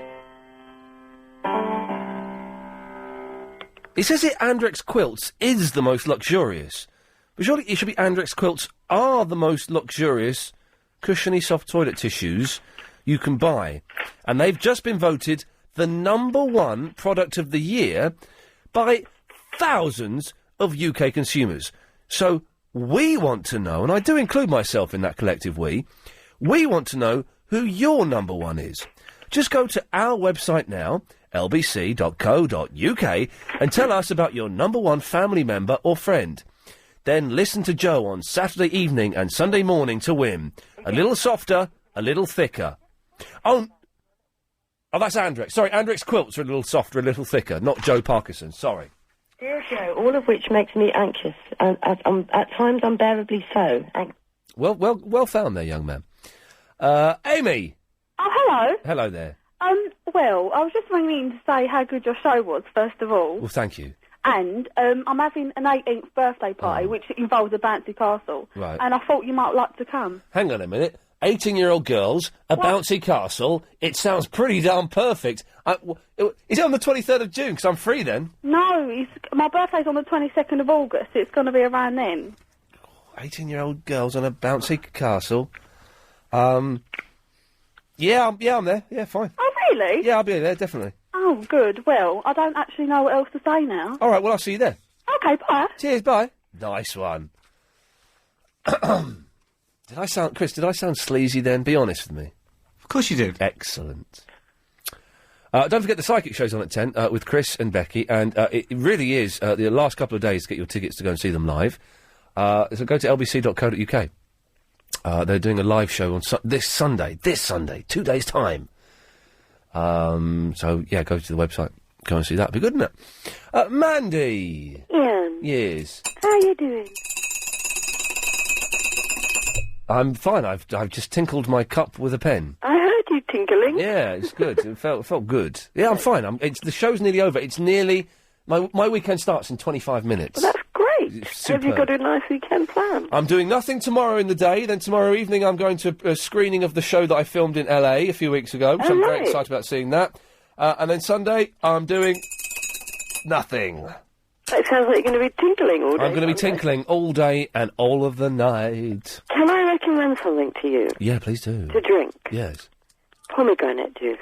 It says here Andrex Quilts is the most luxurious. But surely it should be Andrex Quilts are the most luxurious cushiony soft toilet tissues you can buy. And they've just been voted the #1 product of the year by thousands of UK consumers. So we want to know, and I do include myself in that collective we want to know who your #1 is. Just go to our website now, lbc.co.uk, and tell us about your #1 family member or friend. Then listen to Joe on Saturday evening and Sunday morning to win. A little softer, a little thicker. Oh, that's Andrex. Sorry, Andrex Quilts are a little softer, a little thicker, not Joe Parkinson. Sorry. Dear Joe, all of which makes me anxious, and at times unbearably so. Well found there, young man. Amy. Oh, hello. Hello there. Well, I was just ringing to say how good your show was, first of all. Well, thank you. And I'm having an 18th birthday party, which involves a bouncy castle. Right. And I thought you might like to come. Hang on a minute. 18-year-old girls, a bouncy castle. It sounds pretty darn perfect. Is it on the 23rd of June? Because I'm free then. No, my birthday's on the 22nd of August. It's going to be around then. 18-year-old girls on a bouncy castle. Yeah, I'm there. Yeah, fine. Oh, really? Yeah, I'll be there, definitely. Oh, good. Well, I don't actually know what else to say now. All right, well, I'll see you there. Okay, bye. Cheers, bye. Nice one. Did I sound sleazy then? Be honest with me. Of course you did. Excellent. Don't forget the Psychic show's on at 10 with Chris and Becky, and it really is the last couple of days to get your tickets to go and see them live. So go to lbc.co.uk. They're doing a live show on this Sunday, 2 days' time. So, yeah, go to the website. Go and see that. It'd be good, wouldn't it? Mandy! Ian. Yes. How are you doing? I'm fine. I've just tinkled my cup with a pen. I heard you tinkling. Yeah, it's good. It felt good. Yeah, I'm fine. The show's nearly over. It's nearly... My weekend starts in 25 minutes. Well, that's great. Have you got a nice weekend planned? I'm doing nothing tomorrow in the day. Then tomorrow evening I'm going to a screening of the show that I filmed in LA a few weeks ago, which I'm very excited about seeing that. And then Sunday I'm doing nothing. It sounds like you're going to be tinkling all day. I'm going to be tinkling all day and all of the night. Can I recommend something to you? Yeah, please do. To drink? Yes. Pomegranate juice.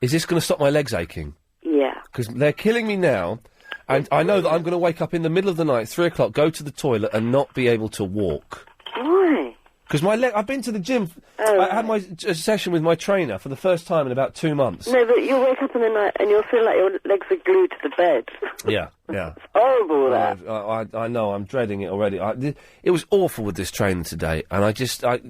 Is this going to stop my legs aching? Yeah. Because they're killing me now, and I know that I'm going to wake up in the middle of the night, 3 o'clock, go to the toilet and not be able to walk. Why? Because I've been to the gym. I had my session with my trainer for the first time in about 2 months. No, but you'll wake up in the night and you'll feel like your legs are glued to the bed. Yeah. It's horrible, that. I know, I'm dreading it already. It was awful with this trainer today, and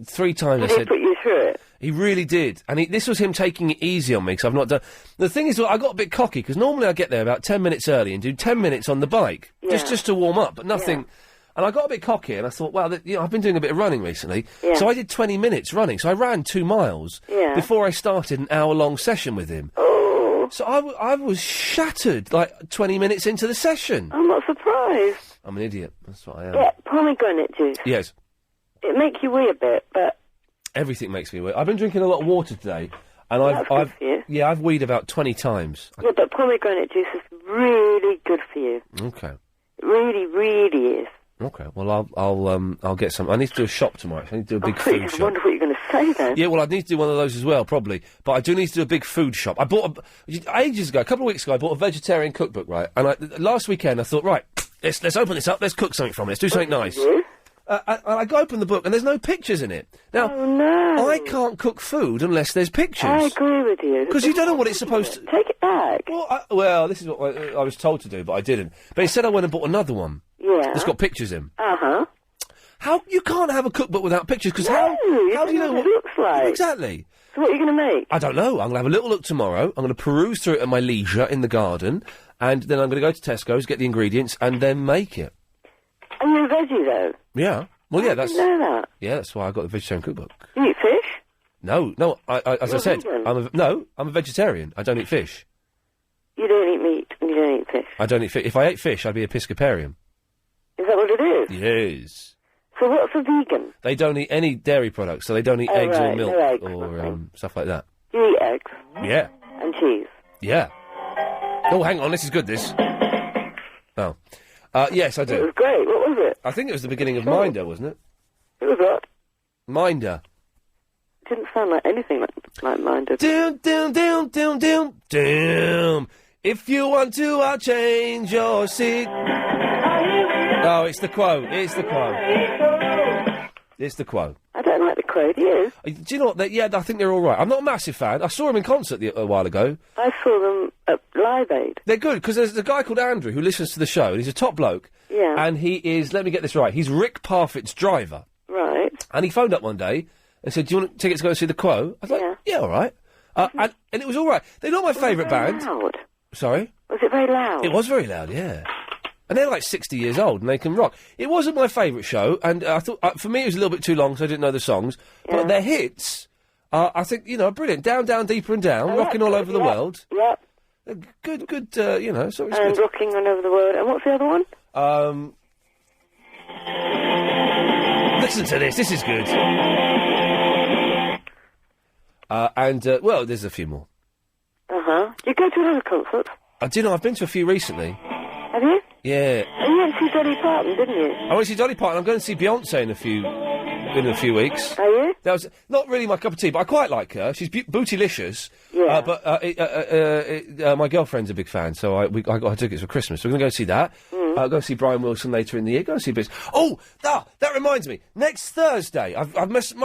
3 times I said... Did he put you through it? He really did. And this was him taking it easy on me, because I've not done... The thing is, I got a bit cocky, because normally I get there about 10 minutes early and do 10 minutes on the bike, just to warm up, but nothing... Yeah. And I got a bit cocky, and I thought, well, I've been doing a bit of running recently, so I did 20 minutes running. So I ran 2 miles before I started an hour-long session with him. Oh. So I was shattered, like, 20 minutes into the session. I'm not surprised. I'm an idiot. That's what I am. Yeah, pomegranate juice. Yes. It makes you wee a bit, but... Everything makes me weird. I've been drinking a lot of water today, and That's good for you. I've weed about 20 times. Yeah, but pomegranate juice is really good for you. Okay. It really, really is. Okay, well, I'll get some. I need to do a shop tomorrow. I need to do a big food shop. I wonder what you're going to say then. Yeah, well, I need to do one of those as well, probably. But I do need to do a big food shop. I bought ages ago, a couple of weeks ago, I bought a vegetarian cookbook, right? And last weekend I thought, right, let's open this up. Let's cook something from it. Let's do something nice. I go open the book and there's no pictures in it. Now, I can't cook food unless there's pictures. I agree with you. Because you don't know what it's supposed to... Take it back. Well, this is what I was told to do, but I didn't. But instead I went and bought another one. Yeah. That's got pictures in. Uh-huh. How... You can't have a cookbook without pictures, because how do you know what it looks like? Exactly. So what are you going to make? I don't know. I'm going to have a little look tomorrow. I'm going to peruse through it at my leisure in the garden, and then I'm going to go to Tesco's, get the ingredients, and then make it. And you're a veggie, though? Yeah. Well, yeah, I that's... didn't know that. Yeah, that's why I got the vegetarian cookbook. Do you eat fish? No, as I said, vegan? I'm a vegetarian. I don't eat fish. You don't eat meat and you don't eat fish. I don't eat fish. If I ate fish, I'd be Episcopalian. Is that what it is? Yes. So what's a vegan? They don't eat any dairy products, so they don't eat Oh, eggs or right, milk no eggs, or stuff like that. You eat eggs Yeah. and cheese. Yeah. Oh, hang on, this is good, this. Oh. Yes, I do. It was great. What was it? I think it was the beginning of Minder, wasn't it? It was what? Minder. It didn't sound like anything like mine did. Doom. If you want to, I'll change your seat. Oh, it's the quote. It's the quote. It's the quote. I don't like the quote, do you? Do you know what? Yeah, I think they're all right. I'm not a massive fan. I saw them in concert a while ago. I saw them at Live Aid. They're good, because there's a guy called Andrew who listens to the show, and he's a top bloke. Yeah. And he is, let me get this right, he's Rick Parfitt's driver. Right. And he phoned up one day and said, do you want tickets to go and see the Quo? I was like, yeah, all right. And it was all right. They're not my favourite band. Loud? Sorry? Was it very loud? It was very loud, yeah. And they're like 60 years old and they can rock. It wasn't my favourite show, and I thought, for me it was a little bit too long, so I didn't know the songs. Yeah. But their hits, I think, are brilliant. Down, Down, Deeper and Down, rocking all over the world. Yep. Good, so it's And good. rocking all over the world. And what's the other one? Listen to this is good. Well, there's a few more. Uh-huh. You go to another concert? I've been to a few recently. Have you? Yeah. And you went to see Dolly Parton, didn't you? I went to see Dolly Parton. I'm going to see Beyonce in a few weeks. Are you? That was not really my cup of tea, but I quite like her. She's bootylicious. Yeah. My girlfriend's a big fan, so I got her tickets for Christmas. So we're going to go see that. Go see Brian Wilson later in the year. Go see bits. Oh, that reminds me. Next Thursday, I must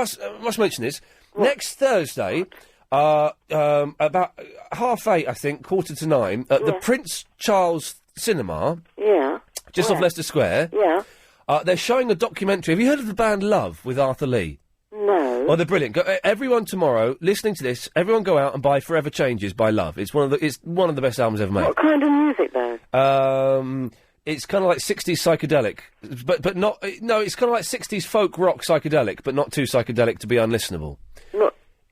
mention this. Next Thursday, about 8:30, I think, 8:45, at the Prince Charles Cinema. Yeah. Just off Leicester Square. Yeah. They're showing a documentary. Have you heard of the band Love with Arthur Lee? No. Oh, they're brilliant. Everyone tomorrow, listening to this, everyone go out and buy Forever Changes by Love. It's one of the best albums ever made. What kind of music, though? It's kind of like 60s psychedelic, but not. No, it's kind of like 60s folk rock psychedelic, but not too psychedelic to be unlistenable.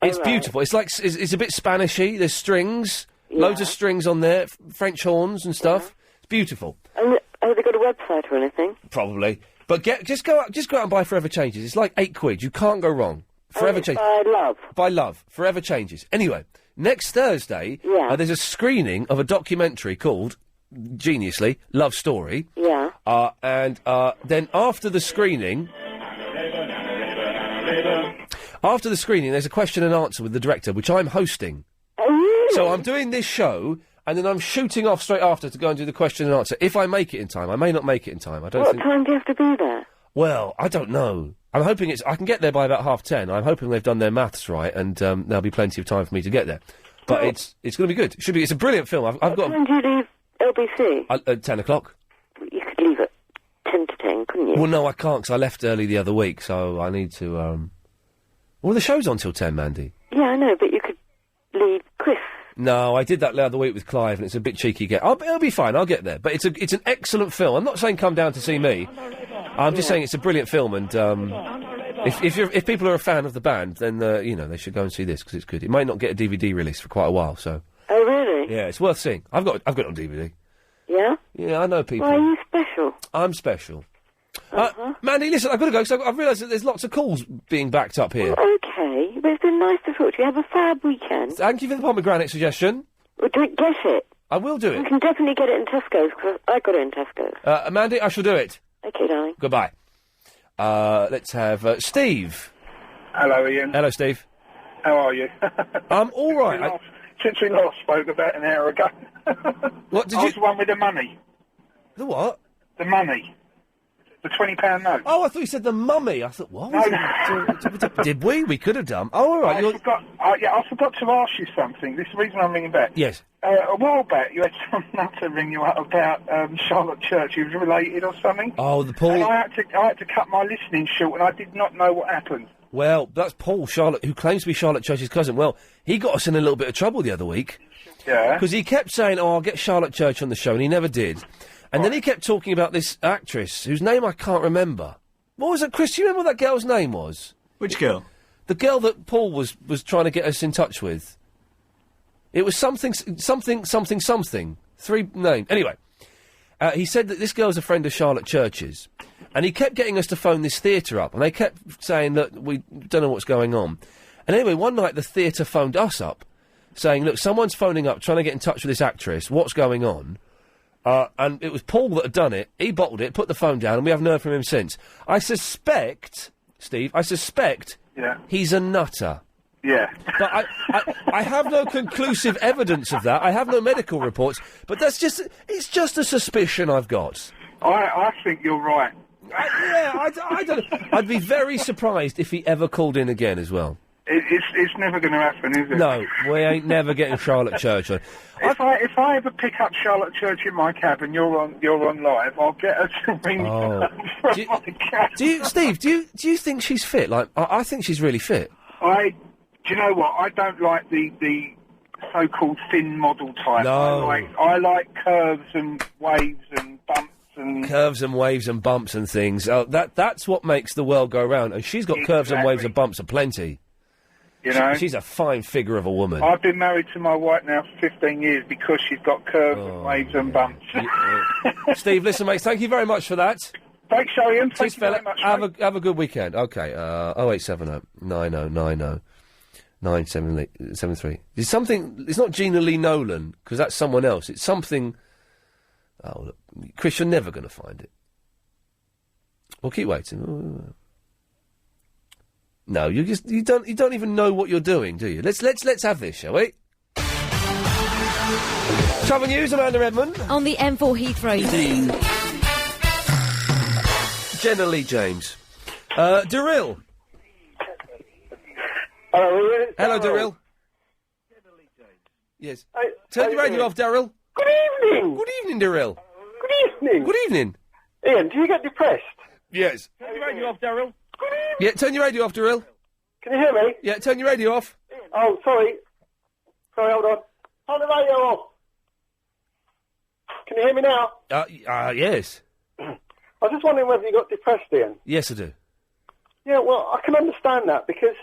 It's beautiful. It's like it's a bit Spanishy. There's strings, loads of strings on there, French horns and stuff. It's beautiful. And have they got a website or anything? Probably, but just go out and buy Forever Changes. It's like £8. You can't go wrong. Forever Changes by Love. Forever Changes. Anyway, next Thursday, there's a screening of a documentary called, geniusly, Love Story. Yeah. And then after the screening. After the screening, there's a question and answer with the director, which I'm hosting. So I'm doing this show, and then I'm shooting off straight after to go and do the question and answer. If I make it in time, I may not make it in time. I don't think. What time do you have to be there? Well, I don't know. I'm hoping I can get there by about 10:30. I'm hoping they've done their maths right, and there'll be plenty of time for me to get there. But it's going to be good. It's a brilliant film. I've got. When do you leave LBC? At 10 o'clock. You could leave at 10 to 10, couldn't you? Well, no, I can't, because I left early the other week, so I need to. Well, the show's on till 10, Mandy. Yeah, I know, but you could leave Chris. No, I did that the other week with Clive, and it's a bit cheeky. It'll be fine. I'll get there. But it's an excellent film. I'm not saying come down to see me. I'm just saying it's a brilliant film, and if people are a fan of the band, then they should go and see this because it's good. It might not get a DVD release for quite a while, so. Oh, really? Yeah, it's worth seeing. I've got it on DVD. Yeah. Yeah, I know people. Why are you special? I'm special. Mandy, listen, I've got to go, because I've realised that there's lots of calls being backed up here. Well, okay, but it's been nice to talk to you. Have a fab weekend. Thank you for the pomegranate suggestion. Well, get it. I will do it. You can definitely get it in Tesco's, because I got it in Tesco's. Mandy, I shall do it. Okay, darling. Goodbye. Let's have Steve. Hello, Ian. Hello, Steve. How are you? I'm all right. Since we last spoke about an hour ago. What did I you? was the one with the money. The what? The money. The £20 note. Oh, I thought you said the mummy. I thought, what? Did we? We could have done. Oh, all right. I forgot to ask you something. This is the reason I'm ringing back. Yes. A while back, you had some nutter ring you up about Charlotte Church. He was related or something. Oh, the Paul. And I had to cut my listening short, and I did not know what happened. Well, that's Paul, Charlotte, who claims to be Charlotte Church's cousin. Well, he got us in a little bit of trouble the other week. Yeah. Because he kept saying, I'll get Charlotte Church on the show, and he never did. And then he kept talking about this actress, whose name I can't remember. What was it, Chris? Do you remember what that girl's name was? Which girl? The girl that Paul was trying to get us in touch with. It was something. Three names. Anyway, he said that this girl's a friend of Charlotte Church's. And he kept getting us to phone this theatre up. And they kept saying that we don't know what's going on. And anyway, one night the theatre phoned us up, saying, look, someone's phoning up, trying to get in touch with this actress. What's going on? And it was Paul that had done it. He bottled it, put the phone down, and we haven't heard from him since. I suspect, Steve, Yeah. he's a nutter. Yeah. But I have no conclusive evidence of that. I have no medical reports. But it's just a suspicion I've got. I think you're right. I don't know. I'd be very surprised if he ever called in again as well. It's never going to happen, is it? No, we ain't never getting Charlotte Church on. If I ever pick up Charlotte Church in my cab and you're on live, I'll get her to ring me up from my cab. Steve? Do you think she's fit? Like, I think she's really fit. Do you know what? I don't like the so-called thin model type. No. I like curves and waves and bumps and curves and waves and bumps and things. That's what makes the world go round. And she's got curves and waves and bumps aplenty. You know? She's a fine figure of a woman. I've been married to my wife now for 15 years because she's got curves and waves and bumps. Steve, listen, mate, thank you very much for that. Thanks, Ian. Thank you fella. very much. Have a good weekend. Okay, 0870 9090 973. There's something. It's not Gina Lee Nolan because that's someone else. It's something. Oh, look, Chris, you're never going to find it. We'll keep waiting. No, you don't even know what you're doing, do you? Let's have this, shall we? Travel news, Amanda Redmond. On the M4 Heathrow. Jenna Lee James. Daryl. Hello, Daryl. Yes. Turn your radio off, Daryl. Good evening. Good evening, Daryl. Good evening. Good evening. Ian, do you get depressed? Yes. Turn your radio off, Daryl. Yeah, turn your radio off, Daryl. Can you hear me? Yeah, turn your radio off. Oh, sorry. Sorry, hold on. Turn the radio off. Can you hear me now? Yes. I was just wondering whether you got depressed, Ian. Yes, I do. Yeah, well, I can understand that because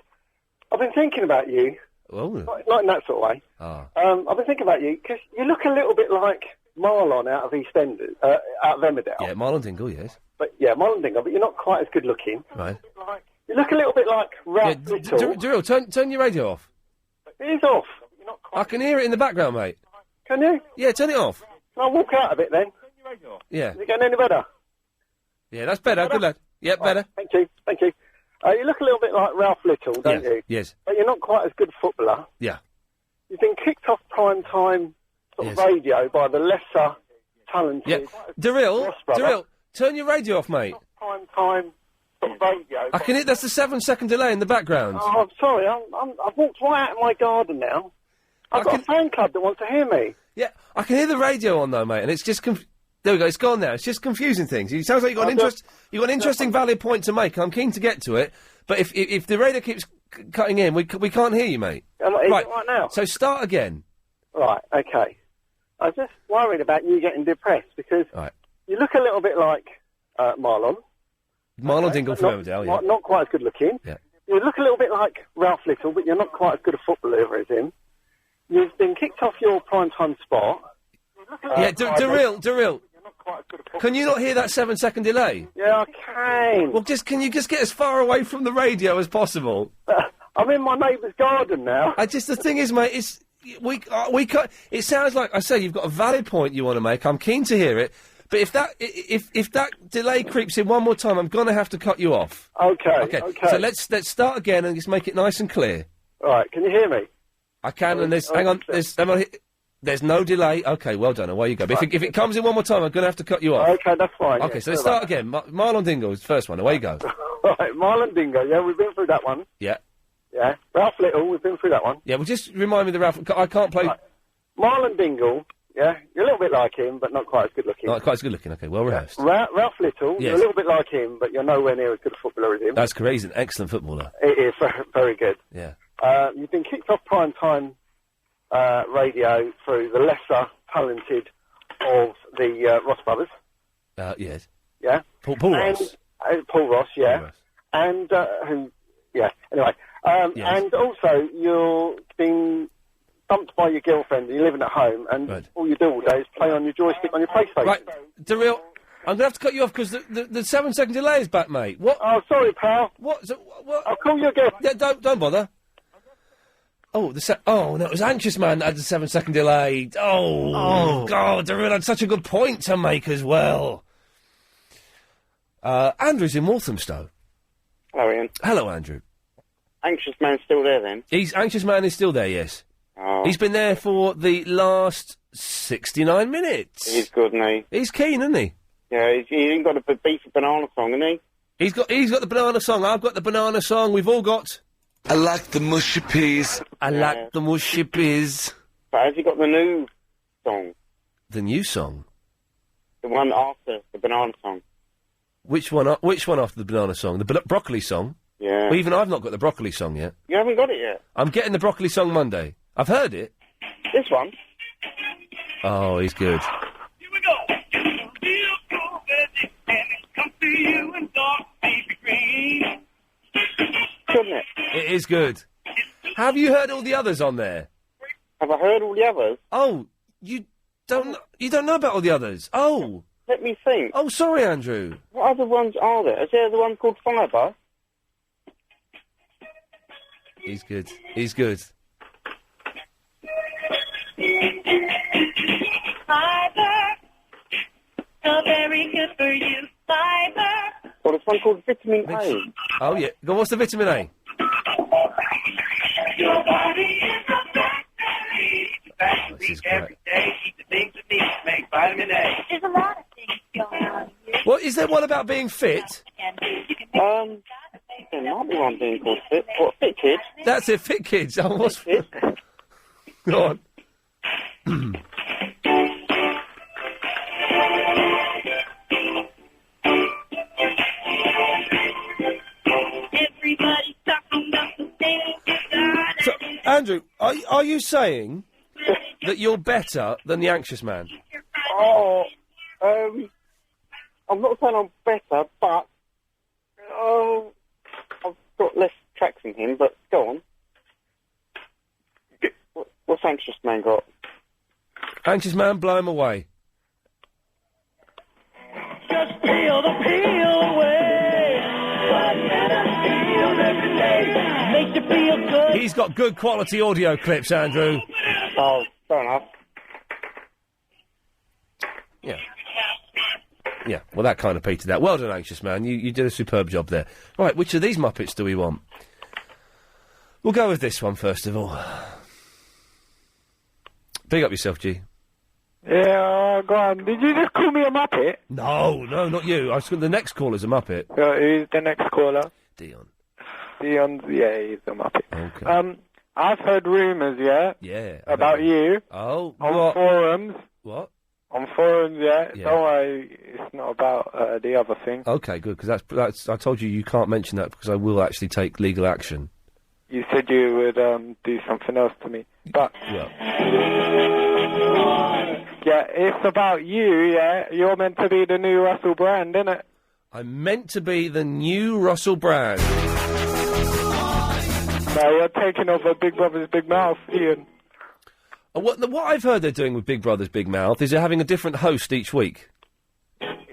I've been thinking about you. Oh. Not in that sort of way. Ah. I've been thinking about you because you look a little bit like Marlon out of EastEnders, out of Emmerdale. Yeah, Marlon Dingle, yes. But yeah, Marlon Dingle, but you're not quite as good looking. Right. You look a little bit like Ralph Little. Daryl, turn your radio off. It is off. I can hear it in the background, mate. Can you? Yeah, turn it off. I'll walk out of it then. Yeah. Is it getting any better? Yeah, that's better. Good lad. Yeah, better. Thank you. Thank you. You look a little bit like Ralph Little, don't you? Yes. But you're not quite as good a footballer. Yeah. You've been kicked off prime time sort of radio by the lesser talented. Yeah. Daryl, turn your radio off, mate. Prime time sort of radio. I can hear. That's the 7-second delay in the background. Oh, I'm sorry. I've walked right out of my garden now. I've got a fan club that wants to hear me. Yeah, I can hear the radio on though, mate, and it's just there we go. It's gone now. It's just confusing things. It sounds like you've got an interesting, valid point to make. I'm keen to get to it, but if the radio keeps cutting in, we can't hear you, mate. Right now. So start again. Right. Okay. I was just worried about you getting depressed because you look a little bit like Marlon. Marlon Dingle from Emmerdale, yeah. Not quite as good looking. Yeah. You look a little bit like Ralph Little, but you're not quite as good a footballer as him. You've been kicked off your primetime spot. Daryl. Can you not hear that 7-second delay? Yeah, I can. Well, can you just get as far away from the radio as possible? I'm in my neighbour's garden now. The thing is, mate, we can't. It sounds like I say you've got a valid point you want to make. I'm keen to hear it, but if that delay creeps in one more time, I'm going to have to cut you off. Okay. So let's start again and just make it nice and clear. All right. Can you hear me? I can, and there's no delay. Okay, well done. Away you go. But if it comes in one more time, I'm going to have to cut you off. Okay, that's fine. Okay, so let's start again. Marlon Dingle is the first one. Away you go. Right, Marlon Dingle. Yeah, we've been through that one. Yeah. Yeah. Ralph Little, we've been through that one. Yeah, well, just remind me the Ralph. I can't play. Right. Marlon Dingle, Yeah, you're a little bit like him, but not quite as good looking. Not quite as good looking. Okay, well rehearsed. Ralph Little, Yes. you're a little bit like him, but you're nowhere near as good a footballer as him. That's correct. He's an excellent footballer. It is very good. Yeah. You've been kicked off prime time radio through the lesser talented of the Ross brothers. Yes. Yeah. Paul And- Ross. Paul Ross, yeah. Paul Ross. And anyway, Yes. and also you're being dumped by your girlfriend and you're living at home, and all you do all day is play on your joystick on your PlayStation. Right, Daryl, I'm going to have to cut you off because the 7-second delay is back, mate. What? Oh, sorry, pal. What? What? I'll call you again. Yeah, don't bother. Oh, no, it was Anxious Man that had the 7-second delay. Oh, God, Daryl had such a good point to make as well. Andrew's in Walthamstow. Hello, Ian. Hello, Andrew. Anxious man's still there then? Anxious Man is still there, yes. Oh. He's been there for the last 69 minutes. He's good, isn't he? He's keen, isn't he? Yeah, he's even got a beef banana song, hasn't he? He's got the banana song. I've got the banana song. We've all got. I like the mushy peas. I like the mushy peas. But has he got the new song? The new song? The one after the banana song? Which one after the banana song? The broccoli song? Yeah. Well, even I've not got the broccoli song yet. You haven't got it yet? I'm getting the broccoli song Monday. I've heard it. This one? Oh, he's good. Shouldn't it? It is good. Have you heard all the others on there? Have I heard all the others? Oh, you don't know about all the others? Oh. Let me think. Oh, sorry, Andrew. What other ones are there? Is there the one called Fiber? He's good. He's good. Fiber, so very good for you. Fiber. Well, there's one called Vitamin A. Oh, yeah. Go on, what's the vitamin A? Your body is a factory. This is great. Every day, eat the things we need to make vitamin A. There's a lot of things going on here. What is there one about being fit? There might be one being called Fit. What, Fit Kid? That's it, Fit Kids. Oh, what's... Go on. Everybody's talking about the thing. So, Andrew, are you saying that you're better than the Anxious Man? Oh, I'm not saying I'm better, but I've got less tracks than him. But go on. What's Anxious Man got? Anxious Man, blow him away. Just peel the peel away. Banana peel every day. Makes you feel good. He's got good quality audio clips, Andrew. Oh, fair enough. Yeah. Yeah, well, that kind of petered out. Well done, Anxious Man. You did a superb job there. Right, which of these Muppets do we want? We'll go with this one, first of all. Big up yourself, G. Yeah, go on. Did you just call me a Muppet? No, not you. The next caller's a Muppet. Who's the next caller? Dion. Dion's, yeah, he's a Muppet. Okay. I've heard rumours, yeah? Yeah. About you. Oh, on what? forums. What? On forums, yeah. Yeah. Don't worry, it's not about the other thing. Okay, good, because that's... I told you can't mention that because I will actually take legal action. You said you would do something else to me. But... Well... Yeah, it's about you, yeah? You're meant to be the new Russell Brand, innit? I'm meant to be the new Russell Brand. No, you're taking over Big Brother's Big Mouth, Ian. What I've heard they're doing with Big Brother's Big Mouth is they're having a different host each week.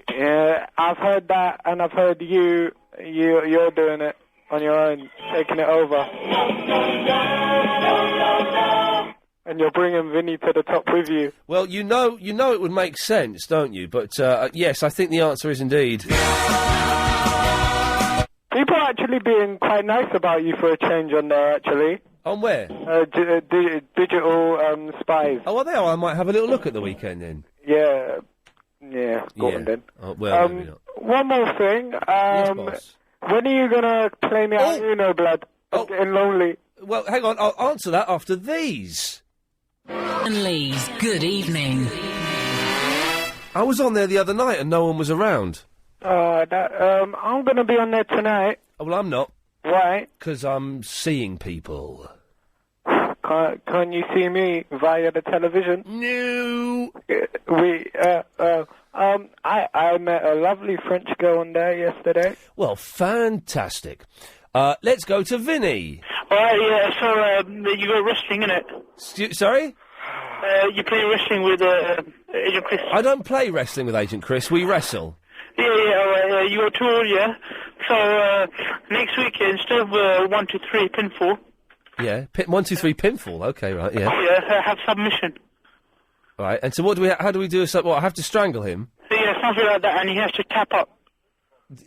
Yeah, I've heard that, and I've heard you're doing it on your own, taking it over. And you're bringing Vinny to the top with you. Well, you know it would make sense, don't you? But, yes, I think the answer is indeed. People are actually being quite nice about you for a change on there, actually. On where? Digital spies. Oh, are they? I might have a little look at the weekend then. Yeah, go on then. Oh, well, maybe not. One more thing. Boss. When are you gonna play me out, blood? I'm getting lonely. Well, hang on, I'll answer that after these. And Lee's Good Evening. I was on there the other night and no one was around. I'm going to be on there tonight. Oh, well, I'm not. Why? Because I'm seeing people. Can you see me via the television? No. I met a lovely French girl on there yesterday. Well, fantastic. Let's go to Vinny. Yeah, so you go wrestling, innit? Sorry? You play wrestling with Agent Chris. I don't play wrestling with Agent Chris. We wrestle. Yeah, you go tour, yeah. So next week, instead of 1, 2, 3 pinfall. Yeah, 1, 2, 3 pinfall. Okay, right. Yeah. Yeah, have submission. Right. And so, what do we? How do we do? What? I have to strangle him. Yeah, something like that, and he has to tap up.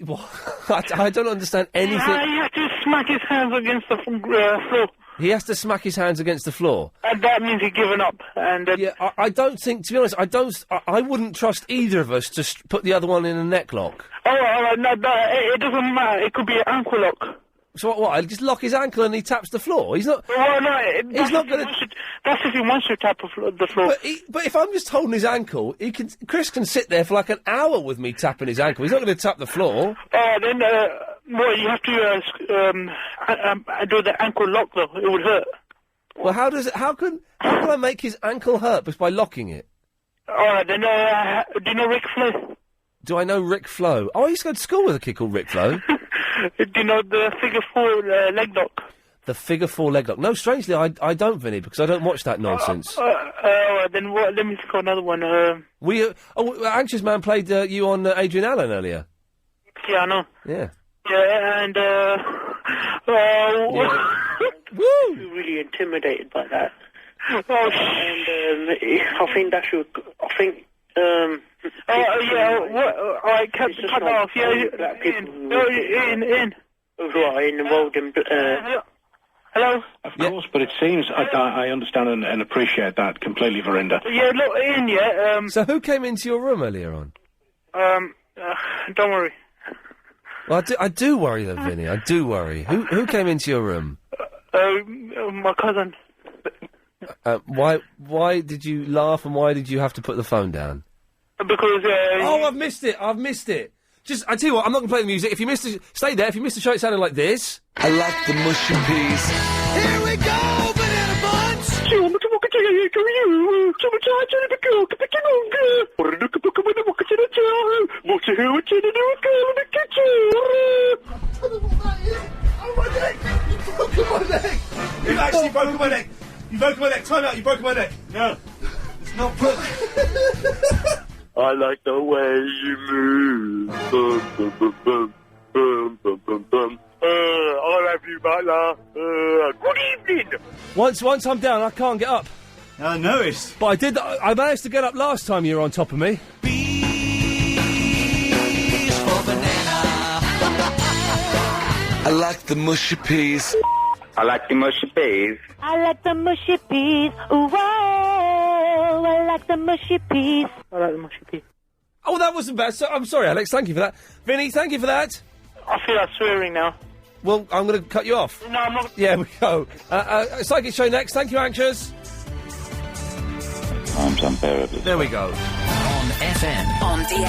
What? I don't understand anything. He has to smack his hands against the floor. He has to smack his hands against the floor. And that means he's given up. And yeah, I don't think, to be honest, I wouldn't trust either of us to put the other one in a neck lock. Oh, no, it doesn't matter. It could be an ankle lock. So what? I just lock his ankle and he taps the floor. He's not. Well, no, he's not going to. That's if he wants to tap the floor. But if I'm just holding his ankle, Chris can sit there for like an hour with me tapping his ankle. He's not going to tap the floor. Then, well, you have to do the ankle lock though. It would hurt. Well, how can I make his ankle hurt just by locking it? All right, then. Do you know Ric Flair? Do I know Ric Flo? Oh, I used to go to school with a kid called Ric Flo. Do you know the figure 4 leg lock? The figure 4 leg lock. No, strangely, I don't, Vinny, because I don't watch that nonsense. Then let me think of another one. Anxious Man played you on Adrian Allen earlier. Yeah, I know. Yeah. Yeah, and Woo! I'm really intimidated by that. And I think that should. I kept cut off. Yeah, Ian. Involved in. Hello. Of course, but it seems I understand and appreciate that completely, Verinda. Yeah, look, Ian. Yeah. So who came into your room earlier on? Don't worry. Well, I do worry though, Vinny. I do worry. Who came into your room? My cousin. Why did you laugh and why did you have to put the phone down? Because I've missed it. Just, I tell you what, I'm not going to play the music. If you missed it, stay there. If you missed the show, it sounded like this. I like the mushy peas. Here we go, banana buns! You've actually broken my neck. You broke my neck. Time out. You broke my neck. No. It's not good. I like the way you move. Bum, bum, bum, bum. Bum, bum, bum, bum. I love you, butler. Good evening. Once I'm down, I can't get up. I noticed. But I managed to get up last time you were on top of me. I like the mushy peas. I like the mushy peas. I like the mushy peas. Ooh, whoa, I like the mushy peas. I like the mushy peas. Oh, that wasn't bad. I'm sorry, Alex. Thank you for that. Vinny, thank you for that. I feel like swearing now. Well, I'm going to cut you off. No, I'm not. Yeah, we go. Psychic Show next. Thank you, Anxious. Time's unbearable. There we go. On FM, on DAB,